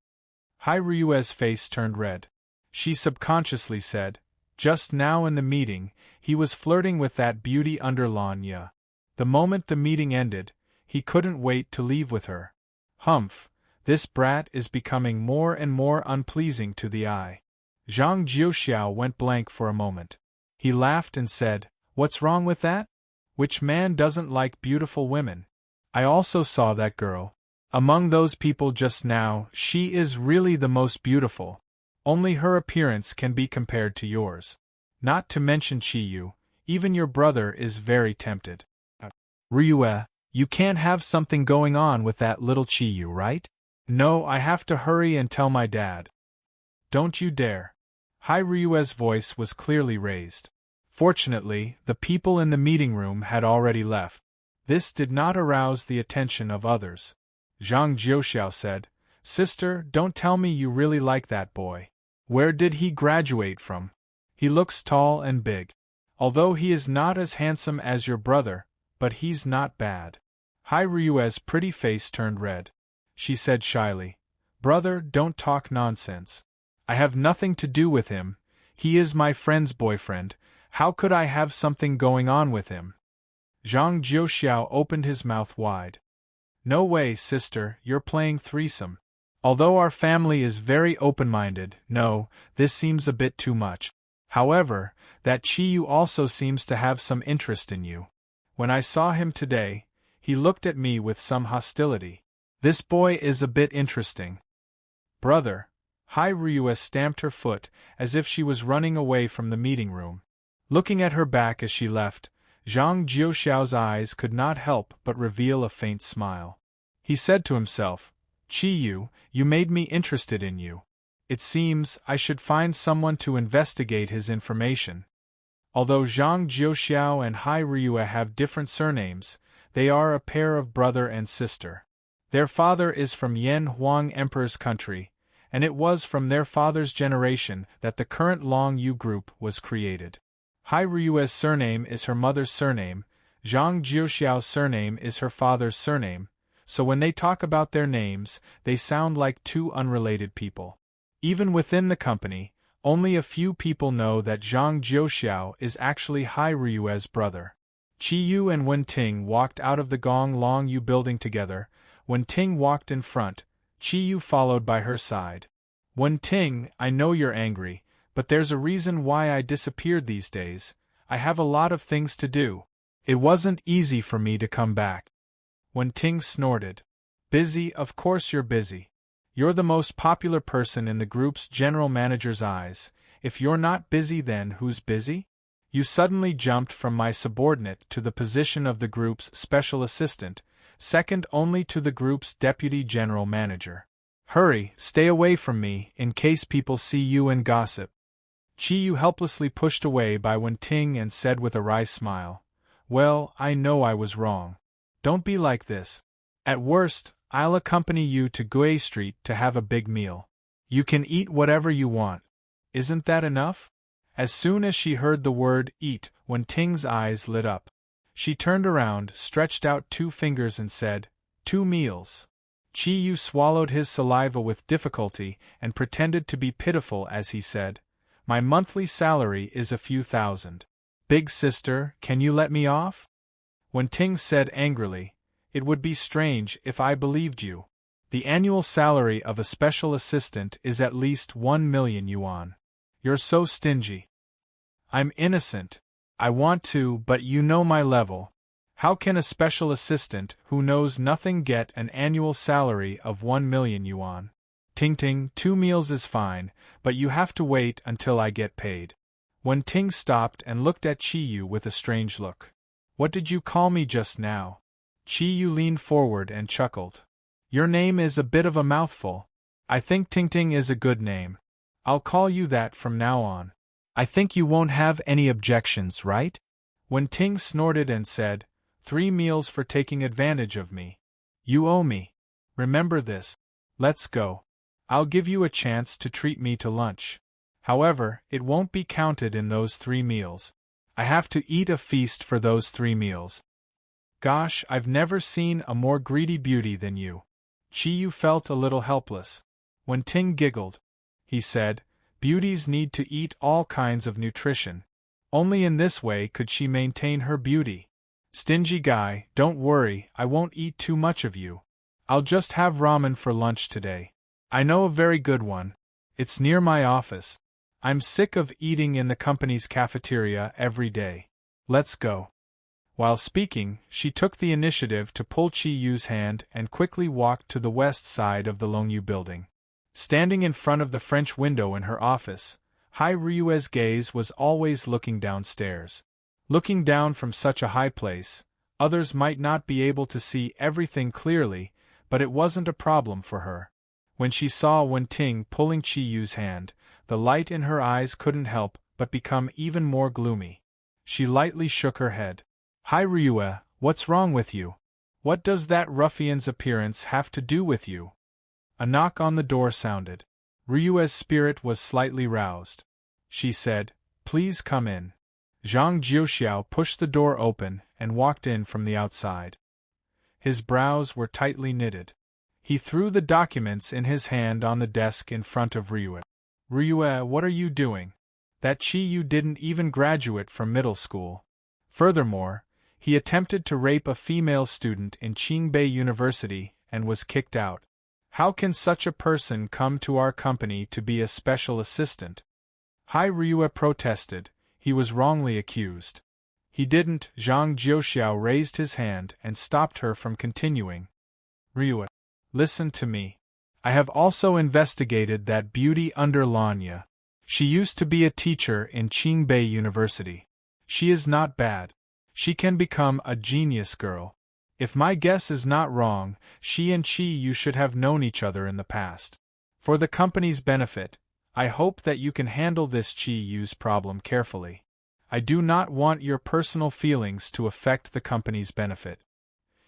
Ryua's face turned red. She subconsciously said, Just now in the meeting, he was flirting with that beauty under Lanya. The moment the meeting ended, he couldn't wait to leave with her. Humph, this brat is becoming more and more unpleasing to the eye. Zhang Jiuxiao went blank for a moment. He laughed and said, "What's wrong with that? Which man doesn't like beautiful women? I also saw that girl. Among those people just now, she is really the most beautiful. Only her appearance can be compared to yours. Not to mention Qiyu, even your brother is very tempted." "Ryue, you can't have something going on with that little Qiyu, right?" "No, I have to hurry and tell my dad." "Don't you dare." Hai Ryue's voice was clearly raised. Fortunately, the people in the meeting room had already left. This did not arouse the attention of others. Zhang Jiuxiao said, "Sister, don't tell me you really like that boy. Where did he graduate from? He looks tall and big. Although he is not as handsome as your brother, but he's not bad." Hai Ryue's pretty face turned red. She said shyly, "Brother, don't talk nonsense. I have nothing to do with him. He is my friend's boyfriend. How could I have something going on with him?" Zhang Jiuxiao opened his mouth wide. "No way, sister, you're playing threesome. Although our family is very open-minded, no, this seems a bit too much. However, that Qiyu also seems to have some interest in you. When I saw him today, he looked at me with some hostility. This boy is a bit interesting." "Brother," Hai Ryue stamped her foot as if she was running away from the meeting room. Looking at her back as she left, Zhang Jiuxiao's eyes could not help but reveal a faint smile. He said to himself, "Qiyu, you made me interested in you. It seems I should find someone to investigate his information." Although Zhang Jiuxiao and Hai Ryue have different surnames, they are a pair of brother and sister. Their father is from Yan Huang Emperor's country, and it was from their father's generation that the current Long Yu group was created. Hai Ryue's surname is her mother's surname, Zhang Jiuxiao's surname is her father's surname, so when they talk about their names, they sound like two unrelated people. Even within the company, only a few people know that Zhang Jiuxiao is actually Hai Ryue's brother. Qiyu and Wenting walked out of the Gong Long Yu building together. Wenting walked in front, Qiyu followed by her side. "Wenting, I know you're angry, but there's a reason why I disappeared these days. I have a lot of things to do. It wasn't easy for me to come back." Wenting snorted. "Busy, of course you're busy. You're the most popular person in the group's general manager's eyes. If you're not busy, then who's busy? You suddenly jumped from my subordinate to the position of the group's special assistant, second only to the group's deputy general manager. Hurry, stay away from me, in case people see you and gossip." Qiyu helplessly pushed away by Wenting and said with a wry smile, "Well, I know I was wrong. Don't be like this. At worst, I'll accompany you to Gui Street to have a big meal. You can eat whatever you want. Isn't that enough?" As soon as she heard the word eat, Wenting's eyes lit up. She turned around, stretched out 2 fingers and said, "2 meals." Qiyu swallowed his saliva with difficulty and pretended to be pitiful as he said, "My monthly salary is a few thousand. Big sister, can you let me off?" Wenting said angrily, "It would be strange if I believed you. The annual salary of a special assistant is at least 1 million yuan. You're so stingy." "I'm innocent. I want to, but you know my level. How can a special assistant who knows nothing get an annual salary of 1 million yuan? Ting, 2 meals is fine, but you have to wait until I get paid." Wenting stopped and looked at Qiyu with a strange look. "What did you call me just now?" Qiyu leaned forward and chuckled. "Your name is a bit of a mouthful. I think Ting is a good name. I'll call you that from now on. I think you won't have any objections, right?" Wenting snorted and said, 3 meals for taking advantage of me. You owe me. Remember this. Let's go. I'll give you a chance to treat me to lunch. However, it won't be counted in those 3 meals. I have to eat a feast for those 3 meals. Gosh, I've never seen a more greedy beauty than you. Qiyu felt a little helpless. Wenting giggled. He said, Beauties need to eat all kinds of nutrition. Only in this way could she maintain her beauty. Stingy guy, don't worry, I won't eat too much of you. I'll just have ramen for lunch today. I know a very good one. It's near my office. I'm sick of eating in the company's cafeteria every day. Let's go. While speaking, she took the initiative to pull Chi Yu's hand and quickly walked to the west side of the Longyu building. Standing in front of the French window in her office, Hai Ryue's gaze was always looking downstairs. Looking down from such a high place, others might not be able to see everything clearly, but it wasn't a problem for her. When she saw Wen Ting pulling Chi Yu's hand, the light in her eyes couldn't help but become even more gloomy. She lightly shook her head. Hai Ryue, what's wrong with you? What does that ruffian's appearance have to do with you? A knock on the door sounded. Ryue's spirit was slightly roused. She said, "Please come in." Zhang Jiuxiao pushed the door open and walked in from the outside. His brows were tightly knitted. He threw the documents in his hand on the desk in front of Ryue. "Ryue, what are you doing? That Chi Yu didn't even graduate from middle school. Furthermore, he attempted to rape a female student in Qingbei University and was kicked out. How can such a person come to our company to be a special assistant?" Hai Ryue protested. He was wrongly accused. He didn't. Zhang Jiuxiao raised his hand and stopped her from continuing. "Ryue, listen to me. I have also investigated that beauty under Lanya. She used to be a teacher in Qingbei University. She is not bad. She can become a genius girl. If my guess is not wrong, she and Chi Yu should have known each other in the past. For the company's benefit, I hope that you can handle this Chi Yu's problem carefully. I do not want your personal feelings to affect the company's benefit."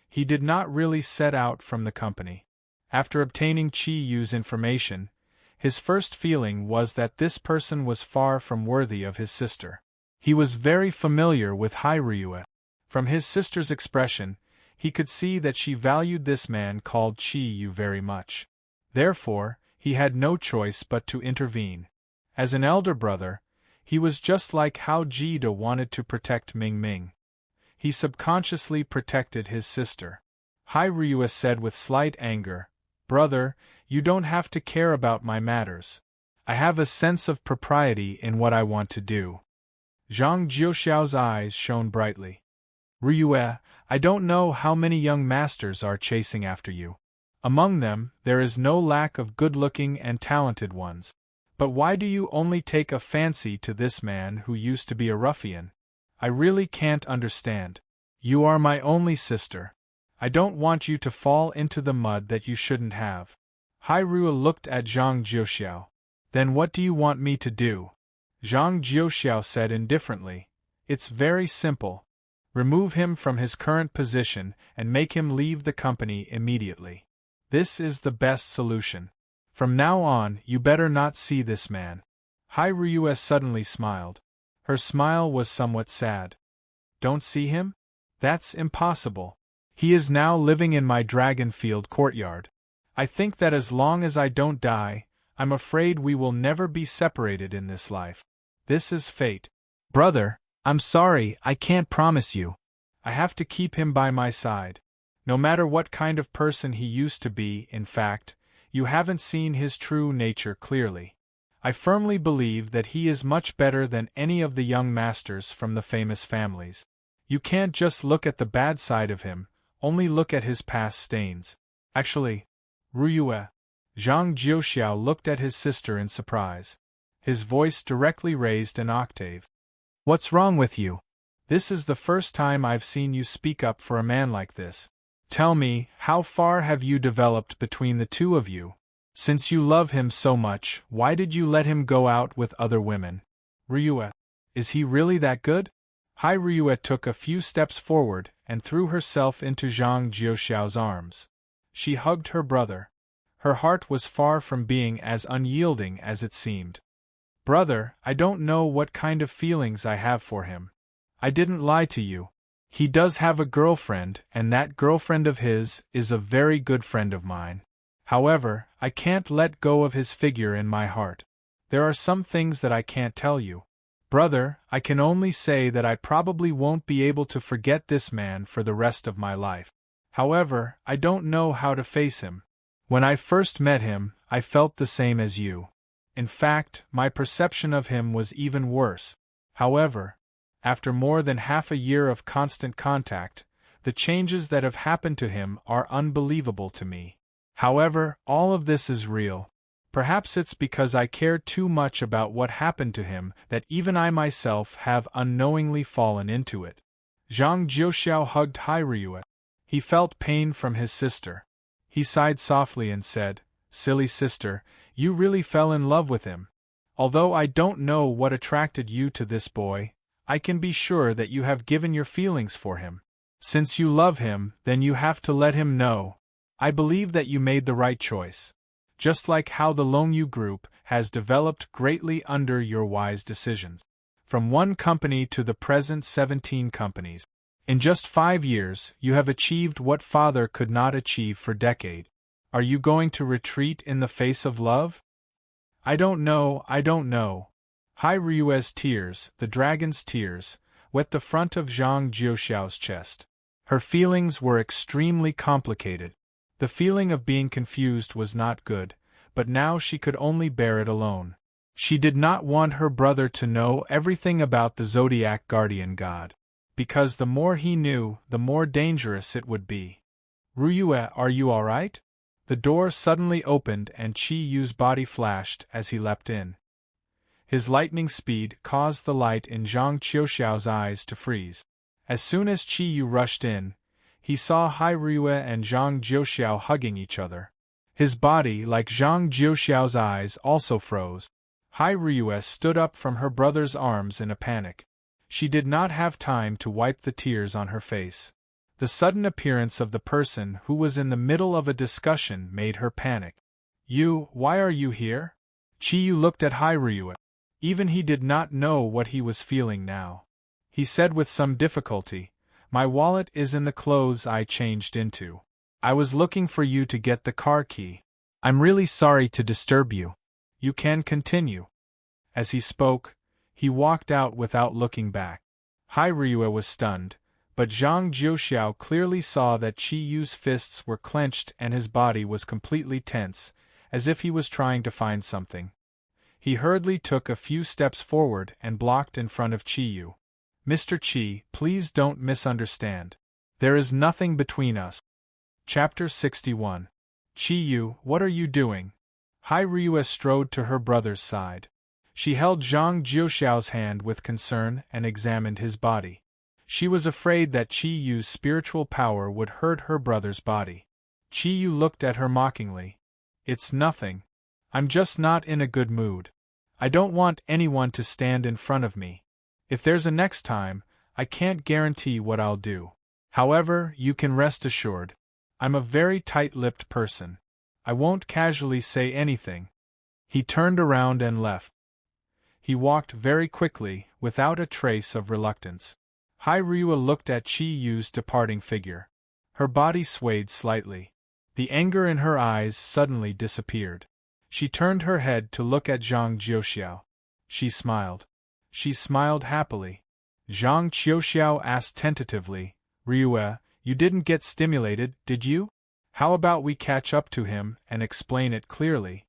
He did not really set out from the company. After obtaining Chi Yu's information, his first feeling was that this person was far from worthy of his sister. He was very familiar with Hai Ryue. From his sister's expression, he could see that she valued this man called Chi Yu very much. Therefore, he had no choice but to intervene. As an elder brother, he was just like how Jida wanted to protect Ming Ming. He subconsciously protected his sister. Hai Ryue said with slight anger, "Brother, you don't have to care about my matters. I have a sense of propriety in what I want to do." Zhang Jiuxiao's eyes shone brightly. "Ryue, I don't know how many young masters are chasing after you. Among them, there is no lack of good-looking and talented ones. But why do you only take a fancy to this man who used to be a ruffian? I really can't understand. You are my only sister. I don't want you to fall into the mud that you shouldn't have." Hai Ryue looked at Zhang Jiuxiao. "Then what do you want me to do?" Zhang Jiuxiao said indifferently, "It's very simple. Remove him from his current position and make him leave the company immediately. This is the best solution. From now on, you better not see this man." Hai Ryue suddenly smiled. Her smile was somewhat sad. "Don't see him? That's impossible. He is now living in my Dragonfield courtyard. I think that as long as I don't die, I'm afraid we will never be separated in this life. This is fate. Brother, I'm sorry, I can't promise you. I have to keep him by my side. No matter what kind of person he used to be, in fact, you haven't seen his true nature clearly. I firmly believe that he is much better than any of the young masters from the famous families. You can't just look at the bad side of him, only look at his past stains. Actually, Ryue." Zhang Jiuxiao looked at his sister in surprise. His voice directly raised an octave. "What's wrong with you? This is the first time I've seen you speak up for a man like this. Tell me, how far have you developed between the two of you? Since you love him so much, why did you let him go out with other women? Ryue, is he really that good?" Hai Ryue took a few steps forward and threw herself into Zhang Jiuxiao's arms. She hugged her brother. Her heart was far from being as unyielding as it seemed. "Brother, I don't know what kind of feelings I have for him. I didn't lie to you. He does have a girlfriend, and that girlfriend of his is a very good friend of mine. However, I can't let go of his figure in my heart. There are some things that I can't tell you. Brother, I can only say that I probably won't be able to forget this man for the rest of my life. However, I don't know how to face him. When I first met him, I felt the same as you. In fact, my perception of him was even worse. However, after more than half a year of constant contact, the changes that have happened to him are unbelievable to me. However, all of this is real. Perhaps it's because I care too much about what happened to him that even I myself have unknowingly fallen into it. Zhang Jiuxiao hugged Hairyu. He felt pain from his sister. He sighed softly and said, "Silly sister, you really fell in love with him. Although I don't know what attracted you to this boy, I can be sure that you have given your feelings for him. Since you love him, then you have to let him know. I believe that you made the right choice. Just like how the Longyu Group has developed greatly under your wise decisions. From one company to the present 17 companies. In just 5 years, you have achieved what father could not achieve for decades. Are you going to retreat in the face of love?" I don't know. Hairyue's tears, the dragon's tears, wet the front of Zhang Jiuxiao's chest. Her feelings were extremely complicated. The feeling of being confused was not good, but now she could only bear it alone. She did not want her brother to know everything about the Zodiac guardian god, because the more he knew, the more dangerous it would be. "Ryue, are you all right?" The door suddenly opened and Qi Yu's body flashed as he leapt in. His lightning speed caused the light in Zhang Qiuxiao's eyes to freeze. As soon as Qi Yu rushed in, he saw Hairyu and Zhang Jiuxiao hugging each other. His body, like Zhang Jiuxiao's eyes, also froze. Hairyu stood up from her brother's arms in a panic. She did not have time to wipe the tears on her face. The sudden appearance of the person who was in the middle of a discussion made her panic. Why are you here?" Qi Yu looked at Hairyu. Even he did not know what he was feeling now. He said with some difficulty, "My wallet is in the clothes I changed into. I was looking for you to get the car key. I'm really sorry to disturb you. You can continue." As he spoke, he walked out without looking back. Hairyu was stunned, but Zhang Jiuxiao clearly saw that Qi Yu's fists were clenched and his body was completely tense, as if he was trying to find something. He hurriedly took a few steps forward and blocked in front of Qi Yu. "Mr. Qi, please don't misunderstand. There is nothing between us." Chapter 61. "Qi Yu, what are you doing?" Hairyu strode to her brother's side. She held Zhang Jiuxiao's hand with concern and examined his body. She was afraid that Qi Yu's spiritual power would hurt her brother's body. Qi Yu looked at her mockingly. "It's nothing. I'm just not in a good mood. I don't want anyone to stand in front of me. If there's a next time, I can't guarantee what I'll do. However, you can rest assured. I'm a very tight-lipped person. I won't casually say anything." He turned around and left. He walked very quickly, without a trace of reluctance. Hairyu looked at Qi Yu's departing figure. Her body swayed slightly. The anger in her eyes suddenly disappeared. She turned her head to look at Zhang Jiuxiao. She smiled. She smiled happily. Zhang Jiuxiao asked tentatively, "Ryue, you didn't get stimulated, did you? How about we catch up to him and explain it clearly?"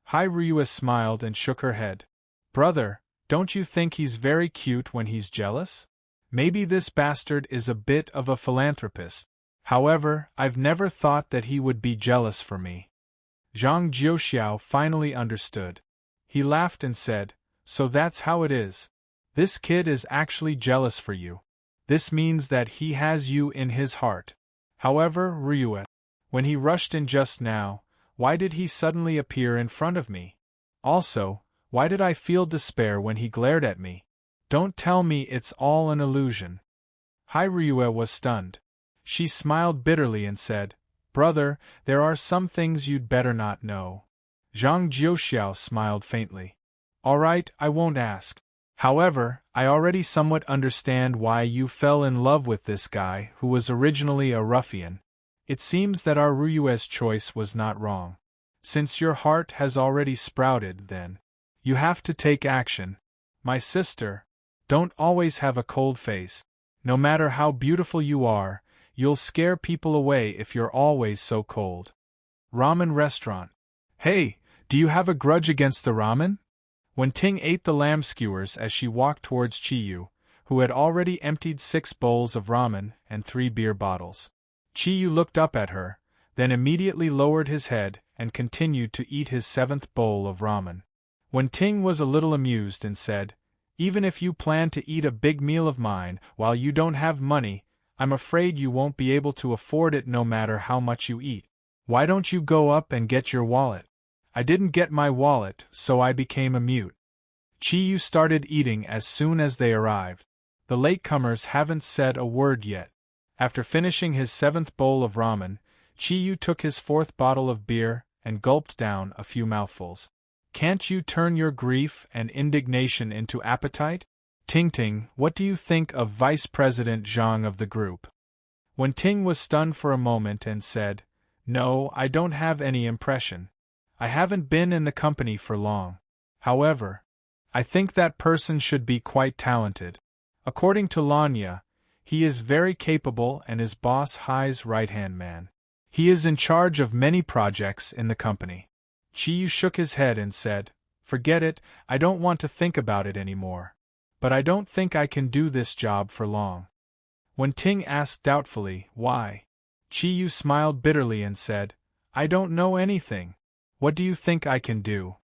Hairyu smiled and shook her head. "Brother, don't you think he's very cute when he's jealous? Maybe this bastard is a bit of a philanthropist. However, I've never thought that he would be jealous for me." Zhang Jiuxiao finally understood. He laughed and said, "So that's how it is. This kid is actually jealous for you. This means that he has you in his heart. However, Ryue, when he rushed in just now, why did he suddenly appear in front of me? Also, why did I feel despair when he glared at me? Don't tell me it's all an illusion." Hairyu was stunned. She smiled bitterly and said, "Brother, there are some things you'd better not know." Zhang Jiuxiao smiled faintly. "All right, I won't ask. However, I already somewhat understand why you fell in love with this guy who was originally a ruffian. It seems that our Ryue's choice was not wrong. Since your heart has already sprouted, then You have to take action. My sister, don't always have a cold face. No matter how beautiful you are, you'll scare people away if you're always so cold. Ramen restaurant. Hey, do you have a grudge against the ramen? When Ting ate the lamb skewers as she walked towards Chiyu, who had already emptied 6 bowls of ramen and 3 beer bottles. Chiyu looked up at her, then immediately lowered his head and continued to eat his 7th bowl of ramen. When Ting was a little amused and said, "Even if you plan to eat a big meal of mine while you don't have money, I'm afraid you won't be able to afford it no matter how much you eat. Why don't you go up and get your wallet?" "I didn't get my wallet, so I became a mute." Chiyu started eating as soon as they arrived. The latecomers haven't said a word yet. After finishing his 7th bowl of ramen, Chiyu took his 4th bottle of beer and gulped down a few mouthfuls. "Can't you turn your grief and indignation into appetite? Ting, what do you think of Vice President Zhang of the group?" When Ting was stunned for a moment and said, "No, I don't have any impression. I haven't been in the company for long. However, I think that person should be quite talented. According to Lanya, he is very capable and is Boss Hai's right-hand man. He is in charge of many projects in the company." Chiyu shook his head and said, "Forget it, I don't want to think about it anymore. But I don't think I can do this job for long." When Ting asked doubtfully, "Why?" Chiyu smiled bitterly and said, "I don't know anything. What do you think I can do?"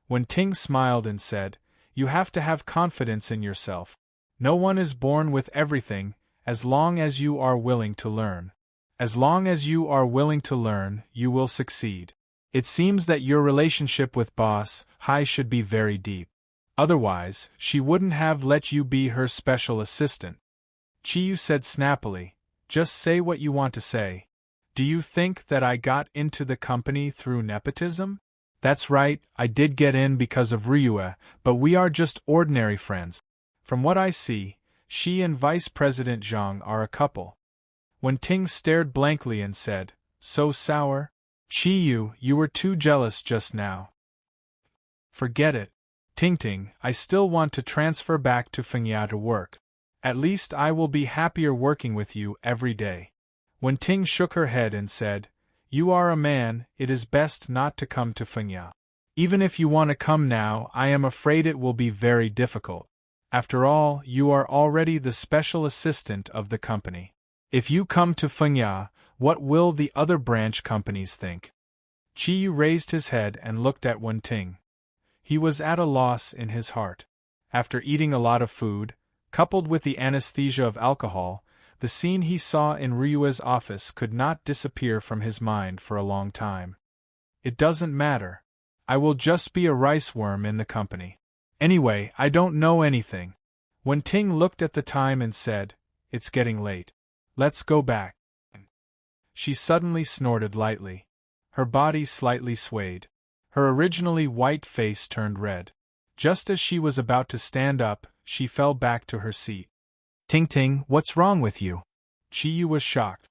When Ting smiled and said, "You have to have confidence in yourself. No one is born with everything, as long as you are willing to learn. As long as you are willing to learn, you will succeed. It seems that your relationship with Boss Hai should be very deep. Otherwise, she wouldn't have let you be her special assistant." Chiyu said snappily, "Just say what you want to say. Do you think that I got into the company through nepotism? That's right, I did get in because of Ryue, but we are just ordinary friends. From what I see, she and Vice President Zhang are a couple." When Ting stared blankly and said, "So sour? Chiyu, you were too jealous just now." "Forget it. Ting, I still want to transfer back to Fengya to work. At least I will be happier working with you every day." When Ting shook her head and said, "You are a man, it is best not to come to Fengya. Even if you want to come now, I am afraid it will be very difficult. After all, you are already the special assistant of the company. If you come to Fengya, what will the other branch companies think?" Chiyu raised his head and looked at Wen Ting. He was at a loss in his heart. After eating a lot of food, coupled with the anesthesia of alcohol, the scene he saw in Ryue's office could not disappear from his mind for a long time. "It doesn't matter. I will just be a rice worm in the company. Anyway, I don't know anything." When Ting looked at the time and said, "It's getting late. Let's go back." She suddenly snorted lightly. Her body slightly swayed. Her originally white face turned red. Just as she was about to stand up, she fell back to her seat. Ting, what's wrong with you?" Chiyu was shocked.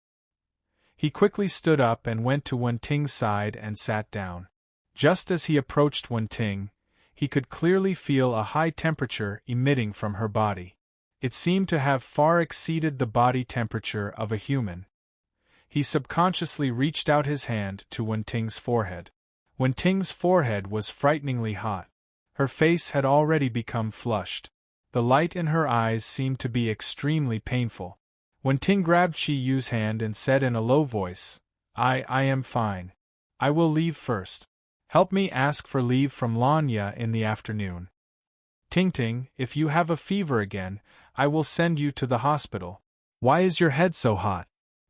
He quickly stood up and went to Wen Ting's side and sat down. Just as he approached Wen Ting, he could clearly feel a high temperature emitting from her body. It seemed to have far exceeded the body temperature of a human. He subconsciously reached out his hand to Wen Ting's forehead. Wen Ting's forehead was frighteningly hot. Her face had already become flushed. The light in her eyes seemed to be extremely painful. Wen Ting grabbed Chiyu's hand and said in a low voice, I am fine. I will leave first. Help me ask for leave from Lanya in the afternoon. Ting, if you have a fever again, I will send you to the hospital. Why is your head so hot?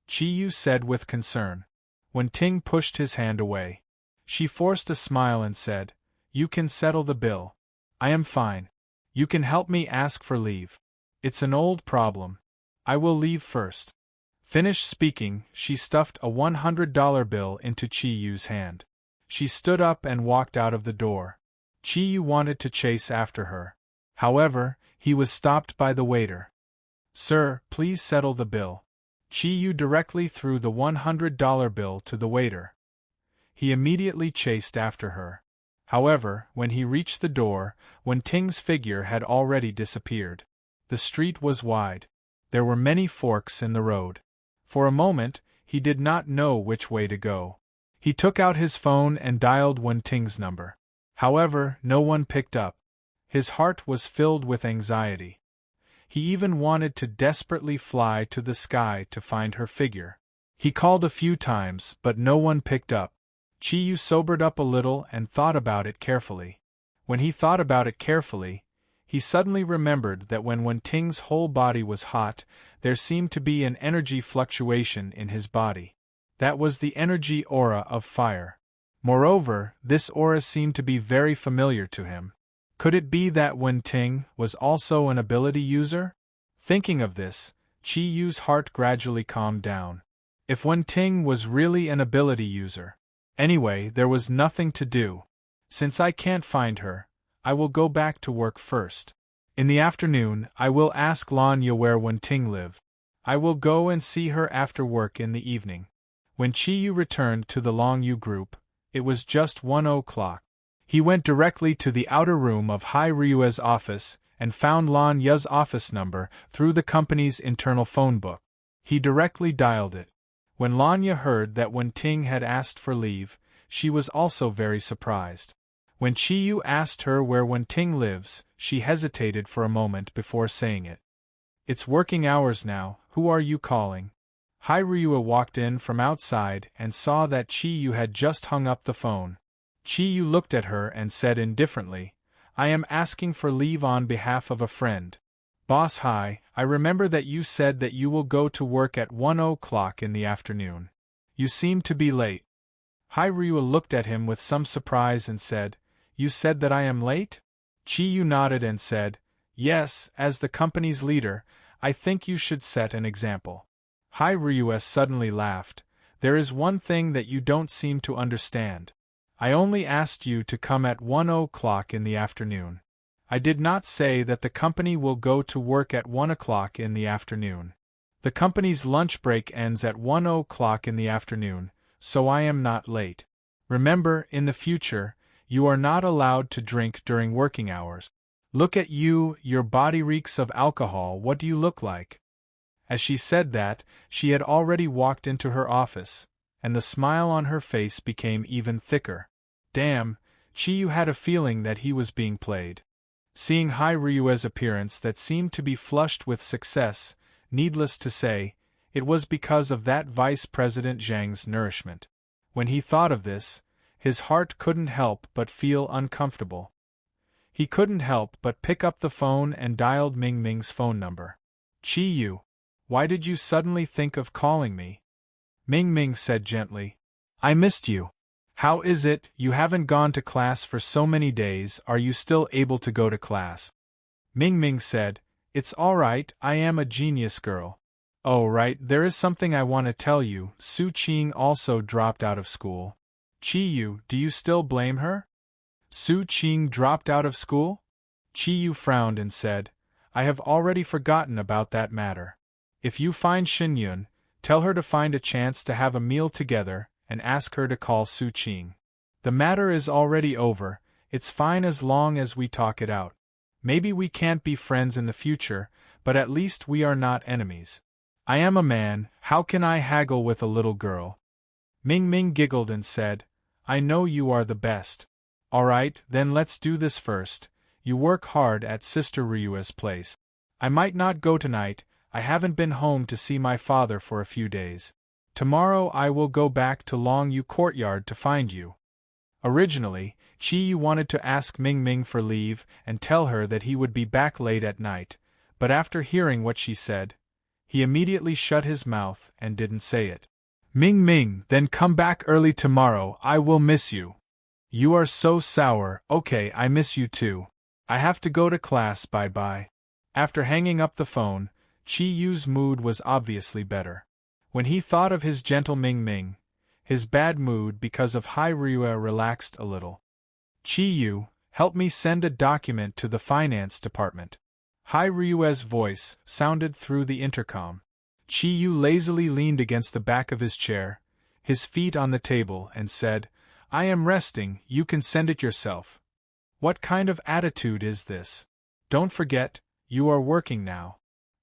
Chiyu said with concern. When Ting pushed his hand away, she forced a smile and said, You can settle the bill. I am fine. You can help me ask for leave. It's an old problem. I will leave first. Finished speaking, she stuffed a $100 bill into Chiyu's hand. She stood up and walked out of the door. Chiyu wanted to chase after her. However, he was stopped by the waiter. Sir, please settle the bill. Chiyu directly threw the $100 bill to the waiter. He immediately chased after her. However, when he reached the door, Wen Ting's figure had already disappeared. The street was wide. There were many forks in the road. For a moment, he did not know which way to go. He took out his phone and dialed Wen Ting's number. However, no one picked up. His heart was filled with anxiety. He even wanted to desperately fly to the sky to find her figure. He called a few times, but no one picked up. Chi-yu sobered up a little and thought about it carefully. When he thought about it carefully, he suddenly remembered that when Wen Ting's whole body was hot, there seemed to be an energy fluctuation in his body. That was the energy aura of fire. Moreover, this aura seemed to be very familiar to him. Could it be that Wen Ting was also an ability user? Thinking of this, Chi-yu's heart gradually calmed down. If Wen Ting was really an ability user. Anyway, there was nothing to do. Since I can't find her, I will go back to work first. In the afternoon, I will ask Lan Ye where Wen Ting lived. I will go and see her after work in the evening. When Chi-yu returned to the Long Yu group, it was just 1:00. He went directly to the outer room of Hai Ryue's office and found Lan Ye's office number through the company's internal phone book. He directly dialed it. When Lan Ye heard that Wen Ting had asked for leave, she was also very surprised. When Chi-yu asked her where Wen Ting lives, she hesitated for a moment before saying it. It's working hours now, who are you calling? Hai Ryue walked in from outside and saw that Chi-yu had just hung up the phone. Chi-yu looked at her and said indifferently, I am asking for leave on behalf of a friend. Boss Hai, I remember that you said that you will go to work at 1:00 in the afternoon. You seem to be late. Hai Ryue looked at him with some surprise and said, You said that I am late? Chi-yu nodded and said, Yes, as the company's leader, I think you should set an example. Hai Ryue suddenly laughed. There is one thing that you don't seem to understand. I only asked you to come at 1:00 in the afternoon. I did not say that the company will go to work at 1:00 in the afternoon. The company's lunch break ends at 1:00 in the afternoon, so I am not late. Remember, in the future, you are not allowed to drink during working hours. Look at you, your body reeks of alcohol, what do you look like? As she said that, she had already walked into her office, and the smile on her face became even thicker. Damn, Chi-yu had a feeling that he was being played. Seeing Hai Ryue's appearance that seemed to be flushed with success, needless to say, it was because of that Vice President Zhang's nourishment. When he thought of this, his heart couldn't help but feel uncomfortable. He couldn't help but pick up the phone and dialed Ming Ming's phone number. Chi-yu, why did you suddenly think of calling me? Ming Ming said gently. I missed you. How is it, you haven't gone to class for so many days, are you still able to go to class? Ming Ming said, It's all right, I am a genius girl. Oh right, there is something I want to tell you, Su Qing also dropped out of school. Chi-yu, do you still blame her? Su Qing dropped out of school? Chi-yu frowned and said, I have already forgotten about that matter. If you find Xinyun, tell her to find a chance to have a meal together, and ask her to call Su Qing. The matter is already over, it's fine as long as we talk it out. Maybe we can't be friends in the future, but at least we are not enemies. I am a man, how can I haggle with a little girl? Ming Ming giggled and said, I know you are the best. Alright, then let's do this first. You work hard at Sister Ryue's place. I might not go tonight, I haven't been home to see my father for a few days. Tomorrow I will go back to Long Yu Courtyard to find you. Originally, Chi-yu wanted to ask Ming Ming for leave and tell her that he would be back late at night, but after hearing what she said, he immediately shut his mouth and didn't say it. Ming Ming, then come back early tomorrow, I will miss you. You are so sour, okay, I miss you too. I have to go to class, bye-bye. After hanging up the phone, Chi-yu's mood was obviously better. When he thought of his gentle Ming Ming, his bad mood because of Hai Ryue relaxed a little. Chi-yu, help me send a document to the finance department. Hai Ryue's voice sounded through the intercom. Chi-yu lazily leaned against the back of his chair, his feet on the table, and said, I am resting, you can send it yourself. What kind of attitude is this? Don't forget, you are working now.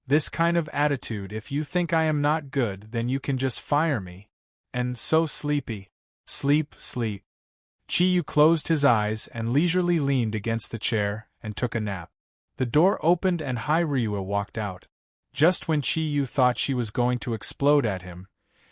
This kind of attitude, if you think I am not good, then you can just fire me. And so sleepy. Sleep, sleep. Chiyu closed his eyes and leisurely leaned against the chair and took a nap. The door opened and Ryua walked out. Just when Chiyu thought she was going to explode at him,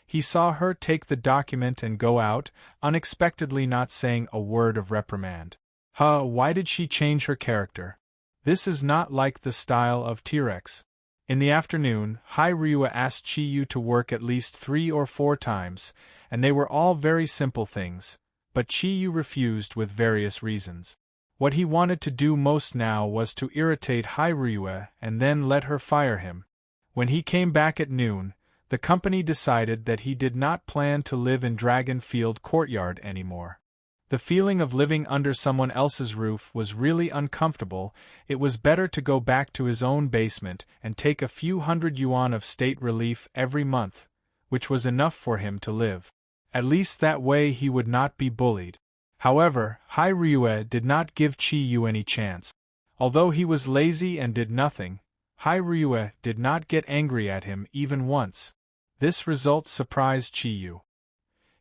he saw her take the document and go out, unexpectedly not saying a word of reprimand. Why did she change her character? This is not like the style of T-Rex. In the afternoon, Ryua asked Chiyu to work at least 3 or 4 times, and they were all very simple things, but Chiyu refused with various reasons. What he wanted to do most now was to irritate Ryua and then let her fire him. When he came back at noon, the company decided that he did not plan to live in Dragon Field Courtyard anymore. The feeling of living under someone else's roof was really uncomfortable. It was better to go back to his own basement and take a few hundred yuan of state relief every month, which was enough for him to live. At least that way he would not be bullied. However, Ryua did not give Chiyu any chance. Although he was lazy and did nothing, Ryua did not get angry at him even once. This result surprised Chiyu.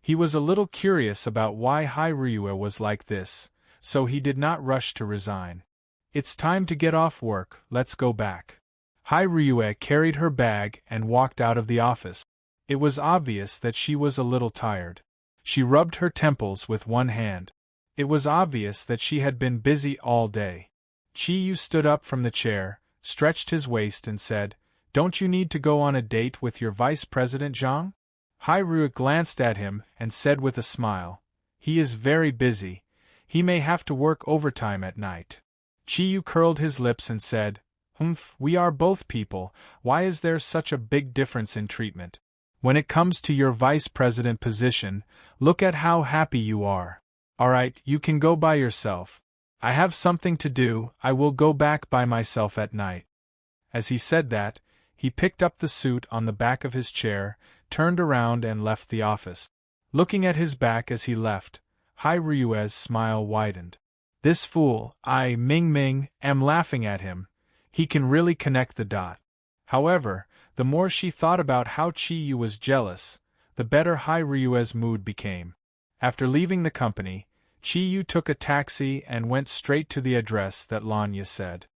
He was a little curious about why Ryua was like this, so he did not rush to resign. It's time to get off work, let's go back. Ryua carried her bag and walked out of the office. It was obvious that she was a little tired. She rubbed her temples with one hand. It was obvious that she had been busy all day. Chiyu stood up from the chair, stretched his waist and said, "Don't you need to go on a date with your Vice President Zhang?" Ryua glanced at him and said with a smile, "He is very busy. He may have to work overtime at night." Chiyu curled his lips and said, We are both people, why is there such a big difference in treatment? When it comes to your vice president position, look at how happy you are. Alright, you can go by yourself. I have something to do, I will go back by myself at night." As he said that, he picked up the suit on the back of his chair, turned around and left the office. Looking at his back as he left, Ryua's smile widened. This fool, Ming, am laughing at him. He can really connect the dot. However, the more she thought about how Chiyu was jealous, the better Ryua's mood became. After leaving the company, Chiyu took a taxi and went straight to the address that Lanya said.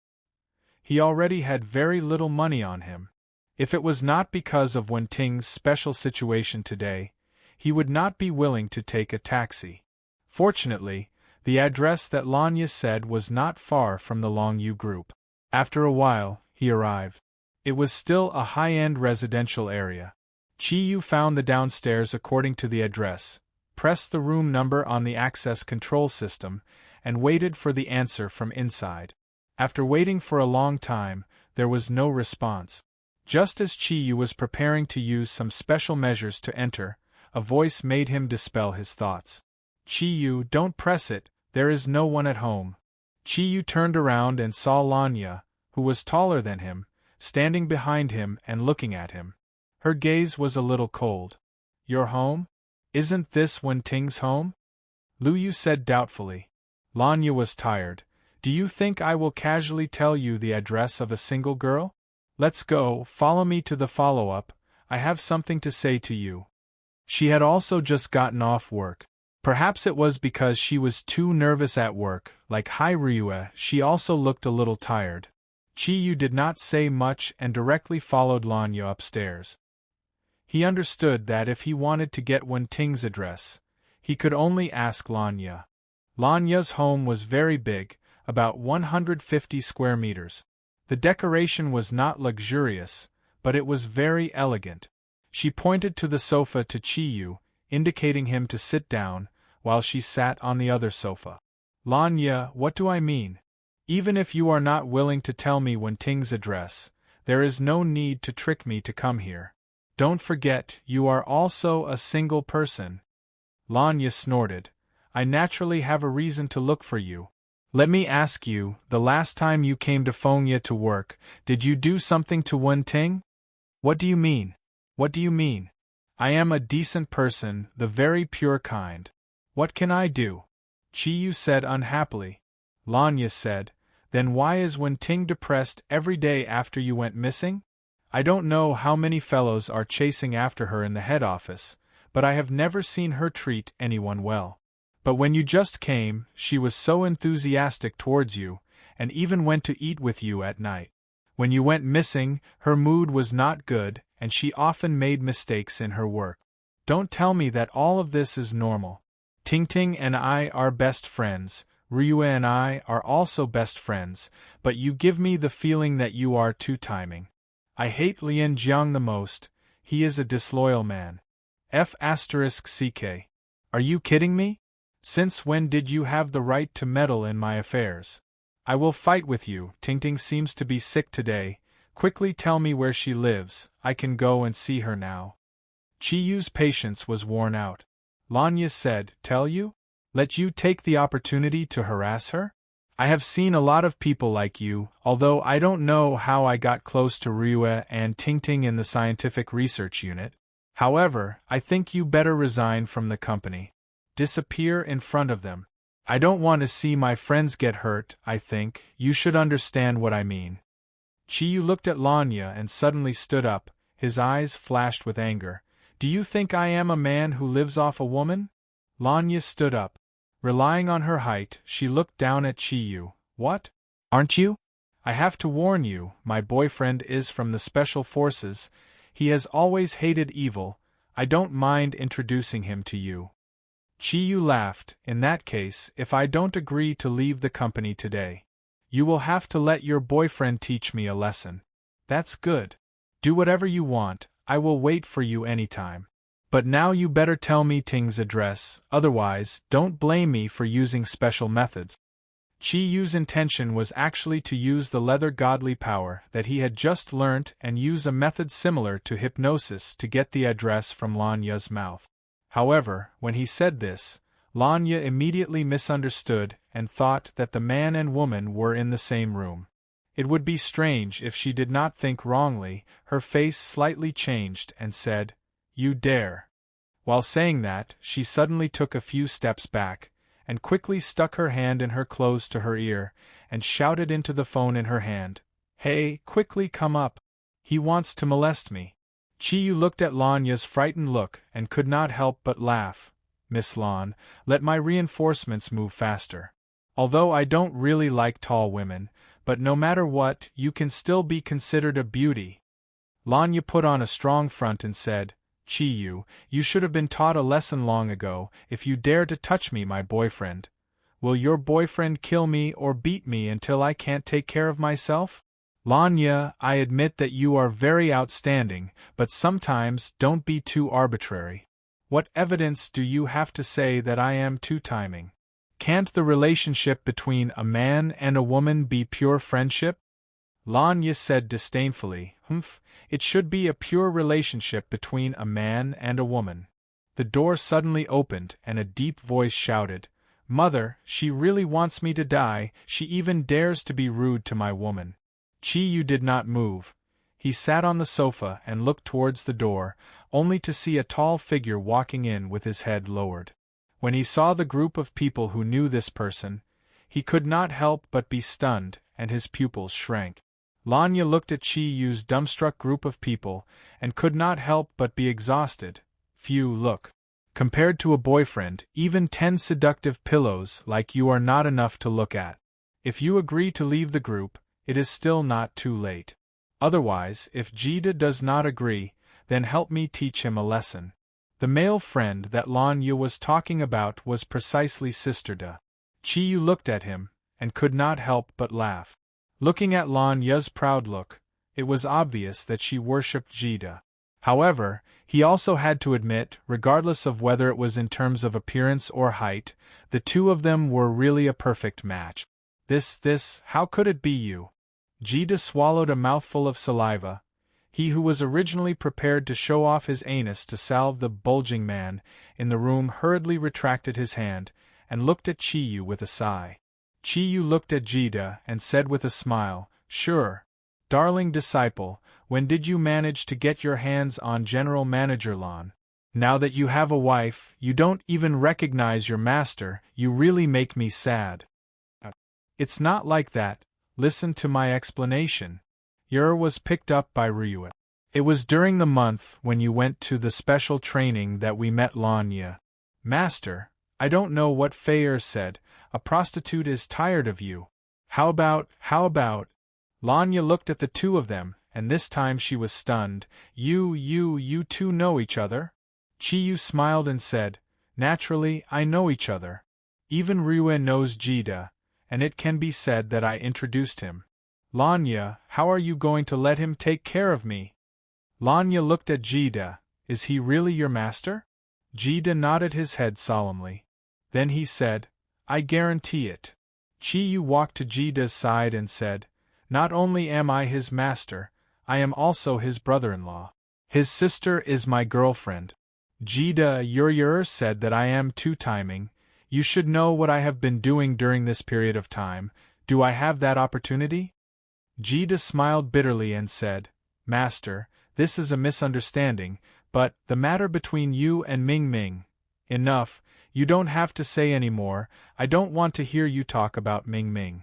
He already had very little money on him. If it was not because of Wenting's special situation today, he would not be willing to take a taxi. Fortunately, the address that Lanya said was not far from the Longyu group. After a while, he arrived. It was still a high-end residential area. Chiyu found the downstairs according to the address, pressed the room number on the access control system, and waited for the answer from inside. After waiting for a long time, there was no response. Just as Chiyu was preparing to use some special measures to enter, a voice made him dispel his thoughts. "Chiyu, don't press it, there is no one at home." Chiyu turned around and saw Lanya, who was taller than him, standing behind him and looking at him. Her gaze was a little cold. "Your home? Isn't this Wenting's home?" Luyu said doubtfully. Lanya was tired. "Do you think I will casually tell you the address of a single girl? Let's go, follow me to the follow-up, I have something to say to you." She had also just gotten off work. Perhaps it was because she was too nervous at work, like Ryua, she also looked a little tired. Chiyu did not say much and directly followed Lanya upstairs. He understood that if he wanted to get Wenting's address, he could only ask Lanya. Lanya's home was very big, about 150 square meters. The decoration was not luxurious, but it was very elegant. She pointed to the sofa to Chiyu, indicating him to sit down, while she sat on the other sofa. "Lanya, what do I mean? Even if you are not willing to tell me Wenting's address, there is no need to trick me to come here. Don't forget, you are also a single person." Lanya snorted. "I naturally have a reason to look for you. Let me ask you, the last time you came to Fengya to work, did you do something to Wenting?" "What do you mean? What do you mean? I am a decent person, the very pure kind. What can I do? Chiyu said unhappily. Lanya said, Then why is Wen Ting depressed every day after you went missing? I don't know how many fellows are chasing after her in the head office, but I have never seen her treat anyone well. But when you just came, she was so enthusiastic towards you, and even went to eat with you at night. When you went missing, her mood was not good, and she often made mistakes in her work. Don't tell me that all of this is normal. Tingting and I are best friends, Ryue and I are also best friends, but you give me the feeling that you are two-timing. I hate Lian Jiang the most, he is a disloyal man. F***ck. Are you kidding me? Since when did you have the right to meddle in my affairs? I will fight with you. Tingting seems to be sick today. Quickly tell me where she lives, I can go and see her now. Chiyu's patience was worn out. Lanya said, Tell you? Let you take the opportunity to harass her? I have seen a lot of people like you, although I don't know how I got close to Ryue and Tingting in the scientific research unit. However, I think you better resign from the company. Disappear in front of them. I don't want to see my friends get hurt, I think, you should understand what I mean. Chiyu looked at Lanya and suddenly stood up, his eyes flashed with anger. Do you think I am a man who lives off a woman? Lanya stood up. Relying on her height, she looked down at Chiyu. What? Aren't you? I have to warn you, my boyfriend is from the Special Forces. He has always hated evil. I don't mind introducing him to you. Chiyu laughed. In that case, if I don't agree to leave the company today, you will have to let your boyfriend teach me a lesson. That's good. Do whatever you want, I will wait for you anytime. But now you better tell me Ting's address, otherwise, don't blame me for using special methods. Chiyu's intention was actually to use the leather godly power that he had just learnt and use a method similar to hypnosis to get the address from Lanya's mouth. However, when he said this, Lanya immediately misunderstood and thought that the man and woman were in the same room. It would be strange if she did not think wrongly. Her face slightly changed and said, You dare. While saying that, she suddenly took a few steps back, and quickly stuck her hand in her clothes to her ear, and shouted into the phone in her hand, Hey, quickly come up. He wants to molest me. Chiyu looked at Lanya's frightened look and could not help but laugh. Miss Lan, let my reinforcements move faster. Although I don't really like tall women, but no matter what, you can still be considered a beauty. Lanya put on a strong front and said, Chiyu, you should have been taught a lesson long ago. If you dare to touch me, my boyfriend, will your boyfriend kill me or beat me until I can't take care of myself? Lanya, I admit that you are very outstanding, but sometimes don't be too arbitrary. What evidence do you have to say that I am two-timing? Can't the relationship between a man and a woman be pure friendship? Lanya said disdainfully, It should be a pure relationship between a man and a woman. The door suddenly opened and a deep voice shouted, Mother, she really wants me to die, she even dares to be rude to my woman. Chiyu did not move. He sat on the sofa and looked towards the door, only to see a tall figure walking in with his head lowered. When he saw the group of people who knew this person, he could not help but be stunned, and his pupils shrank. Lanya looked at Chiyu's dumbstruck group of people, and could not help but be exhausted. Phew, look. Compared to a boyfriend, even 10 seductive pillows like you are not enough to look at. If you agree to leave the group, it is still not too late. Otherwise, if Jida does not agree, then help me teach him a lesson. The male friend that Lanya was talking about was precisely Sister Da. Chiyu looked at him, and could not help but laugh. Looking at Lanya's proud look, it was obvious that she worshipped Jida. However, he also had to admit, regardless of whether it was in terms of appearance or height, the two of them were really a perfect match. How could it be you? Jida swallowed a mouthful of saliva. He who was originally prepared to show off his anus to salve the bulging man in the room hurriedly retracted his hand, and looked at Chiyu with a sigh. Chiyu looked at Jida and said with a smile, Sure. Darling disciple, when did you manage to get your hands on General Manager Lan? Now that you have a wife, you don't even recognize your master. You really make me sad. It's not like that. Listen to my explanation. Yer was picked up by Ryue. It was during the month when you went to the special training that we met Lanya. Master, I don't know what Fayer said. A prostitute is tired of you. How about? Lanya looked at the two of them, and this time she was stunned. You two know each other? Chiyu smiled and said, naturally, I know each other. Even Ryue knows Jida, and it can be said that I introduced him. Lanya, how are you going to let him take care of me? Lanya looked at Jida. Is he really your master? Jida nodded his head solemnly. Then he said, I guarantee it. Chiyu walked to Jida's side and said, not only am I his master, I am also his brother-in-law. His sister is my girlfriend. Jida Yur said that I am two-timing. You should know what I have been doing during this period of time. Do I have that opportunity? Jida smiled bitterly and said, Master, this is a misunderstanding, but the matter between you and Ming Ming. Enough, you don't have to say any more. I don't want to hear you talk about Ming Ming.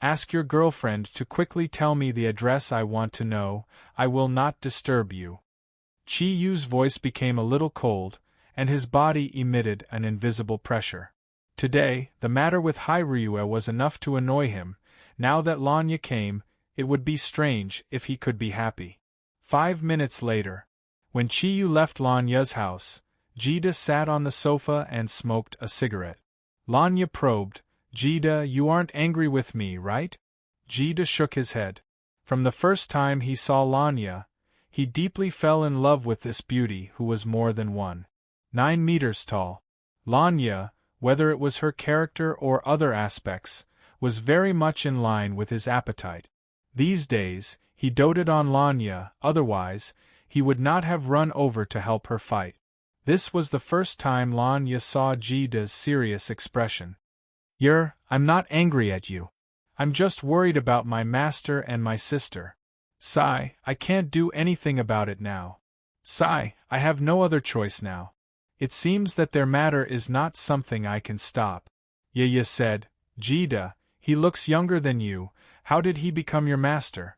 Ask your girlfriend to quickly tell me the address I want to know. I will not disturb you. Chi Yu's voice became a little cold, and his body emitted an invisible pressure. Today, the matter with Ryue was enough to annoy him. Now that Lanya came, it would be strange if he could be happy. 5 minutes later, when Chi Yu left Lanya's house, Jida sat on the sofa and smoked a cigarette. Lanya probed, Jida, you aren't angry with me, right? Jida shook his head. From the first time he saw Lanya, he deeply fell in love with this beauty who was more than 9 meters tall. Lanya, whether it was her character or other aspects, was very much in line with his appetite. These days, he doted on Lanya, otherwise, he would not have run over to help her fight. This was the first time Lanya saw Jida's serious expression. I'm not angry at you. I'm just worried about my master and my sister. Sigh, I can't do anything about it now. Sigh, I have no other choice now. It seems that their matter is not something I can stop. Yaya said, Jida, he looks younger than you. How did he become your master?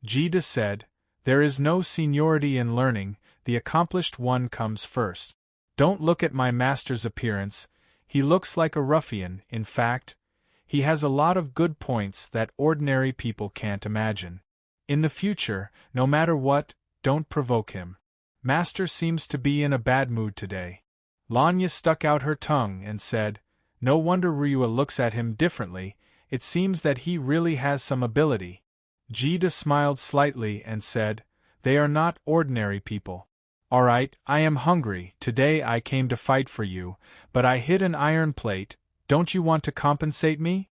Jida said, there is no seniority in learning, the accomplished one comes first. Don't look at my master's appearance, he looks like a ruffian. In fact, he has a lot of good points that ordinary people can't imagine. In the future, no matter what, don't provoke him. Master seems to be in a bad mood today. Lanya stuck out her tongue and said, no wonder Ryue looks at him differently, it seems that he really has some ability. Jida smiled slightly and said, they are not ordinary people. Alright, I am hungry, today I came to fight for you, but I hid an iron plate, don't you want to compensate me?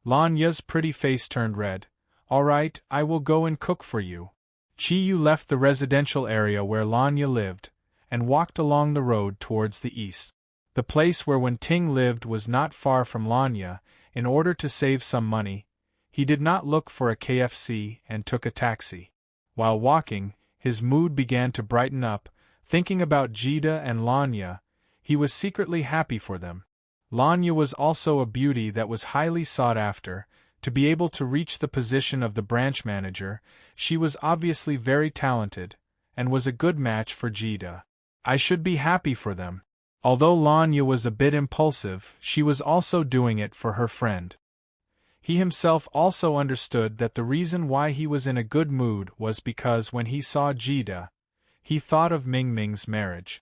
Lanya's pretty face turned red. Alright, I will go and cook for you. Chiyu left the residential area where Lanya lived, and walked along the road towards the east. The place where Wenting lived was not far from Lanya. In order to save some money, he did not look for a KFC and took a taxi. While walking, his mood began to brighten up, thinking about Jida and Lanya. He was secretly happy for them. Lanya was also a beauty that was highly sought after. To be able to reach the position of the branch manager, she was obviously very talented, and was a good match for Jida. I should be happy for them. Although Lanya was a bit impulsive, she was also doing it for her friend. He himself also understood that the reason why he was in a good mood was because when he saw Jida, he thought of Ming Ming's marriage.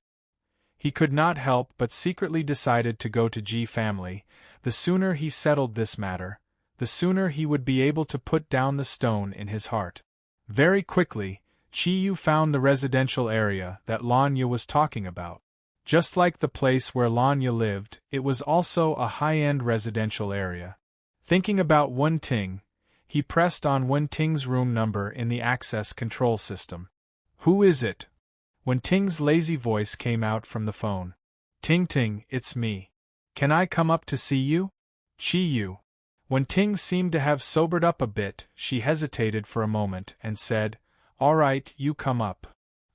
He could not help but secretly decided to go to Ji family. The sooner he settled this matter, the sooner he would be able to put down the stone in his heart. Very quickly, Chiyu found the residential area that Lanya was talking about. Just like the place where Lanya lived, it was also a high-end residential area. Thinking about Wenting, he pressed on Wenting's room number in the access control system. Who is it? Wenting's lazy voice came out from the phone. Ting, it's me. Can I come up to see you? Chiyu. Wenting seemed to have sobered up a bit. She hesitated for a moment and said, all right, you come up.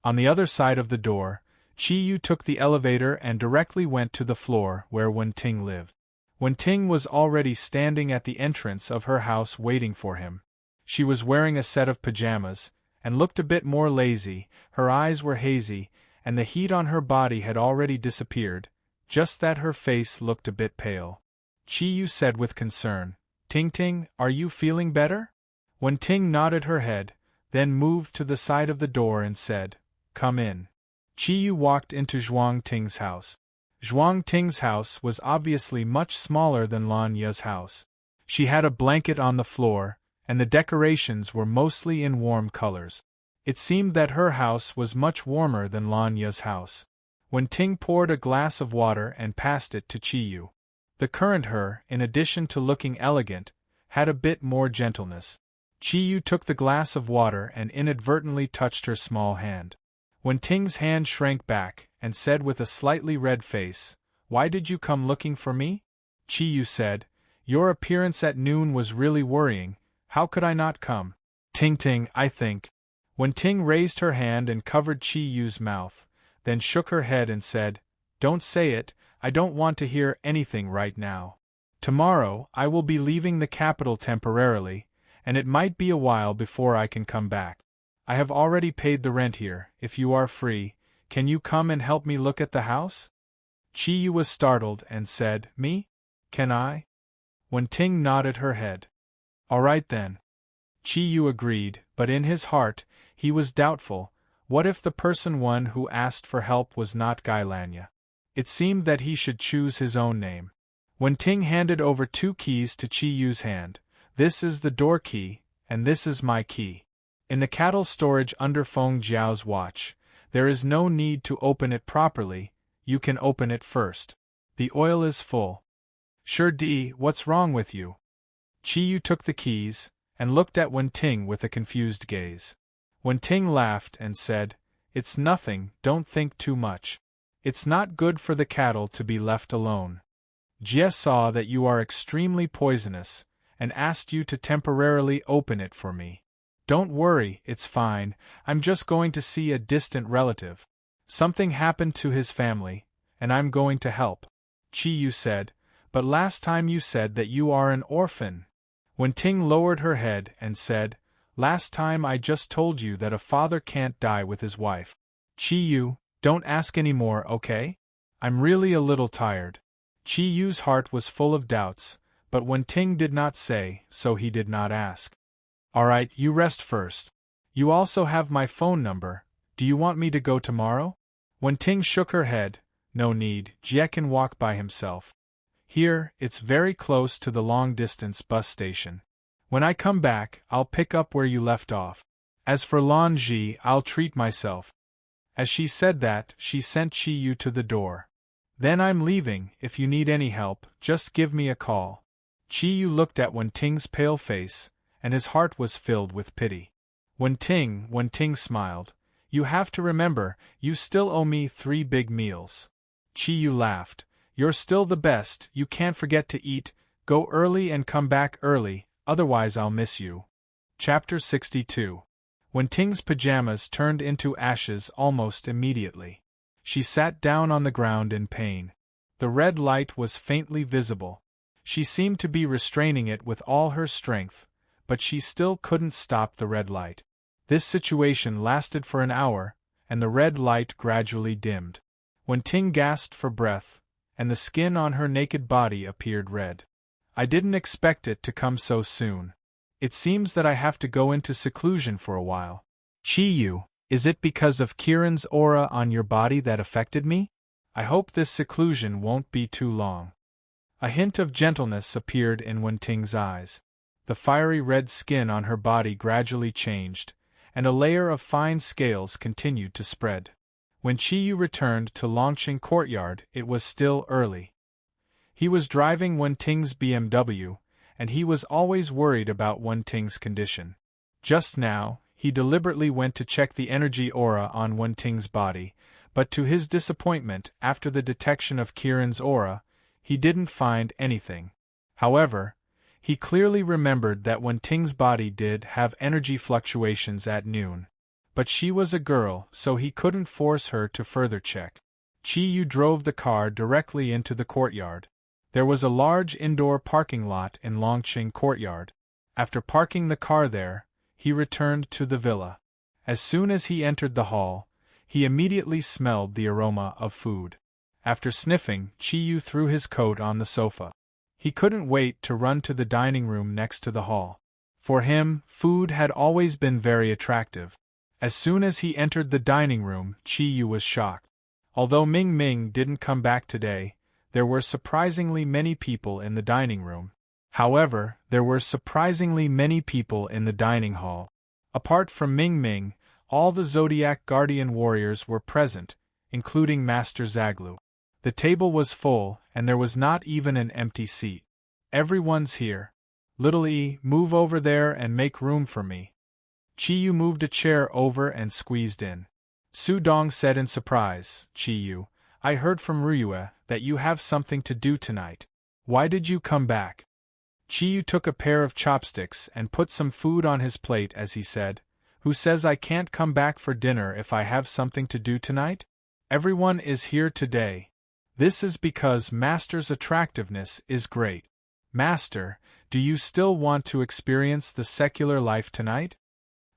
On the other side of the door, Yu took the elevator and directly went to the floor where Wen-Ting lived. Wen-Ting was already standing at the entrance of her house waiting for him. She was wearing a set of pajamas, and looked a bit more lazy, her eyes were hazy, and the heat on her body had already disappeared, just that her face looked a bit pale. Yu said with concern, "Ting-Ting, are you feeling better?" Wen-Ting nodded her head, then moved to the side of the door and said, "Come in." Yu walked into Zhuang-Ting's house. Zhuang-Ting's house was obviously much smaller than Lan Ye's house. She had a blanket on the floor, and the decorations were mostly in warm colors. It seemed that her house was much warmer than Lan Ye's house. Wen-Ting poured a glass of water and passed it to Yu. The current her, in addition to looking elegant, had a bit more gentleness. Yu took the glass of water and inadvertently touched her small hand. Wen-Ting's hand shrank back, and said with a slightly red face, "Why did you come looking for me?" Yu said, "Your appearance at noon was really worrying, how could I not come?" "Ting-Ting, I think." Wen-Ting raised her hand and covered Yu's mouth, then shook her head and said, "Don't say it, I don't want to hear anything right now. Tomorrow, I will be leaving the capital temporarily, and it might be a while before I can come back. I have already paid the rent here. If you are free, can you come and help me look at the house?" Yu was startled and said, "Me? Can I?" Wen-Ting nodded her head. "All right then." Yu agreed, but in his heart, he was doubtful. What if the one who asked for help was not Guy Lanya? It seemed that he should choose his own name. Wen-Ting handed over 2 keys to Yu's hand. "This is the door key, and this is my key. In the cattle storage under Feng Jiao's watch, there is no need to open it properly, you can open it first. The oil is full." "Sure D, what's wrong with you?" Yu took the keys, and looked at Wen-Ting with a confused gaze. Wen-Ting laughed and said, "It's nothing, don't think too much. It's not good for the cattle to be left alone. Jie saw that you are extremely poisonous, and asked you to temporarily open it for me. Don't worry, it's fine, I'm just going to see a distant relative. Something happened to his family, and I'm going to help." Yu said, "But last time you said that you are an orphan." Wen-Ting lowered her head and said, "Last time I just told you that a father can't die with his wife. Yu, don't ask any more, okay? I'm really a little tired." Yu's heart was full of doubts, but Wen-Ting did not say, so he did not ask. "Alright, you rest first. You also have my phone number, do you want me to go tomorrow?" Wen-Ting shook her head, "No need, Jie can walk by himself. Here, it's very close to the long-distance bus station. When I come back, I'll pick up where you left off. As for Lan Ji, I'll treat myself." As she said that, she sent Yu to the door. "Then I'm leaving, if you need any help, just give me a call." Yu looked at Wen-Ting's pale face, and his heart was filled with pity. Wen-Ting smiled. "You have to remember, you still owe me 3 big meals." Yu laughed. "You're still the best, you can't forget to eat, go early and come back early, otherwise I'll miss you." Chapter 62. Wen-Ting's pajamas turned into ashes almost immediately. She sat down on the ground in pain. The red light was faintly visible. She seemed to be restraining it with all her strength, but she still couldn't stop the red light. This situation lasted for an hour, and the red light gradually dimmed. Wen-Ting gasped for breath, and the skin on her naked body appeared red. "I didn't expect it to come so soon. It seems that I have to go into seclusion for a while." "Yu, is it because of Kiran's aura on your body that affected me? I hope this seclusion won't be too long." A hint of gentleness appeared in Wen-Ting's eyes. The fiery red skin on her body gradually changed, and a layer of fine scales continued to spread. When Yu returned to Longqing Courtyard, it was still early. He was driving Wen-Ting's BMW, and he was always worried about Wen-Ting's condition. Just now, he deliberately went to check the energy aura on Wen-Ting's body, but to his disappointment, after the detection of Kiran's aura, he didn't find anything. However, he clearly remembered that Wen-Ting's body did have energy fluctuations at noon. But she was a girl, so he couldn't force her to further check. Chi-Yu drove the car directly into the courtyard. There was a large indoor parking lot in Longqing Courtyard. After parking the car there, he returned to the villa. As soon as he entered the hall, he immediately smelled the aroma of food. After sniffing, Chi-Yu threw his coat on the sofa. He couldn't wait to run to the dining room next to the hall. For him, food had always been very attractive. As soon as he entered the dining room, Chi-Yu was shocked. Although Ming Ming didn't come back today, there were surprisingly many people in the dining room. However, there were surprisingly many people in the dining hall. Apart from Ming Ming, all the Zodiac Guardian warriors were present, including Master Zaglu. The table was full, and there was not even an empty seat. Everyone's here. Little E, move over there and make room for me. Chi-Yu moved a chair over and squeezed in. Su Dong said in surprise, Chi-Yu, I heard from Ryue that you have something to do tonight. Why did you come back? Chi-Yu took a pair of chopsticks and put some food on his plate as he said, Who says I can't come back for dinner if I have something to do tonight? Everyone is here today. This is because Master's attractiveness is great. Master, do you still want to experience the secular life tonight?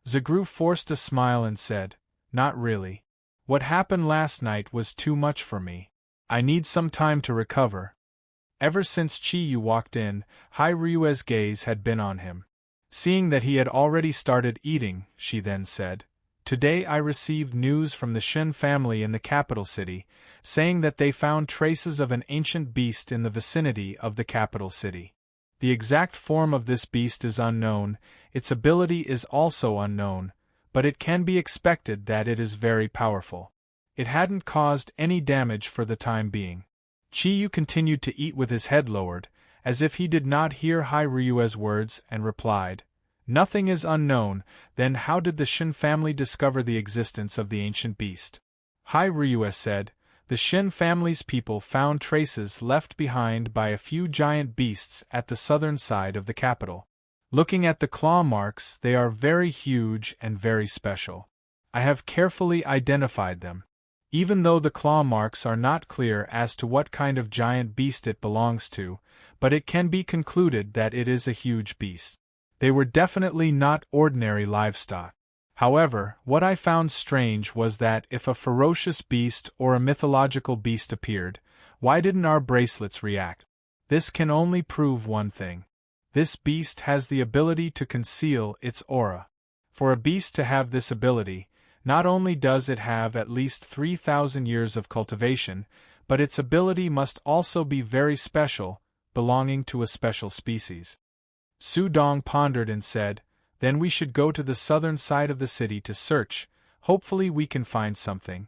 Zagru forced a smile and said, Not really. What happened last night was too much for me. I need some time to recover. Ever since Chi-Yu walked in, Hai Ryue's gaze had been on him. Seeing that he had already started eating, she then said, Today I received news from the Shen family in the capital city, saying that they found traces of an ancient beast in the vicinity of the capital city. The exact form of this beast is unknown, its ability is also unknown, but it can be expected that it is very powerful. It hadn't caused any damage for the time being. Chi-Yu continued to eat with his head lowered, as if he did not hear Hai Ryue's words, and replied, Nothing is unknown, then how did the Shen family discover the existence of the ancient beast? Hai Ryue said, The Shen family's people found traces left behind by a few giant beasts at the southern side of the capital. Looking at the claw marks, they are very huge and very special. I have carefully identified them. Even though the claw marks are not clear as to what kind of giant beast it belongs to, but it can be concluded that it is a huge beast. They were definitely not ordinary livestock. However, what I found strange was that if a ferocious beast or a mythological beast appeared, why didn't our bracelets react? This can only prove one thing. This beast has the ability to conceal its aura. For a beast to have this ability, not only does it have at least 3,000 years of cultivation, but its ability must also be very special, belonging to a special species. Su Dong pondered and said, Then we should go to the southern side of the city to search, hopefully we can find something.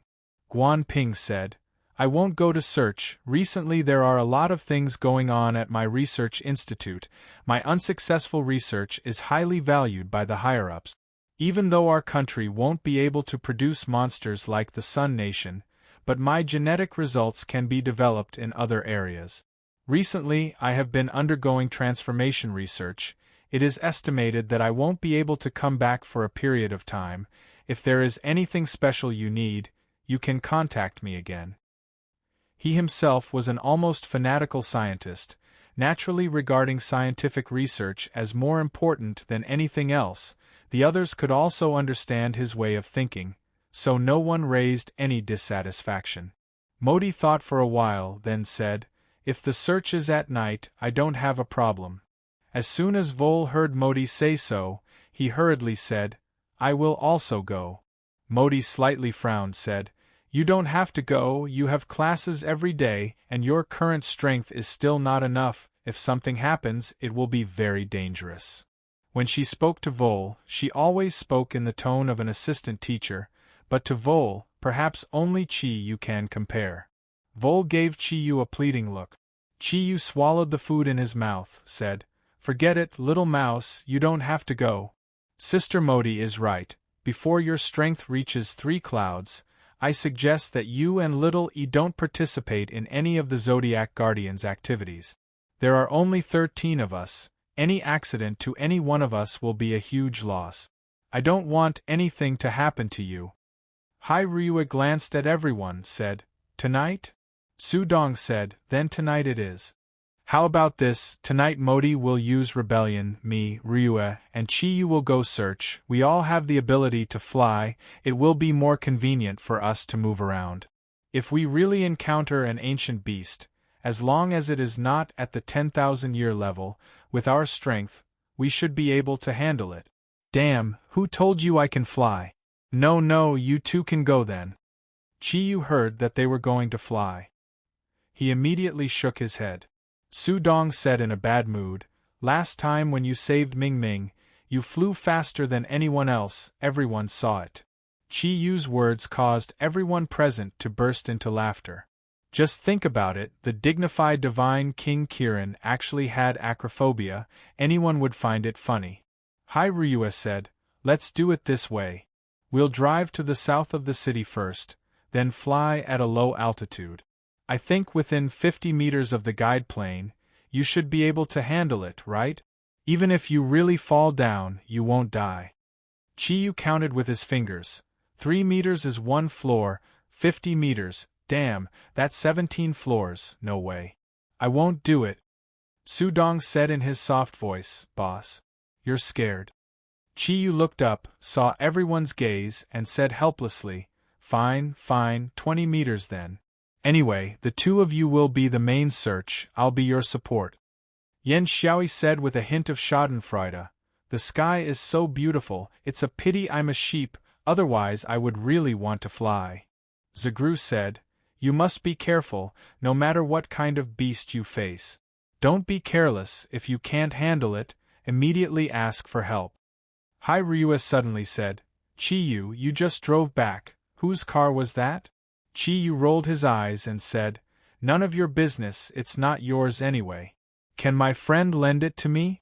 Guan Ping said, I won't go to search, recently there are a lot of things going on at my research institute, my unsuccessful research is highly valued by the higher-ups. Even though our country won't be able to produce monsters like the Sun Nation, but my genetic results can be developed in other areas. Recently, I have been undergoing transformation research. It is estimated that I won't be able to come back for a period of time. If there is anything special you need, you can contact me again. He himself was an almost fanatical scientist, naturally regarding scientific research as more important than anything else. The others could also understand his way of thinking, so no one raised any dissatisfaction. Modi thought for a while, then said, If the search is at night, I don't have a problem. As soon as Vol heard Modi say so, he hurriedly said, I will also go. Modi slightly frowned, said, You don't have to go, you have classes every day, and your current strength is still not enough. If something happens, it will be very dangerous. When she spoke to Vol, she always spoke in the tone of an assistant teacher, but to Vol, perhaps only Chi-Yu can compare. Vol gave Chi-Yu a pleading look. Chi-Yu swallowed the food in his mouth, said, Forget it, little mouse, you don't have to go. Sister Modi is right. Before your strength reaches 3 clouds, I suggest that you and Little E don't participate in any of the Zodiac Guardians' activities. There are only 13 of us. Any accident to any one of us will be a huge loss. I don't want anything to happen to you. Hai Ryue glanced at everyone, said, Tonight? Su Dong said, Then tonight it is. How about this, tonight Modi will use rebellion, me, Ryue, and Chi Yu will go search, we all have the ability to fly, it will be more convenient for us to move around. If we really encounter an ancient beast, as long as it is not at the 10,000-year level, with our strength, we should be able to handle it. Damn, who told you I can fly? No, you two can go then. Chi Yu heard that they were going to fly. He immediately shook his head. Su Dong said in a bad mood, Last time when you saved Ming Ming, you flew faster than anyone else, everyone saw it. Chi Yu's words caused everyone present to burst into laughter. Just think about it, the dignified divine King Kirin actually had acrophobia, anyone would find it funny. Hai Ryue said, Let's do it this way. We'll drive to the south of the city first, then fly at a low altitude. I think within 50 meters of the guide plane, you should be able to handle it, right? Even if you really fall down, you won't die. Chi Yu counted with his fingers. 3 meters is 1 floor, 50 meters, damn, that's 17 floors, no way. I won't do it. Su Dong said in his soft voice, Boss. You're scared. Chi Yu looked up, saw everyone's gaze, and said helplessly, Fine, 20 meters then. Anyway, the two of you will be the main search, I'll be your support. Yen Xiaoi said with a hint of schadenfreude, The sky is so beautiful, it's a pity I'm a sheep, otherwise I would really want to fly. Zagru said, You must be careful, no matter what kind of beast you face. Don't be careless, if you can't handle it, immediately ask for help. Hai Ryue suddenly said, Chi Yu, you just drove back, whose car was that? Chi Yu rolled his eyes and said, None of your business, it's not yours anyway. Can my friend lend it to me?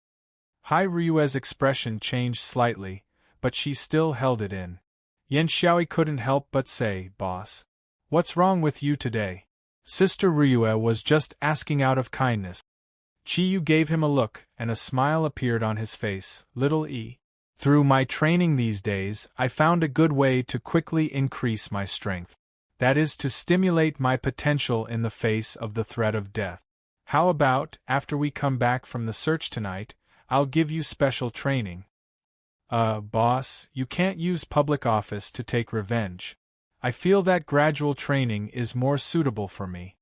Hai Ryue's expression changed slightly, but she still held it in. Yen Xiaoi couldn't help but say, Boss. What's wrong with you today? Sister Ryue was just asking out of kindness. Chi Yu gave him a look, and a smile appeared on his face, little e. Through my training these days, I found a good way to quickly increase my strength. That is to stimulate my potential in the face of the threat of death. How about, after we come back from the search tonight, I'll give you special training. Boss, you can't use public office to take revenge. I feel that gradual training is more suitable for me.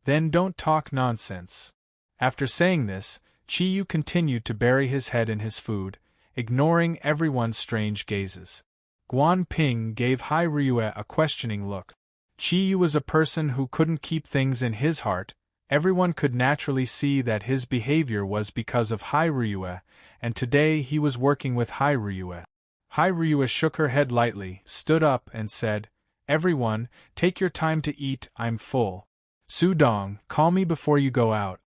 Then don't talk nonsense. After saying this, Chi Yu continued to bury his head in his food, ignoring everyone's strange gazes. Guan Ping gave Hai Ryue a questioning look. Chi Yu was a person who couldn't keep things in his heart. Everyone could naturally see that his behavior was because of Hai Ryue, and today he was working with Hai Ryue. Hai Ryue shook her head lightly, stood up and said, Everyone, take your time to eat, I'm full. Su Dong, call me before you go out.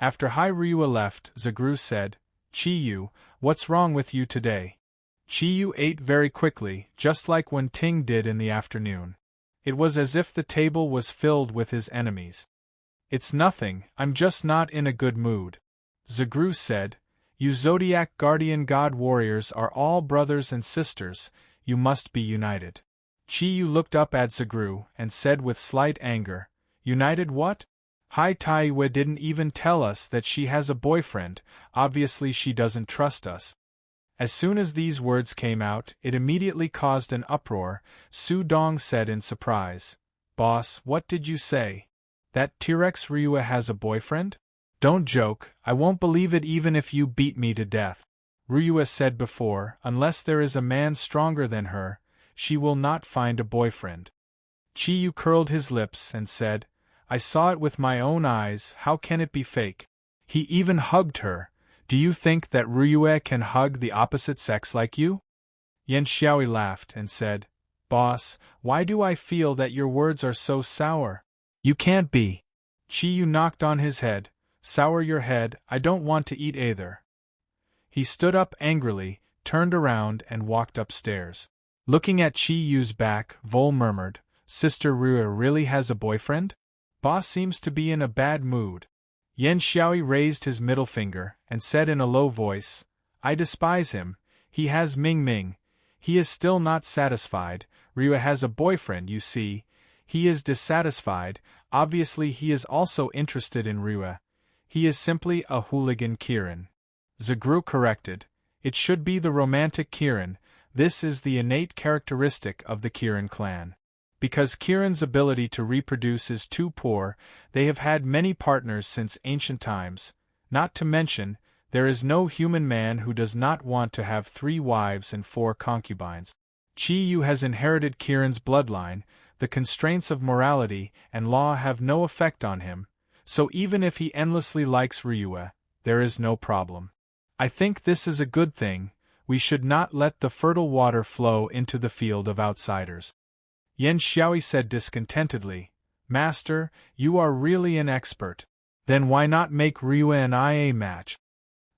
After Hai Ryue left, Zagru said, Chi Yu, what's wrong with you today? Chi Yu ate very quickly, just like when Ting did in the afternoon. It was as if the table was filled with his enemies. It's nothing, I'm just not in a good mood. Zagru said, You Zodiac Guardian God warriors are all brothers and sisters, you must be united. Chi Yu looked up at Zagru and said with slight anger, United what? Hai Taiwe didn't even tell us that she has a boyfriend, obviously she doesn't trust us. As soon as these words came out, it immediately caused an uproar. Su Dong said in surprise, Boss, what did you say? That T-Rex Ryue has a boyfriend? Don't joke, I won't believe it even if you beat me to death. Ryue said before, unless there is a man stronger than her, she will not find a boyfriend. Chi Yu curled his lips and said, I saw it with my own eyes, how can it be fake? He even hugged her. Do you think that Ryue can hug the opposite sex like you? Yen Xiaoi laughed and said, Boss, why do I feel that your words are so sour? You can't be. Chi Yu knocked on his head. Sour your head, I don't want to eat either. He stood up angrily, turned around and walked upstairs. Looking at Chi Yu's back, Vol murmured, Sister Ryue really has a boyfriend? Boss seems to be in a bad mood. Yen Xiaoi raised his middle finger and said in a low voice, I despise him, he has Ming Ming, He is still not satisfied. Ryua has a boyfriend, you see. He is dissatisfied. Obviously he is also interested in Ryua. He is simply a hooligan Kirin. Zagru corrected. It should be the romantic Kirin. This is the innate characteristic of the Kirin clan. Because Kirin's ability to reproduce is too poor, they have had many partners since ancient times. Not to mention, there is no human man who does not want to have 3 wives and 4 concubines. Chi-Yu has inherited Kirin's bloodline. The constraints of morality and law have no effect on him, so even if he endlessly likes Ryua, there is no problem. I think this is a good thing. We should not let the fertile water flow into the field of outsiders. Yan Xiaoi said discontentedly, Master, you are really an expert. Then why not make Ryua and I a match?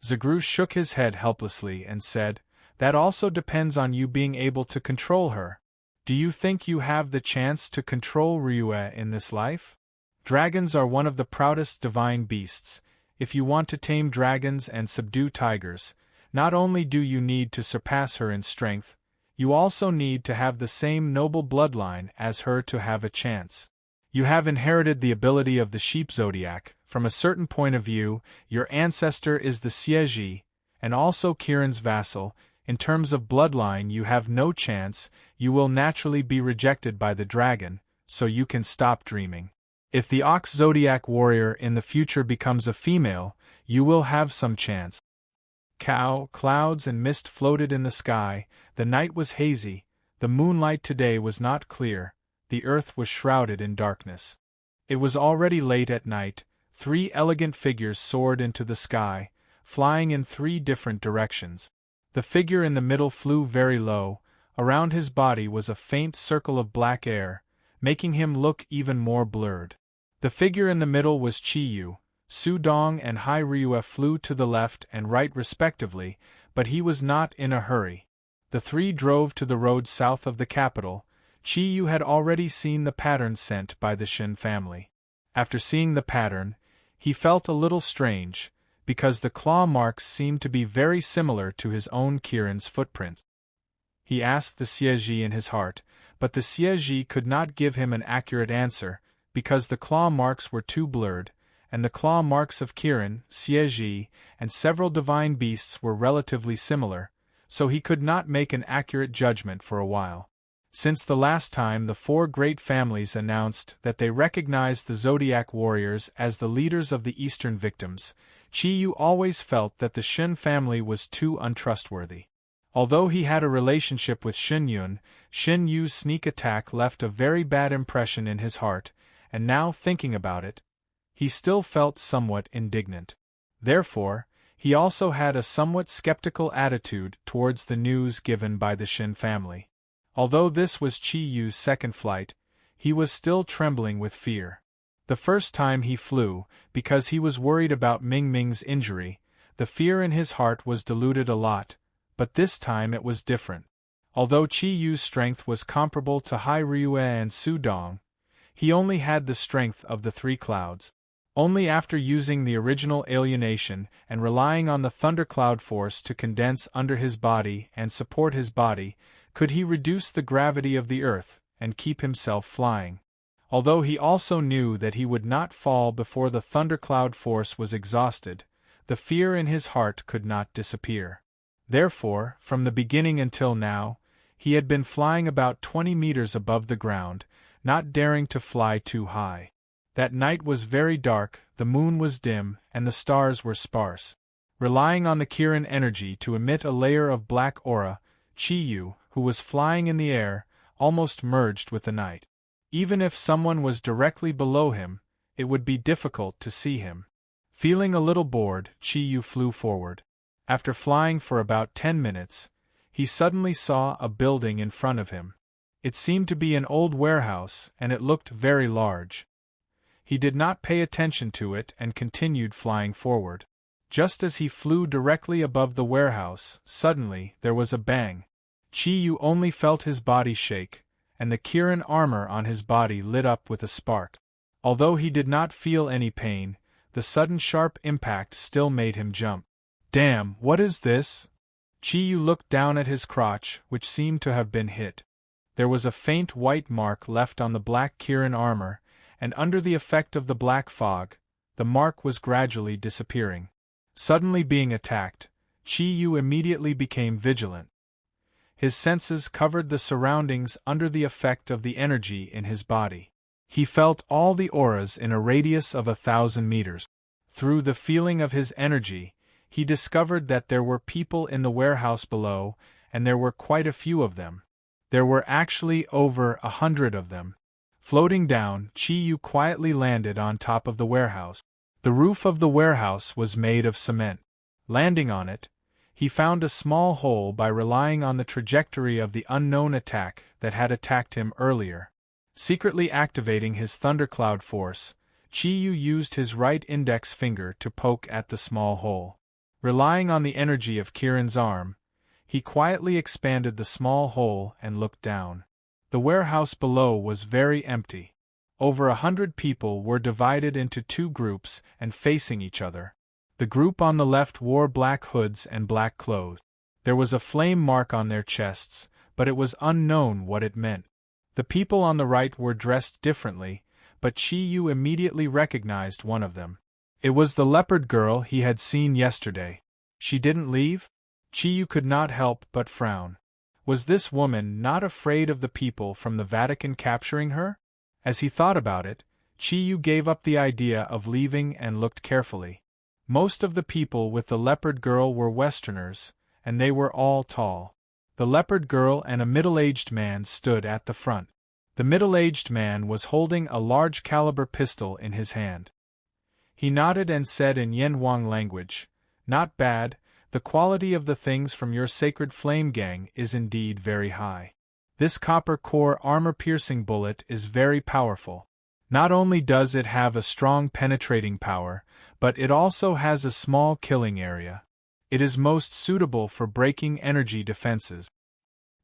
Zagru shook his head helplessly and said, That also depends on you being able to control her. Do you think you have the chance to control Ryua in this life? Dragons are one of the proudest divine beasts. If you want to tame dragons and subdue tigers, not only do you need to surpass her in strength, you also need to have the same noble bloodline as her to have a chance. You have inherited the ability of the sheep zodiac. From a certain point of view, your ancestor is the Xieji, and also Kirin's vassal. In terms of bloodline, you have no chance. You will naturally be rejected by the dragon, so you can stop dreaming. If the ox zodiac warrior in the future becomes a female, you will have some chance. Clouds and mist floated in the sky. The night was hazy. The moonlight today was not clear. The earth was shrouded in darkness. It was already late at night. 3 elegant figures soared into the sky, flying in 3 different directions. The figure in the middle flew very low. Around his body was a faint circle of black air, making him look even more blurred. The figure in the middle was Chi-Yu. Su Dong and Hai Ryua flew to the left and right respectively, but he was not in a hurry. The 3 drove to the road south of the capital. Chi-Yu had already seen the pattern sent by the Shin family. After seeing the pattern, he felt a little strange, because the claw marks seemed to be very similar to his own Kirin's footprint. He asked the Xieji in his heart, but the Xieji could not give him an accurate answer, because the claw marks were too blurred, and the claw marks of Kirin, Xieji, and several divine beasts were relatively similar, so he could not make an accurate judgment for a while. Since the last time the 4 great families announced that they recognized the Zodiac warriors as the leaders of the Eastern victims, Chi-Yu always felt that the Shin family was too untrustworthy. Although he had a relationship with Shin Yun, Shin Yu's sneak attack left a very bad impression in his heart, and now thinking about it, he still felt somewhat indignant. Therefore, he also had a somewhat skeptical attitude towards the news given by the Shin family. Although this was Chi-Yu's second flight, he was still trembling with fear. The first time he flew, because he was worried about Ming Ming's injury, the fear in his heart was diluted a lot, but this time it was different. Although Chi-Yu's strength was comparable to Hai Ryua and Su Dong, he only had the strength of the 3 clouds. Only after using the original alienation and relying on the thundercloud force to condense under his body and support his body, could he reduce the gravity of the earth and keep himself flying. Although he also knew that he would not fall before the thundercloud force was exhausted, the fear in his heart could not disappear. Therefore, from the beginning until now, he had been flying about 20 meters above the ground, not daring to fly too high. That night was very dark, the moon was dim, and the stars were sparse. Relying on the Kirin energy to emit a layer of black aura, Chi-Yu, who was flying in the air, almost merged with the night. Even if someone was directly below him, it would be difficult to see him. Feeling a little bored, Chi-Yu flew forward. After flying for about 10 minutes, he suddenly saw a building in front of him. It seemed to be an old warehouse, and it looked very large. He did not pay attention to it and continued flying forward. Just as he flew directly above the warehouse, suddenly there was a bang. Chi-Yu only felt his body shake, and the Kirin armor on his body lit up with a spark. Although he did not feel any pain, the sudden sharp impact still made him jump. Damn, what is this? Chi-Yu looked down at his crotch, which seemed to have been hit. There was a faint white mark left on the black Kirin armor, and under the effect of the black fog, the mark was gradually disappearing. Suddenly being attacked, Chi-Yu immediately became vigilant. His senses covered the surroundings under the effect of the energy in his body. He felt all the auras in a radius of 1,000 meters. Through the feeling of his energy, he discovered that there were people in the warehouse below, and there were quite a few of them. There were actually over 100 of them. Floating down, Chi-Yu quietly landed on top of the warehouse. The roof of the warehouse was made of cement. Landing on it, he found a small hole by relying on the trajectory of the unknown attack that had attacked him earlier. Secretly activating his thundercloud force, Chi-Yu used his right index finger to poke at the small hole. Relying on the energy of Kirin's arm, he quietly expanded the small hole and looked down. The warehouse below was very empty. Over 100 people were divided into two groups and facing each other. The group on the left wore black hoods and black clothes. There was a flame mark on their chests, but it was unknown what it meant. The people on the right were dressed differently, but Chi-Yu immediately recognized one of them. It was the leopard girl he had seen yesterday. She didn't leave? Chi-Yu could not help but frown. Was this woman not afraid of the people from the Vatican capturing her? As he thought about it, Chi-Yu gave up the idea of leaving and looked carefully. Most of the people with the leopard girl were Westerners, and they were all tall. The leopard girl and a middle-aged man stood at the front. The middle-aged man was holding a large-caliber pistol in his hand. He nodded and said in Yenwang language, "Not bad, the quality of the things from your sacred flame gang is indeed very high. This copper-core armor-piercing bullet is very powerful. Not only does it have a strong penetrating power, but it also has a small killing area. It is most suitable for breaking energy defenses."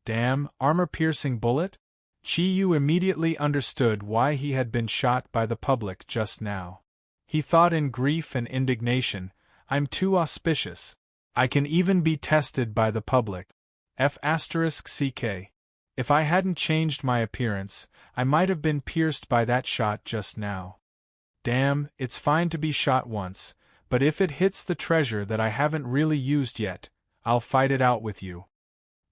Damn, armor-piercing bullet? Chi-Yu immediately understood why he had been shot by the public just now. He thought in grief and indignation, "I'm too auspicious. I can even be tested by the public. F***ck. If I hadn't changed my appearance, I might have been pierced by that shot just now. Damn, it's fine to be shot once, but if it hits the treasure that I haven't really used yet, I'll fight it out with you.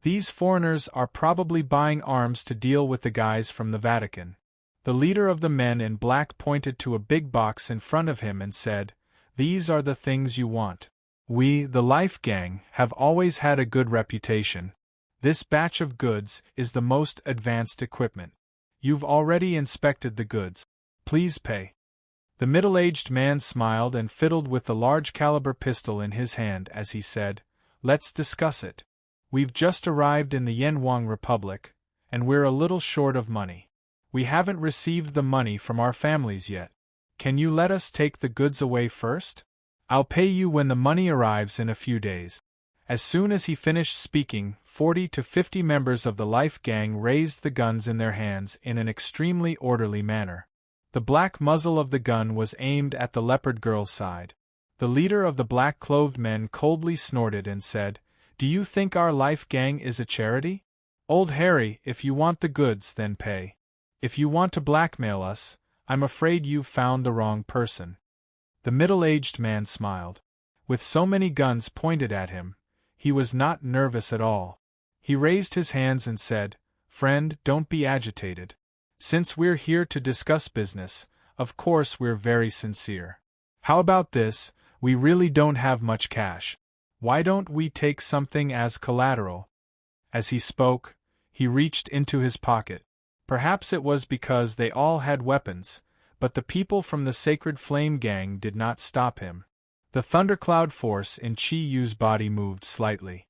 These foreigners are probably buying arms to deal with the guys from the Vatican." The leader of the men in black pointed to a big box in front of him and said, "These are the things you want. We, the Life Gang, have always had a good reputation. This batch of goods is the most advanced equipment. You've already inspected the goods. Please pay." The middle-aged man smiled and fiddled with the large-caliber pistol in his hand as he said, "Let's discuss it. We've just arrived in the Yenwang Republic, and we're a little short of money. We haven't received the money from our families yet. Can you let us take the goods away first? I'll pay you when the money arrives in a few days." As soon as he finished speaking, 40 to 50 members of the Life Gang raised the guns in their hands in an extremely orderly manner. The black muzzle of the gun was aimed at the leopard girl's side. The leader of the black-clothed men coldly snorted and said, "Do you think our Life Gang is a charity? Old Harry, if you want the goods, then pay. If you want to blackmail us, I'm afraid you've found the wrong person." The middle-aged man smiled. With so many guns pointed at him, he was not nervous at all. He raised his hands and said, "Friend, don't be agitated. Since we're here to discuss business, of course we're very sincere. How about this? We really don't have much cash. Why don't we take something as collateral?" As he spoke, he reached into his pocket. Perhaps it was because they all had weapons, but the people from the Sacred Flame Gang did not stop him. The thundercloud force in Chi-Yu's body moved slightly.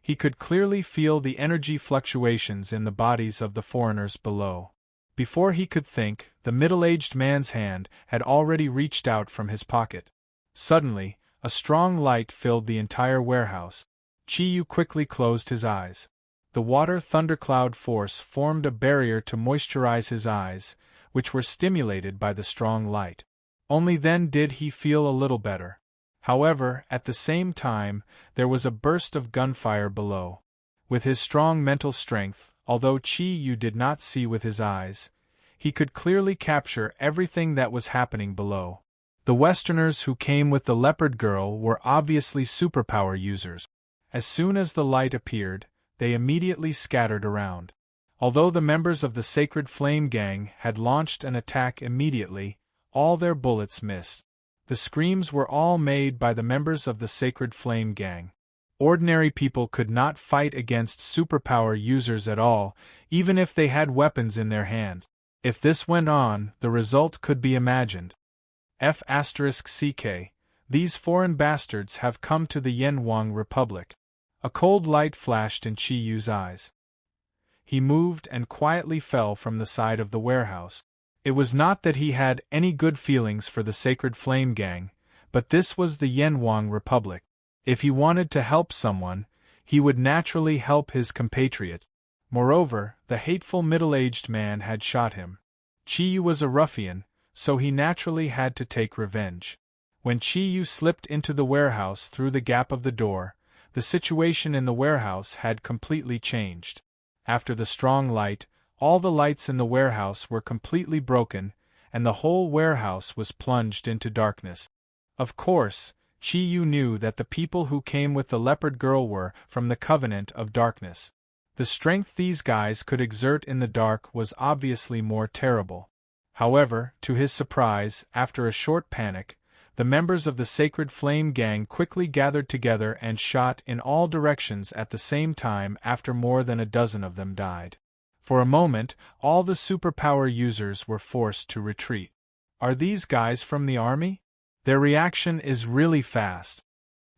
He could clearly feel the energy fluctuations in the bodies of the foreigners below. Before he could think, the middle-aged man's hand had already reached out from his pocket. Suddenly, a strong light filled the entire warehouse. Chi-Yu quickly closed his eyes. The water thundercloud force formed a barrier to moisturize his eyes, which were stimulated by the strong light. Only then did he feel a little better. However, at the same time, there was a burst of gunfire below. With his strong mental strength, although Chi Yu did not see with his eyes, he could clearly capture everything that was happening below. The Westerners who came with the leopard girl were obviously superpower users. As soon as the light appeared, they immediately scattered around. Although the members of the Sacred Flame Gang had launched an attack immediately, all their bullets missed. The screams were all made by the members of the Sacred Flame Gang. Ordinary people could not fight against superpower users at all, even if they had weapons in their hand. If this went on, the result could be imagined. F***ck, these foreign bastards have come to the Yenwang Republic. A cold light flashed in Chi Yu's eyes. He moved and quietly fell from the side of the warehouse. It was not that he had any good feelings for the Sacred Flame Gang, but this was the Yenwang Republic. If he wanted to help someone, he would naturally help his compatriot. Moreover, the hateful middle-aged man had shot him. Chi Yu was a ruffian, so he naturally had to take revenge. When Chi Yu slipped into the warehouse through the gap of the door, the situation in the warehouse had completely changed. After the strong light, all the lights in the warehouse were completely broken, and the whole warehouse was plunged into darkness. Of course, Chi Yu knew that the people who came with the leopard girl were from the Covenant of Darkness. The strength these guys could exert in the dark was obviously more terrible. However, to his surprise, after a short panic, the members of the Sacred Flame Gang quickly gathered together and shot in all directions at the same time after more than a dozen of them died. For a moment, all the superpower users were forced to retreat. Are these guys from the army? Their reaction is really fast.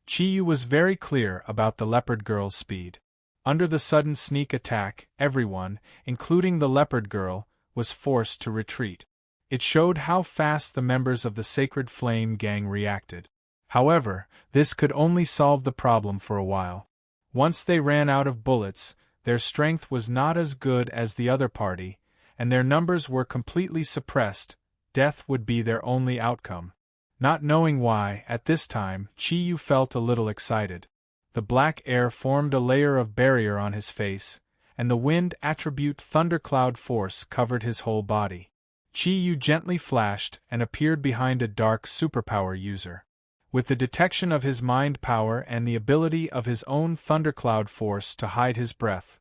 Chi Yu was very clear about the leopard girl's speed. Under the sudden sneak attack, everyone, including the leopard girl, was forced to retreat. It showed how fast the members of the Sacred Flame Gang reacted. However, this could only solve the problem for a while. Once they ran out of bullets, their strength was not as good as the other party, and their numbers were completely suppressed. Death would be their only outcome. Not knowing why, at this time, Chi Yu felt a little excited. The black air formed a layer of barrier on his face, and the wind attribute thundercloud force covered his whole body. Chi Yu gently flashed and appeared behind a dark superpower user. With the detection of his mind power and the ability of his own thundercloud force to hide his breath,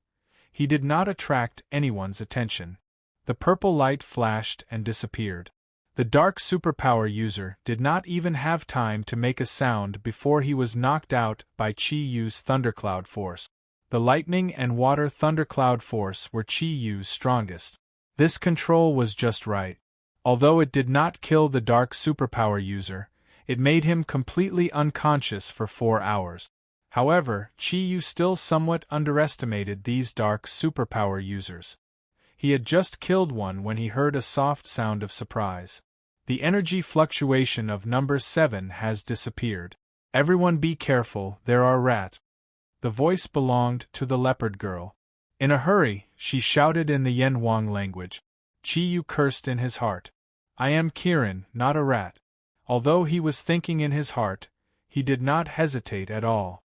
he did not attract anyone's attention. The purple light flashed and disappeared. The dark superpower user did not even have time to make a sound before he was knocked out by Chi Yu's thundercloud force. The lightning and water thundercloud force were Chi Yu's strongest. This control was just right. Although it did not kill the dark superpower user, it made him completely unconscious for 4 hours. However, Chi Yu still somewhat underestimated these dark superpower users. He had just killed one when he heard a soft sound of surprise. The energy fluctuation of number 7 has disappeared. Everyone be careful, there are rats. The voice belonged to the leopard girl. In a hurry, she shouted in the Yenwang language. Chi Yu cursed in his heart. I am Kirin, not a rat. Although he was thinking in his heart, he did not hesitate at all.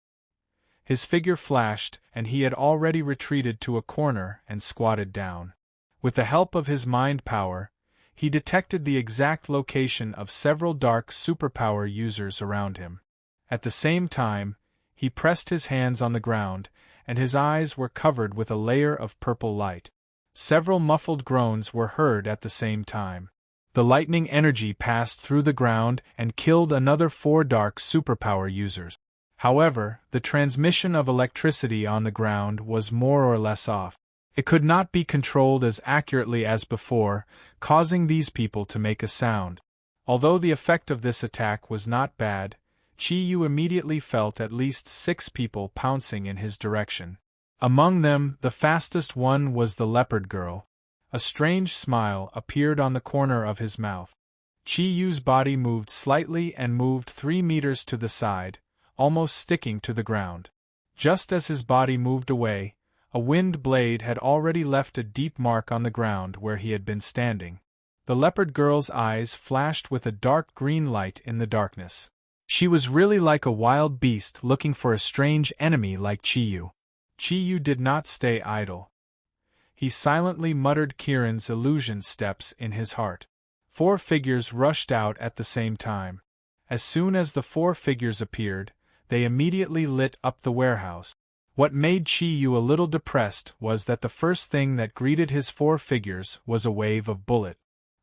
His figure flashed, and he had already retreated to a corner and squatted down. With the help of his mind power, he detected the exact location of several dark superpower users around him. At the same time, he pressed his hands on the ground, and his eyes were covered with a layer of purple light. Several muffled groans were heard at the same time. The lightning energy passed through the ground and killed another 4 dark superpower users. However, the transmission of electricity on the ground was more or less off. It could not be controlled as accurately as before, causing these people to make a sound. Although the effect of this attack was not bad, Chi Yu immediately felt at least 6 people pouncing in his direction. Among them, the fastest one was the leopard girl. A strange smile appeared on the corner of his mouth. Chi Yu's body moved slightly and moved 3 meters to the side, almost sticking to the ground. Just as his body moved away, a wind blade had already left a deep mark on the ground where he had been standing. The leopard girl's eyes flashed with a dark green light in the darkness. She was really like a wild beast looking for a strange enemy like Chiyu. Chiyu did not stay idle. He silently muttered Kirin's illusion steps in his heart. 4 figures rushed out at the same time. As soon as the 4 figures appeared, they immediately lit up the warehouse. What made Chiyu a little depressed was that the first thing that greeted his 4 figures was a wave of bullet.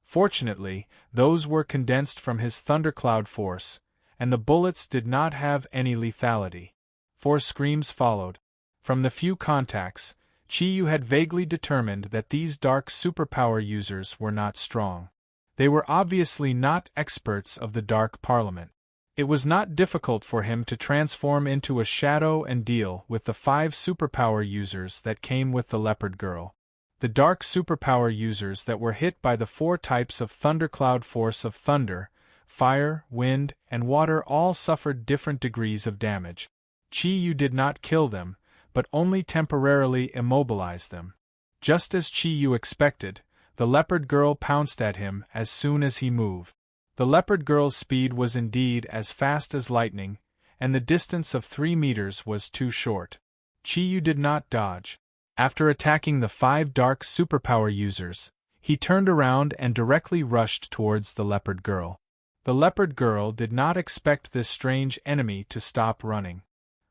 Fortunately, those were condensed from his thundercloud force, and the bullets did not have any lethality. 4 screams followed. From the few contacts, Chiyu had vaguely determined that these dark superpower users were not strong. They were obviously not experts of the Dark Parliament. It was not difficult for him to transform into a shadow and deal with the 5 superpower users that came with the Leopard Girl. The dark superpower users that were hit by the 4 types of thundercloud force of thunder, fire, wind, and water all suffered different degrees of damage. Chiyu did not kill them, but only temporarily immobilized them. Just as Chiyu expected, the Leopard Girl pounced at him as soon as he moved. The Leopard Girl's speed was indeed as fast as lightning, and the distance of 3 meters was too short. Chiyu did not dodge. After attacking the 5 dark superpower users, he turned around and directly rushed towards the Leopard Girl. The Leopard Girl did not expect this strange enemy to stop running.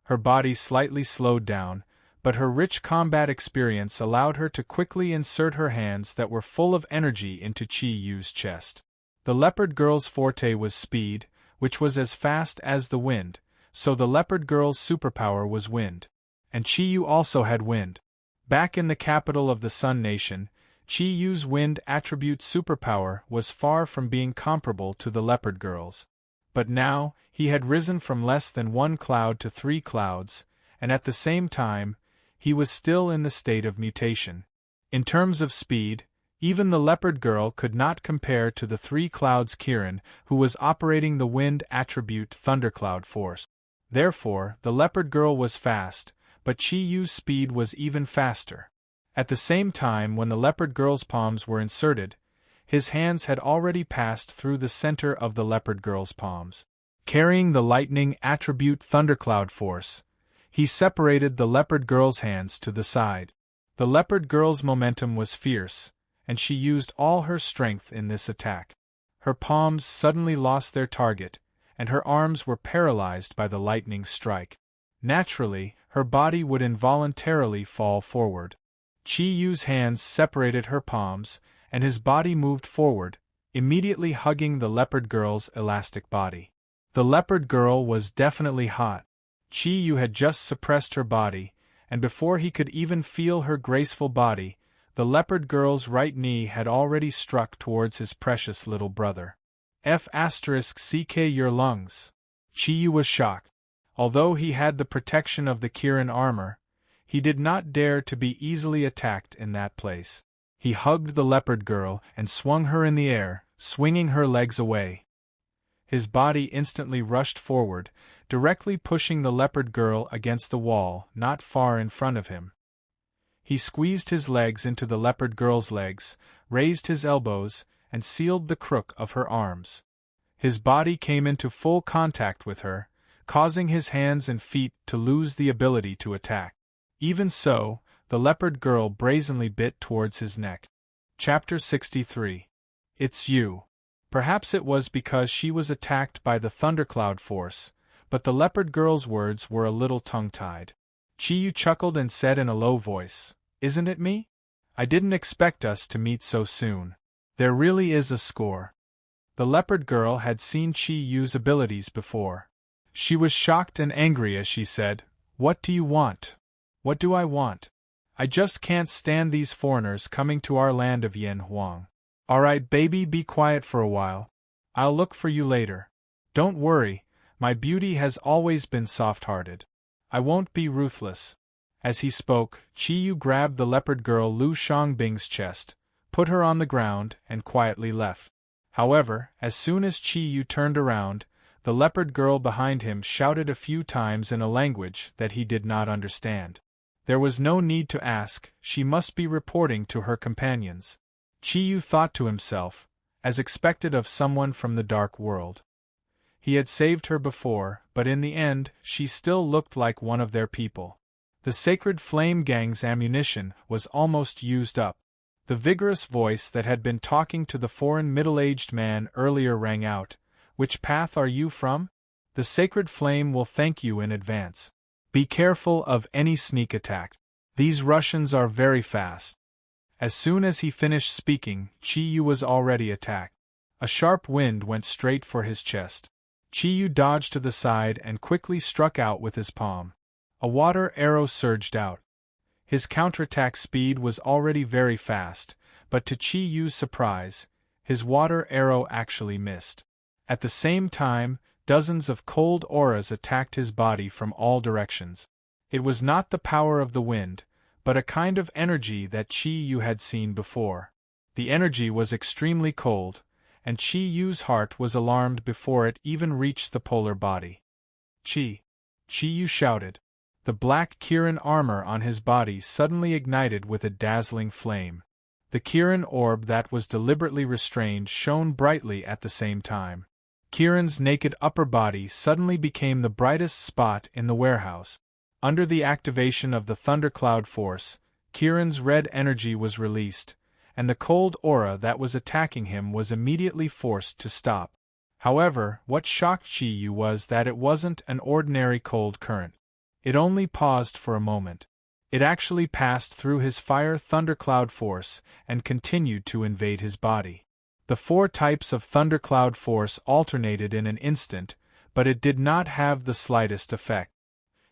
Her body slightly slowed down, but her rich combat experience allowed her to quickly insert her hands that were full of energy into Chiyu's chest. The Leopard Girl's forte was speed, which was as fast as the wind, so the Leopard Girl's superpower was wind. And Chiyu also had wind. Back in the capital of the Sun Nation, Chiyu's wind attribute superpower was far from being comparable to the Leopard Girl's. But now, he had risen from less than 1 cloud to 3 clouds, and at the same time, he was still in the state of mutation. In terms of speed, even the Leopard Girl could not compare to the 3 clouds Kirin, who was operating the wind attribute thundercloud force. Therefore, the Leopard Girl was fast, but Chiyu's speed was even faster. At the same time when the Leopard Girl's palms were inserted, his hands had already passed through the center of the Leopard Girl's palms. Carrying the lightning attribute thundercloud force, he separated the Leopard Girl's hands to the side. The Leopard Girl's momentum was fierce, and she used all her strength in this attack. Her palms suddenly lost their target, and her arms were paralyzed by the lightning strike. Naturally, her body would involuntarily fall forward. Chiyu's hands separated her palms, and his body moved forward, immediately hugging the Leopard Girl's elastic body. The Leopard Girl was definitely hot. Chiyu had just suppressed her body, and before he could even feel her graceful body, the Leopard Girl's right knee had already struck towards his precious little brother. F***ck your lungs. Chiyu was shocked. Although he had the protection of the Kirin armor, he did not dare to be easily attacked in that place. He hugged the Leopard Girl and swung her in the air, swinging her legs away. His body instantly rushed forward, directly pushing the Leopard Girl against the wall not far in front of him. He squeezed his legs into the Leopard Girl's legs, raised his elbows, and sealed the crook of her arms. His body came into full contact with her, causing his hands and feet to lose the ability to attack. Even so, the Leopard Girl brazenly bit towards his neck. Chapter 63. It's you. Perhaps it was because she was attacked by the thundercloud force, but the Leopard Girl's words were a little tongue-tied. Chiyu chuckled and said in a low voice, "Isn't it me? I didn't expect us to meet so soon. There really is a score." The Leopard Girl had seen Chiyu's abilities before. She was shocked and angry as she said, "What do you want?" "What do I want? I just can't stand these foreigners coming to our land of Yen Huang. Alright baby, be quiet for a while. I'll look for you later. Don't worry, my beauty has always been soft-hearted. I won't be ruthless." As he spoke, Chiyu grabbed the Leopard Girl Lu Xiangbing's chest, put her on the ground, and quietly left. However, as soon as Chiyu turned around, the Leopard Girl behind him shouted a few times in a language that he did not understand. There was no need to ask, she must be reporting to her companions. Chiyu thought to himself, as expected of someone from the dark world. He had saved her before, but in the end, she still looked like one of their people. The Sacred Flame Gang's ammunition was almost used up. The vigorous voice that had been talking to the foreign middle-aged man earlier rang out. "Which path are you from? The Sacred Flame will thank you in advance. Be careful of any sneak attack. These Russians are very fast." As soon as he finished speaking, Chi-Yu was already attacked. A sharp wind went straight for his chest. Chi-Yu dodged to the side and quickly struck out with his palm. A water arrow surged out. His counterattack speed was already very fast, but to Chi-Yu's surprise, his water arrow actually missed. At the same time, dozens of cold auras attacked his body from all directions. It was not the power of the wind, but a kind of energy that Chi-Yu had seen before. The energy was extremely cold, and Chi-Yu's heart was alarmed before it even reached the polar body. Chi-Yu shouted. The black Kirin armor on his body suddenly ignited with a dazzling flame. The Kirin orb that was deliberately restrained shone brightly at the same time. Kirin's naked upper body suddenly became the brightest spot in the warehouse. Under the activation of the Thundercloud Force, Kirin's red energy was released, and the cold aura that was attacking him was immediately forced to stop. However, what shocked Chi-Yu was that it wasn't an ordinary cold current. It only paused for a moment. It actually passed through his fire thundercloud force and continued to invade his body. The 4 types of thundercloud force alternated in an instant, but it did not have the slightest effect.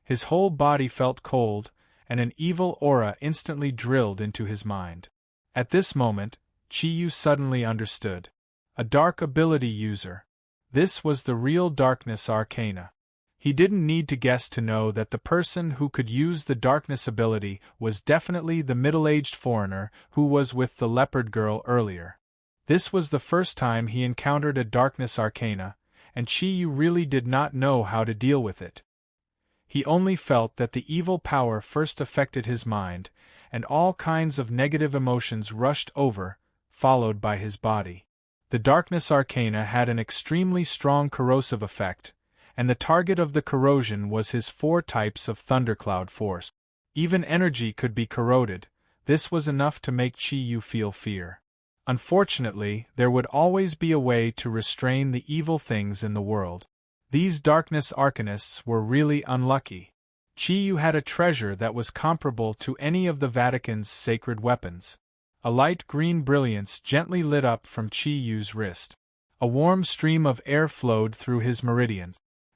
His whole body felt cold, and an evil aura instantly drilled into his mind. At this moment, Chi-Yu suddenly understood. A dark ability user. This was the real darkness arcana. He didn't need to guess to know that the person who could use the darkness ability was definitely the middle-aged foreigner who was with the leopard girl earlier. This was the first time he encountered a darkness arcana, and Chi-Yu really did not know how to deal with it. He only felt that the evil power first affected his mind, and all kinds of negative emotions rushed over, followed by his body. The darkness arcana had an extremely strong corrosive effect, and the target of the corrosion was his 4 types of thundercloud force. Even energy could be corroded. This was enough to make Chi-Yu feel fear. Unfortunately, there would always be a way to restrain the evil things in the world. These darkness arcanists were really unlucky. Chi-Yu had a treasure that was comparable to any of the Vatican's sacred weapons. A light green brilliance gently lit up from Chi-Yu's wrist. A warm stream of air flowed through his meridian.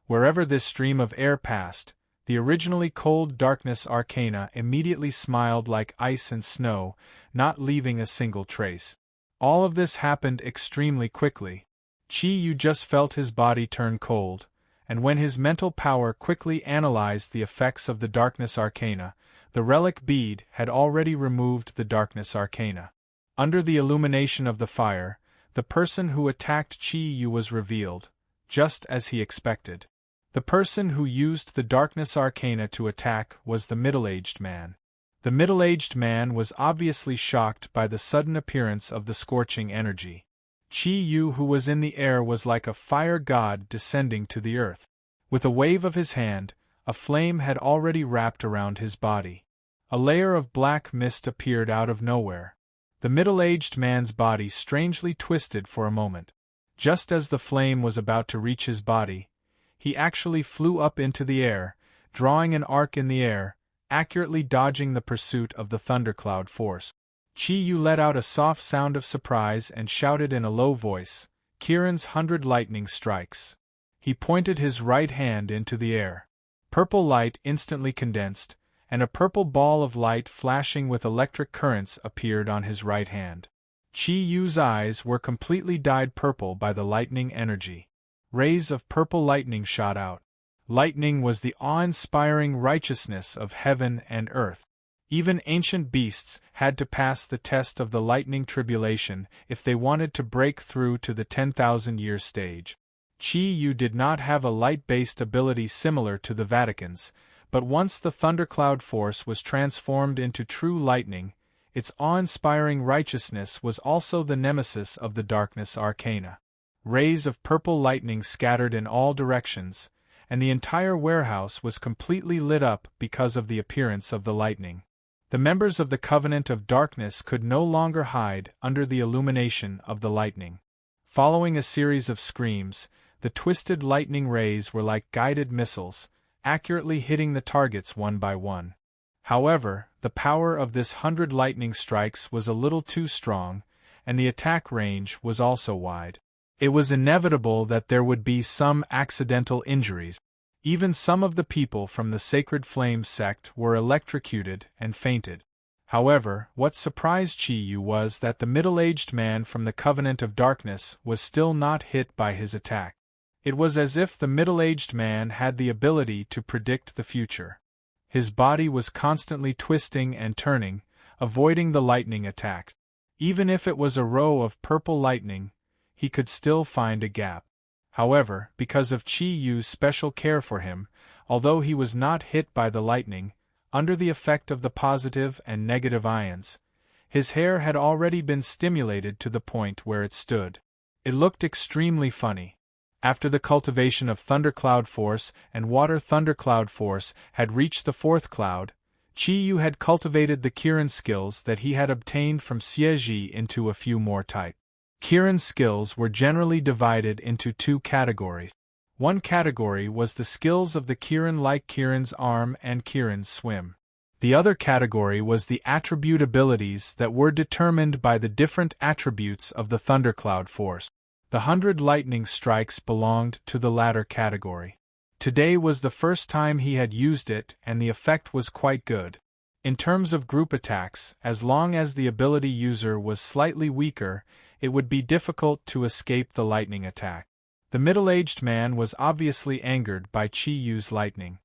Wherever this stream of air passed, the originally cold darkness arcana immediately smiled like ice and snow, not leaving a single trace. All of this happened extremely quickly. Chi-Yu just felt his body turn cold, and when his mental power quickly analyzed the effects of the darkness arcana, the relic bead had already removed the darkness arcana. Under the illumination of the fire, the person who attacked Chi-Yu was revealed, just as he expected. The person who used the darkness arcana to attack was the middle-aged man. The middle-aged man was obviously shocked by the sudden appearance of the scorching energy. Chi-Yu, who was in the air, was like a fire god descending to the earth. With a wave of his hand, a flame had already wrapped around his body. A layer of black mist appeared out of nowhere. The middle-aged man's body strangely twisted for a moment. Just as the flame was about to reach his body, he actually flew up into the air, drawing an arc in the air, accurately dodging the pursuit of the thundercloud force. Chi-Yu let out a soft sound of surprise and shouted in a low voice, "Kirin's 100 lightning strikes." He pointed his right hand into the air. Purple light instantly condensed, and a purple ball of light flashing with electric currents appeared on his right hand. Chi-Yu's eyes were completely dyed purple by the lightning energy. Rays of purple lightning shot out. Lightning was the awe-inspiring righteousness of heaven and earth. Even ancient beasts had to pass the test of the lightning tribulation if they wanted to break through to the 10,000-year stage. Chi-Yu did not have a light-based ability similar to the Vatican's, but once the thundercloud force was transformed into true lightning, its awe-inspiring righteousness was also the nemesis of the darkness arcana. rays of purple lightning scattered in all directions, and the entire warehouse was completely lit up because of the appearance of the lightning. The members of the Covenant of Darkness could no longer hide under the illumination of the lightning. Following a series of screams, the twisted lightning rays were like guided missiles, accurately hitting the targets one by one. However, the power of this 100 lightning strikes was a little too strong, and the attack range was also wide. It was inevitable that there would be some accidental injuries. Even some of the people from the Sacred Flame sect were electrocuted and fainted. However, what surprised Chi-Yu was that the middle-aged man from the Covenant of Darkness was still not hit by his attack. It was as if the middle-aged man had the ability to predict the future. His body was constantly twisting and turning, avoiding the lightning attack. Even if it was a row of purple lightning, he could still find a gap. However, because of Chi-Yu's special care for him, although he was not hit by the lightning, under the effect of the positive and negative ions, his hair had already been stimulated to the point where it stood. It looked extremely funny. After the cultivation of Thundercloud Force and Water Thundercloud Force had reached the 4th cloud, Chi-Yu had cultivated the Kirin skills that he had obtained from Xie into a few more types. Kirin skills were generally divided into 2 categories. One category was the skills of the Kirin like Kirin's Arm and Kirin's Swim. The other category was the attribute abilities that were determined by the different attributes of the Thundercloud Force. The 100 lightning strikes belonged to the latter category. Today was the first time he had used it, and the effect was quite good. In terms of group attacks, as long as the ability user was slightly weaker, it would be difficult to escape the lightning attack. The middle-aged man was obviously angered by Chi-Yu's lightning.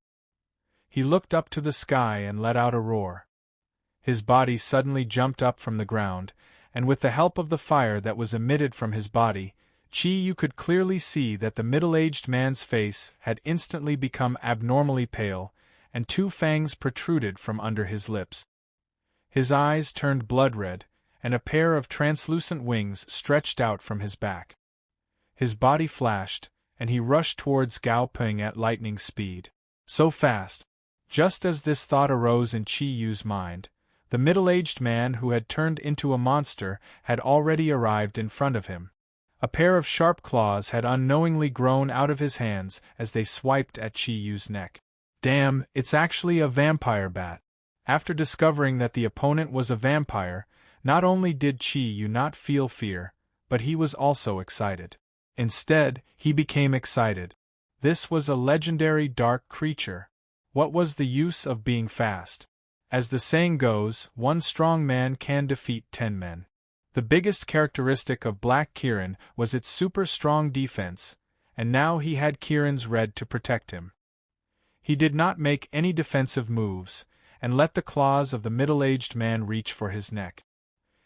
He looked up to the sky and let out a roar. His body suddenly jumped up from the ground, and with the help of the fire that was emitted from his body, Chi-Yu could clearly see that the middle-aged man's face had instantly become abnormally pale, and 2 fangs protruded from under his lips. His eyes turned blood-red, and a pair of translucent wings stretched out from his back. His body flashed, and he rushed towards Gao Ping at lightning speed. So fast! Just as this thought arose in Chi-Yu's mind, the middle-aged man who had turned into a monster had already arrived in front of him. A pair of sharp claws had unknowingly grown out of his hands as they swiped at Chi-Yu's neck. Damn, it's actually a vampire bat. After discovering that the opponent was a vampire, not only did Chi-Yu not feel fear, but he was also excited. Instead, he became excited. This was a legendary dark creature. What was the use of being fast? As the saying goes, 1 strong man can defeat 10 men. The biggest characteristic of Black Kirin was its super strong defense, and now he had Kirin's red to protect him. He did not make any defensive moves, and let the claws of the middle-aged man reach for his neck.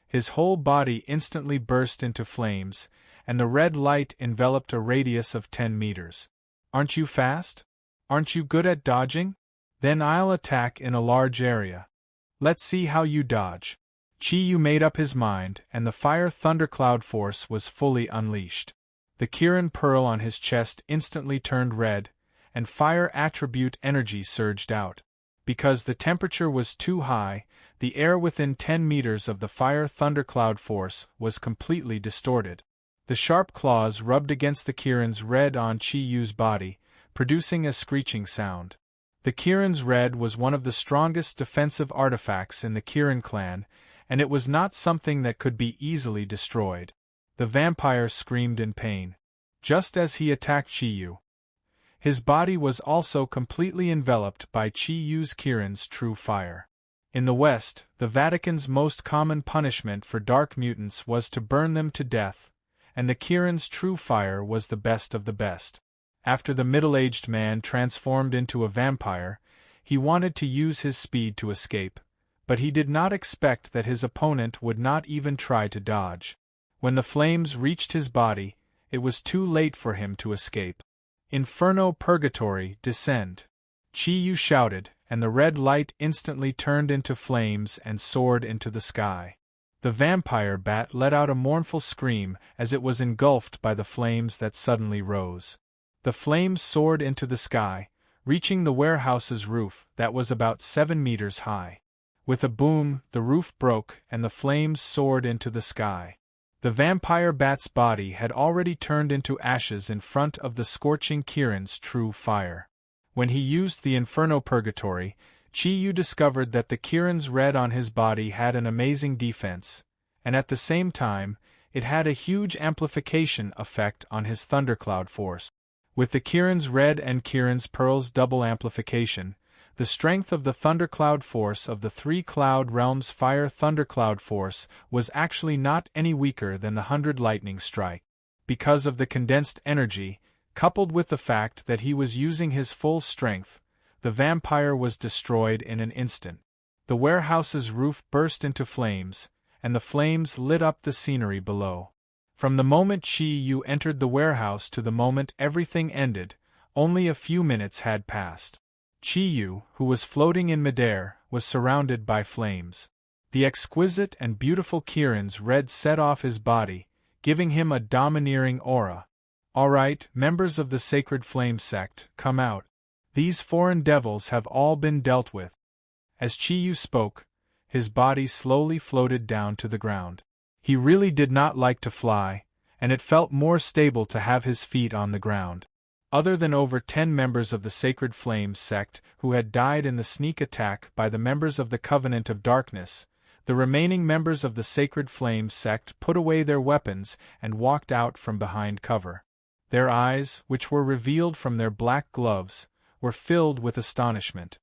His whole body instantly burst into flames, and the red light enveloped a radius of 10 meters. Aren't you fast? Aren't you good at dodging? Then I'll attack in a large area. Let's see how you dodge. Chi-Yu made up his mind, and the Fire Thundercloud Force was fully unleashed. The Kirin pearl on his chest instantly turned red, and fire attribute energy surged out. Because the temperature was too high, the air within 10 meters of the Fire Thundercloud Force was completely distorted. The sharp claws rubbed against the Kirin's red on Chi-Yu's body, producing a screeching sound. The Kirin's red was one of the strongest defensive artifacts in the Kirin clan, and it was not something that could be easily destroyed. The vampire screamed in pain. Just as he attacked Chi-Yu, his body was also completely enveloped by Chi-Yu's Kirin's true fire. In the West, the Vatican's most common punishment for dark mutants was to burn them to death, and the Kirin's true fire was the best of the best. After the middle-aged man transformed into a vampire, he wanted to use his speed to escape, but he did not expect that his opponent would not even try to dodge. When the flames reached his body, it was too late for him to escape. Inferno Purgatory, descend! Chi-Yu shouted, and the red light instantly turned into flames and soared into the sky. The vampire bat let out a mournful scream as it was engulfed by the flames that suddenly rose. The flames soared into the sky, reaching the warehouse's roof that was about 7 meters high. With a boom, the roof broke and the flames soared into the sky. The vampire bat's body had already turned into ashes in front of the scorching Kirin's true fire. When he used the Inferno Purgatory, Chi-Yu discovered that the Kirin's red on his body had an amazing defense, and at the same time, it had a huge amplification effect on his thundercloud force. With the Kirin's red and Kirin's pearl's double amplification, the strength of the thundercloud force of the 3 cloud realms' fire thundercloud force was actually not any weaker than the 100 lightning strike. Because of the condensed energy, coupled with the fact that he was using his full strength, the vampire was destroyed in an instant. The warehouse's roof burst into flames, and the flames lit up the scenery below. From the moment Chi-Yu entered the warehouse to the moment everything ended, only a few minutes had passed. Chi-Yu, who was floating in midair, was surrounded by flames. The exquisite and beautiful Kirin's red set off his body, giving him a domineering aura. "All right, members of the Sacred Flame sect, come out. These foreign devils have all been dealt with." As Chi-Yu spoke, his body slowly floated down to the ground. He really did not like to fly, and it felt more stable to have his feet on the ground. Other than over 10 members of the Sacred Flame sect who had died in the sneak attack by the members of the Covenant of Darkness, the remaining members of the Sacred Flame sect put away their weapons and walked out from behind cover. Their eyes, which were revealed from their black gloves, were filled with astonishment.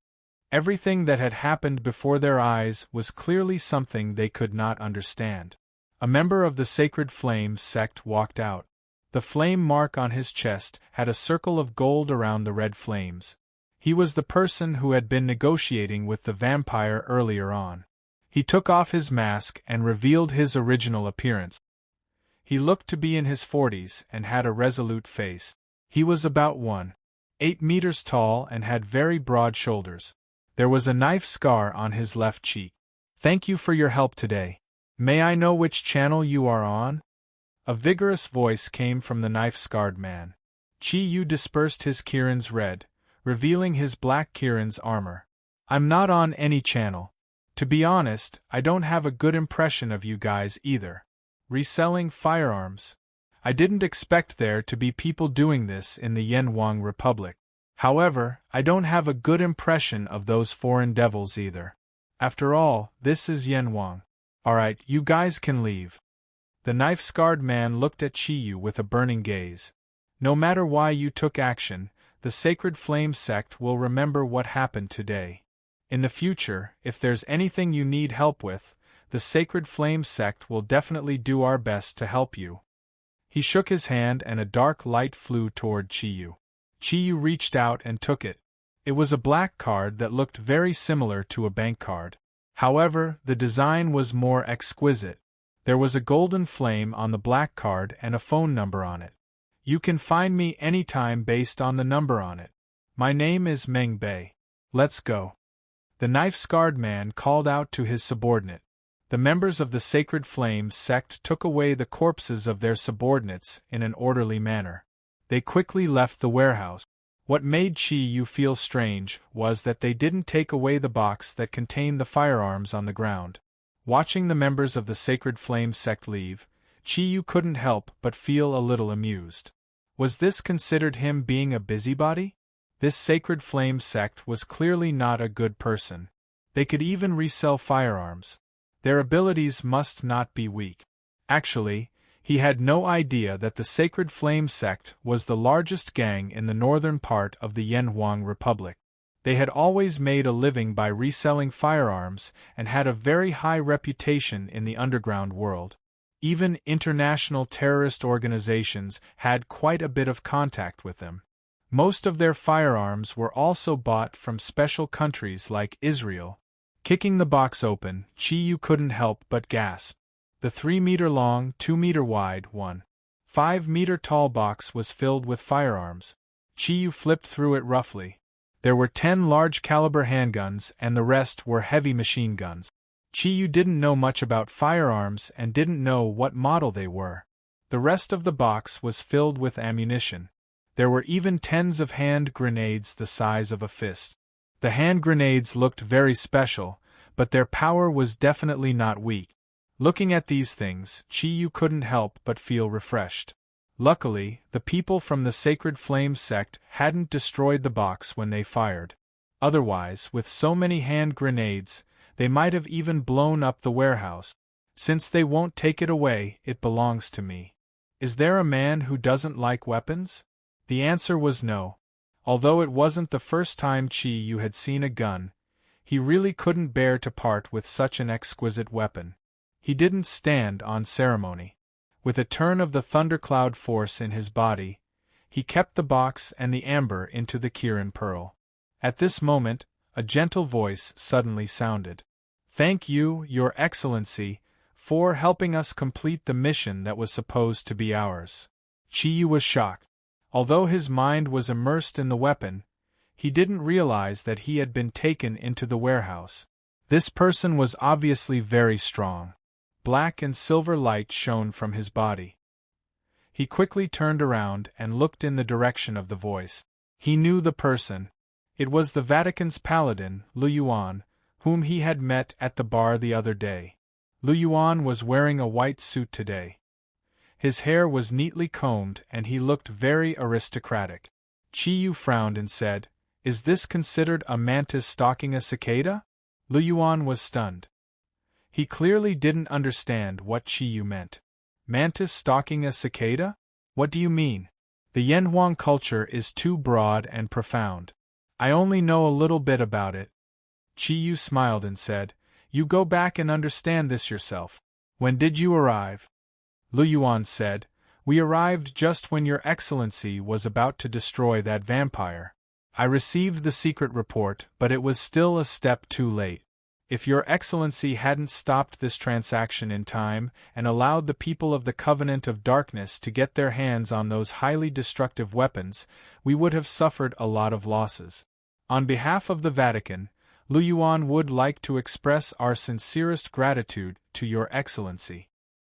Everything that had happened before their eyes was clearly something they could not understand. A member of the Sacred Flame sect walked out. The flame mark on his chest had a circle of gold around the red flames. He was the person who had been negotiating with the vampire earlier on. He took off his mask and revealed his original appearance. He looked to be in his 40s and had a resolute face. He was about 1.8 meters tall and had very broad shoulders. There was a knife scar on his left cheek. "Thank you for your help today. May I know which channel you are on?" A vigorous voice came from the knife-scarred man. Chi-Yu dispersed his Kirin's red, revealing his black Kirin's armor. "I'm not on any channel. To be honest, I don't have a good impression of you guys either. Reselling firearms. I didn't expect there to be people doing this in the Yenwang Republic. However, I don't have a good impression of those foreign devils either. After all, this is Yenwang. Alright, you guys can leave." The knife-scarred man looked at Chi-Yu with a burning gaze. "No matter why you took action, the Sacred Flame sect will remember what happened today. In the future, if there's anything you need help with, the Sacred Flame sect will definitely do our best to help you." He shook his hand and a dark light flew toward Chi-Yu. Chi-Yu reached out and took it. It was a black card that looked very similar to a bank card. However, the design was more exquisite. There was a golden flame on the black card and a phone number on it. "You can find me anytime based on the number on it. My name is Meng Bei. Let's go." The knife-scarred man called out to his subordinate. The members of the Sacred Flame sect took away the corpses of their subordinates in an orderly manner. They quickly left the warehouse. What made Chi-Yu feel strange was that they didn't take away the box that contained the firearms on the ground. Watching the members of the Sacred Flame sect leave, Chi-Yu couldn't help but feel a little amused. Was this considered him being a busybody? This Sacred Flame sect was clearly not a good person. They could even resell firearms. Their abilities must not be weak. Actually, he had no idea that the Sacred Flame sect was the largest gang in the northern part of the Yenwang Republic. They had always made a living by reselling firearms and had a very high reputation in the underground world. Even international terrorist organizations had quite a bit of contact with them. Most of their firearms were also bought from special countries like Israel. Kicking the box open, Chi-Yu couldn't help but gasp. The 3-meter-long, 2-meter-wide, 1.5-meter-tall box was filled with firearms. Chi-Yu flipped through it roughly. There were 10 large-caliber handguns and the rest were heavy machine guns. Chi-Yu didn't know much about firearms and didn't know what model they were. The rest of the box was filled with ammunition. There were even tens of hand grenades the size of a fist. The hand grenades looked very special, but their power was definitely not weak. Looking at these things, Chi-Yu couldn't help but feel refreshed. Luckily, the people from the Sacred Flame sect hadn't destroyed the box when they fired. Otherwise, with so many hand grenades, they might have even blown up the warehouse. Since they won't take it away, it belongs to me. Is there a man who doesn't like weapons? The answer was no. Although it wasn't the first time Chi-Yu had seen a gun, he really couldn't bear to part with such an exquisite weapon. He didn't stand on ceremony. With a turn of the thundercloud force in his body, he kept the box and the amber into the Kirin pearl. At this moment, a gentle voice suddenly sounded. "Thank you, Your Excellency, for helping us complete the mission that was supposed to be ours." Chi-Yu was shocked. Although his mind was immersed in the weapon, he didn't realize that he had been taken into the warehouse. This person was obviously very strong. Black and silver light shone from his body. He quickly turned around and looked in the direction of the voice. He knew the person. It was the Vatican's paladin, Lu Yuan, whom he had met at the bar the other day. Lu Yuan was wearing a white suit today. His hair was neatly combed and he looked very aristocratic. Chi-Yu frowned and said, "Is this considered a mantis stalking a cicada?" Lu Yuan was stunned. He clearly didn't understand what Chi-Yu meant. Mantis stalking a cicada? What do you mean? The Yanhuang culture is too broad and profound. I only know a little bit about it. Chi-Yu smiled and said, "You go back and understand this yourself. When did you arrive?" Lu Yuan said, "We arrived just when Your Excellency was about to destroy that vampire. I received the secret report, but it was still a step too late. If Your Excellency hadn't stopped this transaction in time and allowed the people of the Covenant of Darkness to get their hands on those highly destructive weapons, we would have suffered a lot of losses. On behalf of the Vatican, Lu Yuan would like to express our sincerest gratitude to Your Excellency."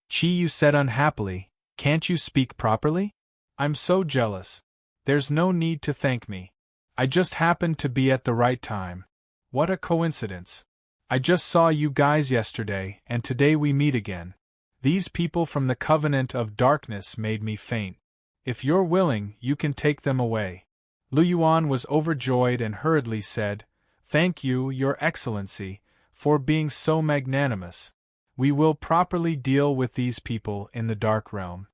Chi-Yu said unhappily, "Can't you speak properly? I'm so jealous. There's no need to thank me. I just happened to be at the right time. What a coincidence. I just saw you guys yesterday, and today we meet again. These people from the Covenant of Darkness made me faint. If you're willing, you can take them away." Lu Yuan was overjoyed and hurriedly said, "Thank you, Your Excellency, for being so magnanimous. We will properly deal with these people in the Dark Realm."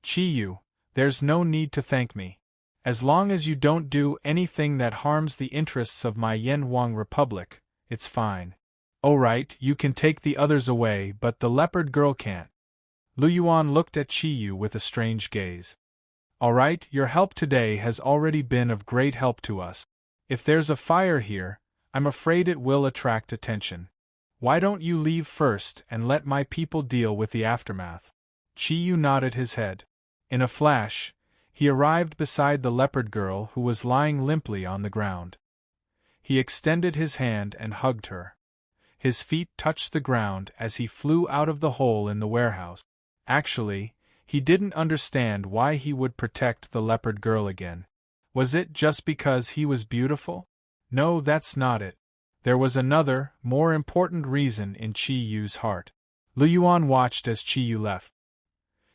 "Chi-Yu, there's no need to thank me. As long as you don't do anything that harms the interests of my Yanhuang Republic, it's fine. Oh right, you can take the others away, but the leopard girl can't." Lu Yuan looked at Chi-Yu with a strange gaze. "All right, your help today has already been of great help to us. If there's a fire here, I'm afraid it will attract attention. Why don't you leave first and let my people deal with the aftermath?" Chi-Yu nodded his head. In a flash, he arrived beside the leopard girl who was lying limply on the ground. He extended his hand and hugged her. His feet touched the ground as he flew out of the hole in the warehouse. Actually, he didn't understand why he would protect the leopard girl again. Was it just because he was beautiful? No, that's not it. There was another, more important reason in Chi-Yu's heart. Lu Yuan watched as Chi-Yu left.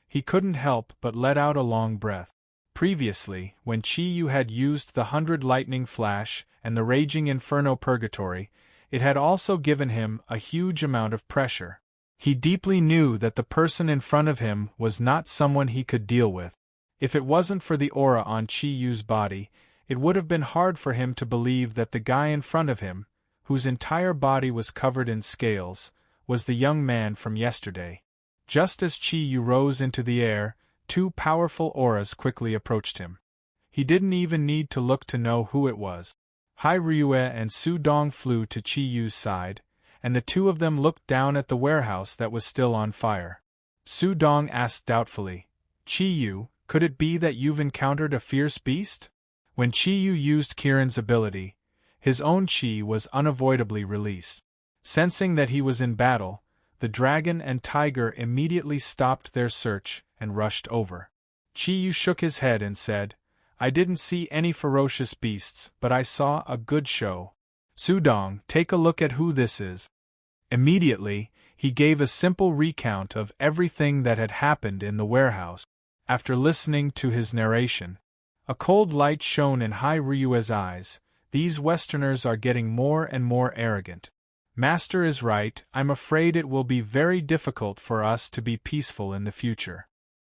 He couldn't help but let out a long breath. Previously, when Chi-Yu had used the 100 Lightning Flash and the Raging Inferno Purgatory, it had also given him a huge amount of pressure. He deeply knew that the person in front of him was not someone he could deal with. If it wasn't for the aura on Chi-Yu's body, it would have been hard for him to believe that the guy in front of him, whose entire body was covered in scales, was the young man from yesterday. Just as Chi-Yu rose into the air, two powerful auras quickly approached him. He didn't even need to look to know who it was. Hai Ryue and Su Dong flew to Chi-Yu's side, and the two of them looked down at the warehouse that was still on fire. Su Dong asked doubtfully, "Chi-Yu, could it be that you've encountered a fierce beast?" When Chi-Yu used Kirin's ability, his own chi was unavoidably released. Sensing that he was in battle, the dragon and tiger immediately stopped their search and rushed over. Chi-Yu shook his head and said, "I didn't see any ferocious beasts, but I saw a good show. Sudong, take a look at who this is." Immediately, he gave a simple recount of everything that had happened in the warehouse. After listening to his narration, a cold light shone in Hai Ryue's eyes. These Westerners are getting more and more arrogant. Master is right, I'm afraid it will be very difficult for us to be peaceful in the future.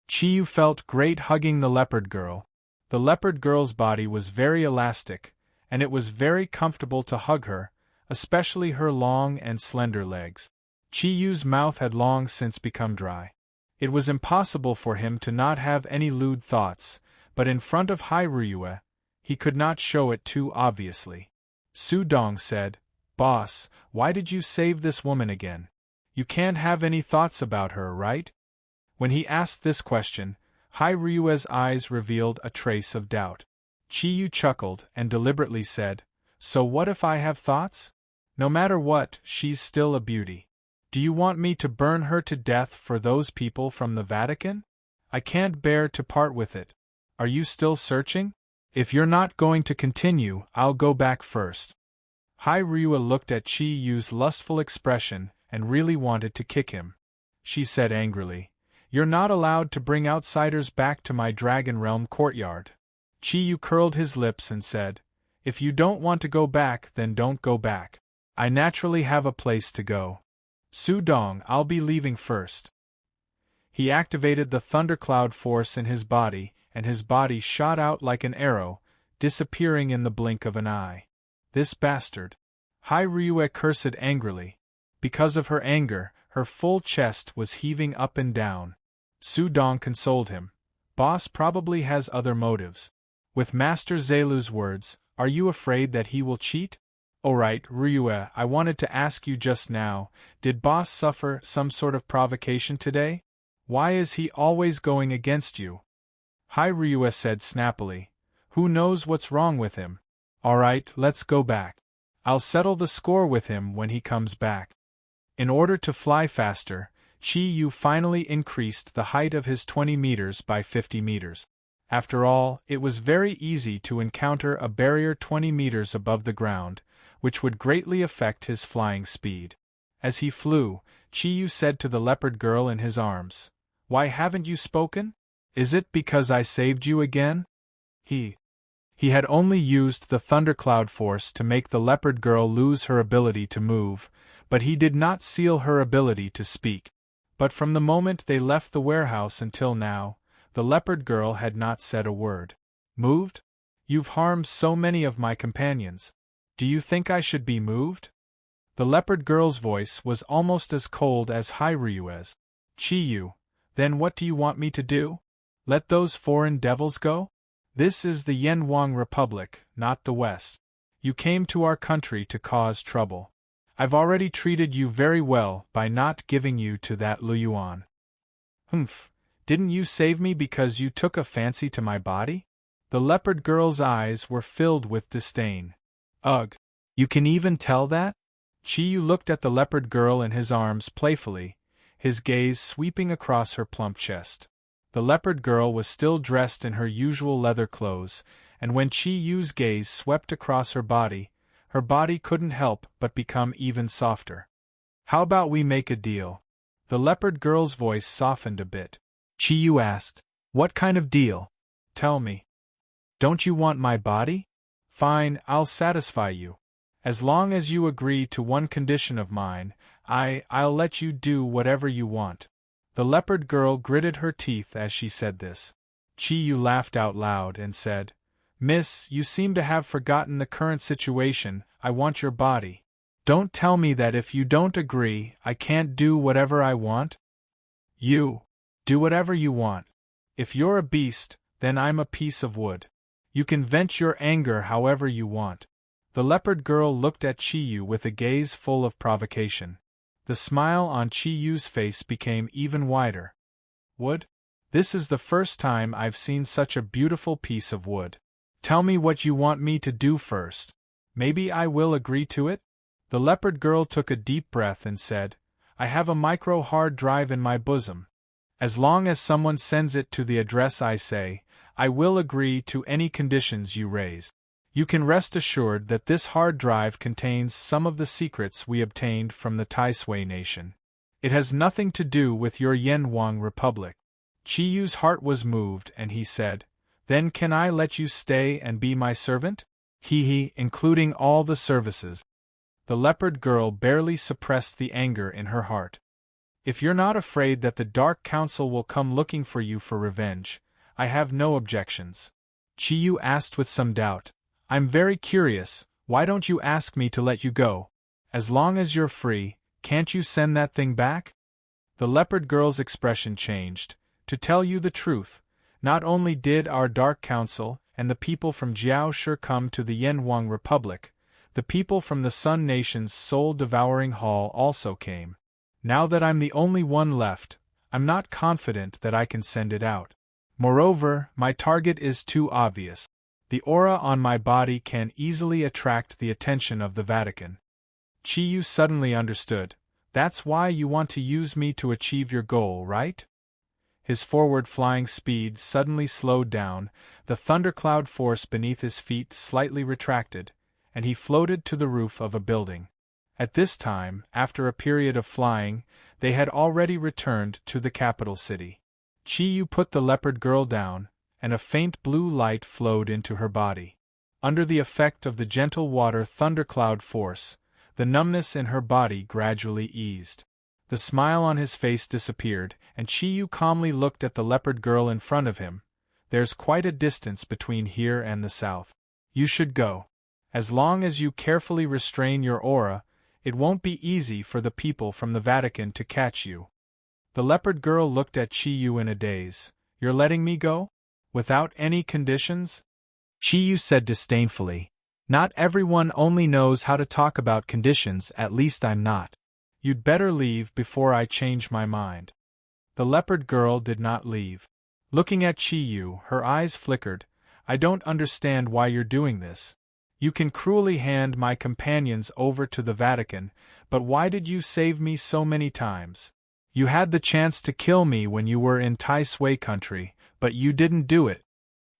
Chi-Yu felt great hugging the leopard girl. The leopard girl's body was very elastic, and it was very comfortable to hug her, especially her long and slender legs. Chi-Yu's mouth had long since become dry. It was impossible for him to not have any lewd thoughts, but in front of Hai Ryue, he could not show it too obviously. Sudong said, "Boss, why did you save this woman again? You can't have any thoughts about her, right?" When he asked this question, Hai Ryue's eyes revealed a trace of doubt. Chi-Yu chuckled and deliberately said, "So what if I have thoughts? No matter what, she's still a beauty. Do you want me to burn her to death for those people from the Vatican? I can't bear to part with it. Are you still searching? If you're not going to continue, I'll go back first." Hai Ryue looked at Chi-Yu's lustful expression and really wanted to kick him. She said angrily, "You're not allowed to bring outsiders back to my Dragon Realm courtyard." Chi-Yu curled his lips and said, "If you don't want to go back, then don't go back. I naturally have a place to go. Sudong, I'll be leaving first." He activated the thundercloud force in his body, and his body shot out like an arrow, disappearing in the blink of an eye. This bastard! Hai Ryue cursed angrily. Because of her anger, her full chest was heaving up and down. Sudong consoled him. "Boss probably has other motives. With Master Zelu's words, are you afraid that he will cheat?" "Alright, Ryue, I wanted to ask you just now, did Boss suffer some sort of provocation today? Why is he always going against you?" Hai Ryue said snappily, "Who knows what's wrong with him? Alright, let's go back. I'll settle the score with him when he comes back." In order to fly faster, Chi-Yu finally increased the height of his 20 meters by 50 meters. After all, it was very easy to encounter a barrier 20 meters above the ground, which would greatly affect his flying speed. As he flew, Chi-Yu said to the leopard girl in his arms, "Why haven't you spoken? Is it because I saved you again?" He had only used the thundercloud force to make the leopard girl lose her ability to move, but he did not seal her ability to speak. But from the moment they left the warehouse until now, the leopard girl had not said a word. "Moved? You've harmed so many of my companions. Do you think I should be moved?" The leopard girl's voice was almost as cold as Hai Ryue's. "Chi-Yu, then what do you want me to do? Let those foreign devils go? This is the Yenwang Republic, not the West. You came to our country to cause trouble. I've already treated you very well by not giving you to that Luyuan." "Humph, didn't you save me because you took a fancy to my body?" The leopard girl's eyes were filled with disdain. "Ugh, you can even tell that?" Chi-Yu looked at the leopard girl in his arms playfully, his gaze sweeping across her plump chest. The leopard girl was still dressed in her usual leather clothes, and when Chi-Yu's gaze swept across her body couldn't help but become even softer. "How about we make a deal?" The leopard girl's voice softened a bit. Chi-Yu asked, "What kind of deal? Tell me. Don't you want my body? Fine, I'll satisfy you. As long as you agree to one condition of mine, I'll let you do whatever you want." The leopard girl gritted her teeth as she said this. Chi-Yu laughed out loud and said, "Miss, you seem to have forgotten the current situation. I want your body. Don't tell me that if you don't agree, I can't do whatever I want?" "You do whatever you want. If you're a beast, then I'm a piece of wood. You can vent your anger however you want." The leopard girl looked at Chi-Yu with a gaze full of provocation. The smile on Chi-Yu's face became even wider. "Wood? This is the first time I've seen such a beautiful piece of wood. Tell me what you want me to do first. Maybe I will agree to it?" The leopard girl took a deep breath and said, I have a micro hard drive in my bosom. As long as someone sends it to the address I say, I will agree to any conditions you raise. You can rest assured that this hard drive contains some of the secrets we obtained from the Tai-Sui nation. It has nothing to do with your Yanhuang Republic. Qiyu's heart was moved and he said, Then can I let you stay and be my servant? Including all the services. The leopard girl barely suppressed the anger in her heart. If you're not afraid that the Dark Council will come looking for you for revenge, I have no objections. Qiyu asked with some doubt. I'm very curious, why don't you ask me to let you go? As long as you're free, can't you send that thing back? The leopard girl's expression changed. To tell you the truth, not only did our Dark Council and the people from Jiaoshi come to the Yanhuang Republic, the people from the Sun Nation's soul-devouring hall also came. Now that I'm the only one left, I'm not confident that I can send it out. Moreover, my target is too obvious. The aura on my body can easily attract the attention of the Vatican. Qiyu suddenly understood. That's why you want to use me to achieve your goal, right? His forward flying speed suddenly slowed down, the thundercloud force beneath his feet slightly retracted, and he floated to the roof of a building. At this time, after a period of flying, they had already returned to the capital city. Qiyu put the leopard girl down, and a faint blue light flowed into her body. Under the effect of the gentle water thundercloud force, the numbness in her body gradually eased. The smile on his face disappeared, and Qiyu calmly looked at the leopard girl in front of him. There's quite a distance between here and the south. You should go. As long as you carefully restrain your aura, it won't be easy for the people from the Vatican to catch you. The leopard girl looked at Qiyu in a daze. You're letting me go? Without any conditions? Qiyu said disdainfully. Not everyone only knows how to talk about conditions, at least I'm not. You'd better leave before I change my mind. The leopard girl did not leave. Looking at Qiyu, her eyes flickered. I don't understand why you're doing this. You can cruelly hand my companions over to the Vatican, but why did you save me so many times? You had the chance to kill me when you were in Tai-Sui country, but you didn't do it.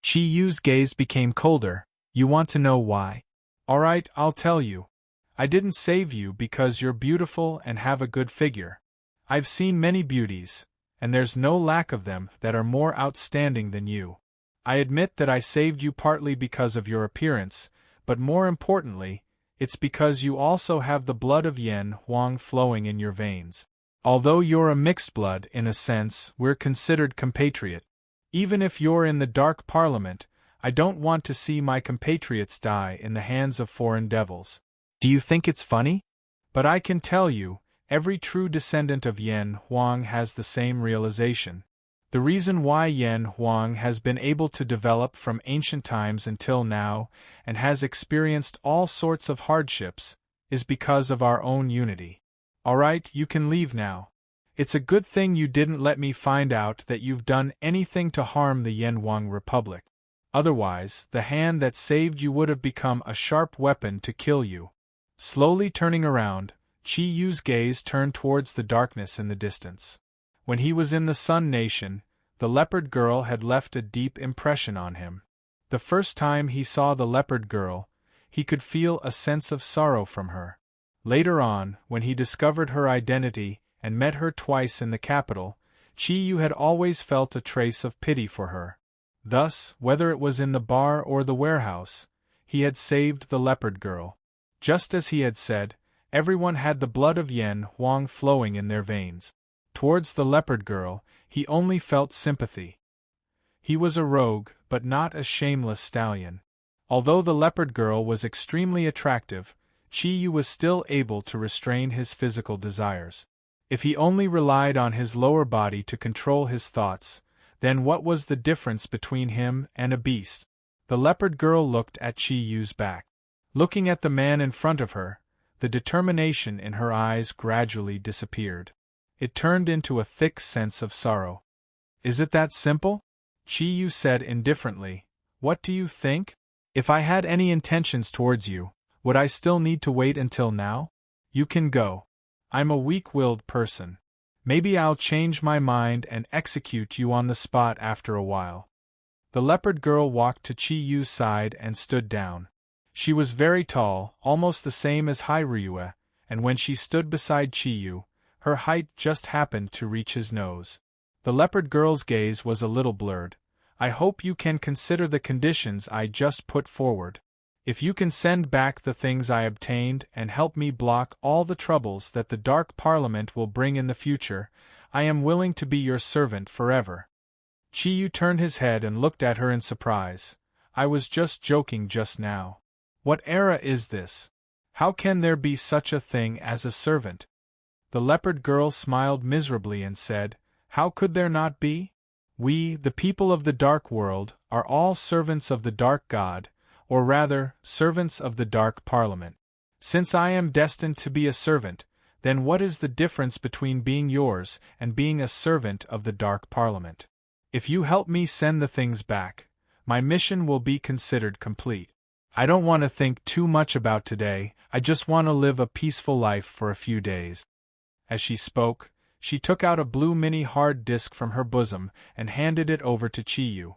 Qiyu's gaze became colder. You want to know why? Alright, I'll tell you. I didn't save you because you're beautiful and have a good figure. I've seen many beauties, and there's no lack of them that are more outstanding than you. I admit that I saved you partly because of your appearance, but more importantly, it's because you also have the blood of Yanhuang flowing in your veins. Although you're a mixed blood, in a sense, we're considered compatriot. Even if you're in the Dark Parliament, I don't want to see my compatriots die in the hands of foreign devils. Do you think it's funny? But I can tell you, every true descendant of Yanhuang has the same realization. The reason why Yanhuang has been able to develop from ancient times until now, and has experienced all sorts of hardships, is because of our own unity. Alright, you can leave now. It's a good thing you didn't let me find out that you've done anything to harm the Yanhuang Republic. Otherwise, the hand that saved you would have become a sharp weapon to kill you. Slowly turning around, Qiyu's gaze turned towards the darkness in the distance. When he was in the Sun Nation, the leopard girl had left a deep impression on him. The first time he saw the leopard girl, he could feel a sense of sorrow from her. Later on, when he discovered her identity and met her twice in the capital, Qiyu had always felt a trace of pity for her. Thus, whether it was in the bar or the warehouse, he had saved the leopard girl. Just as he had said, everyone had the blood of Yanhuang flowing in their veins. Towards the leopard girl, he only felt sympathy. He was a rogue, but not a shameless stallion. Although the leopard girl was extremely attractive, Qiyu was still able to restrain his physical desires. If he only relied on his lower body to control his thoughts, then what was the difference between him and a beast? The leopard girl looked at Qiyu's back. Looking at the man in front of her, the determination in her eyes gradually disappeared. It turned into a thick sense of sorrow. Is it that simple? Qiyu said indifferently. What do you think? If I had any intentions towards you, would I still need to wait until now? You can go. I'm a weak-willed person. Maybe I'll change my mind and execute you on the spot after a while. The leopard girl walked to Chi-Yu's side and stood down. She was very tall, almost the same as Ryue, and when she stood beside Chi-Yu, her height just happened to reach his nose. The leopard girl's gaze was a little blurred. I hope you can consider the conditions I just put forward. If you can send back the things I obtained and help me block all the troubles that the Dark Parliament will bring in the future, I am willing to be your servant forever. Chi-Yu turned his head and looked at her in surprise. I was just joking just now. What era is this? How can there be such a thing as a servant? The leopard girl smiled miserably and said, How could there not be? We, the people of the Dark World, are all servants of the Dark God, or rather, servants of the Dark Parliament. Since I am destined to be a servant, then what is the difference between being yours and being a servant of the Dark Parliament? If you help me send the things back, my mission will be considered complete. I don't want to think too much about today, I just want to live a peaceful life for a few days. As she spoke, she took out a blue mini hard disk from her bosom and handed it over to Chi-Yu.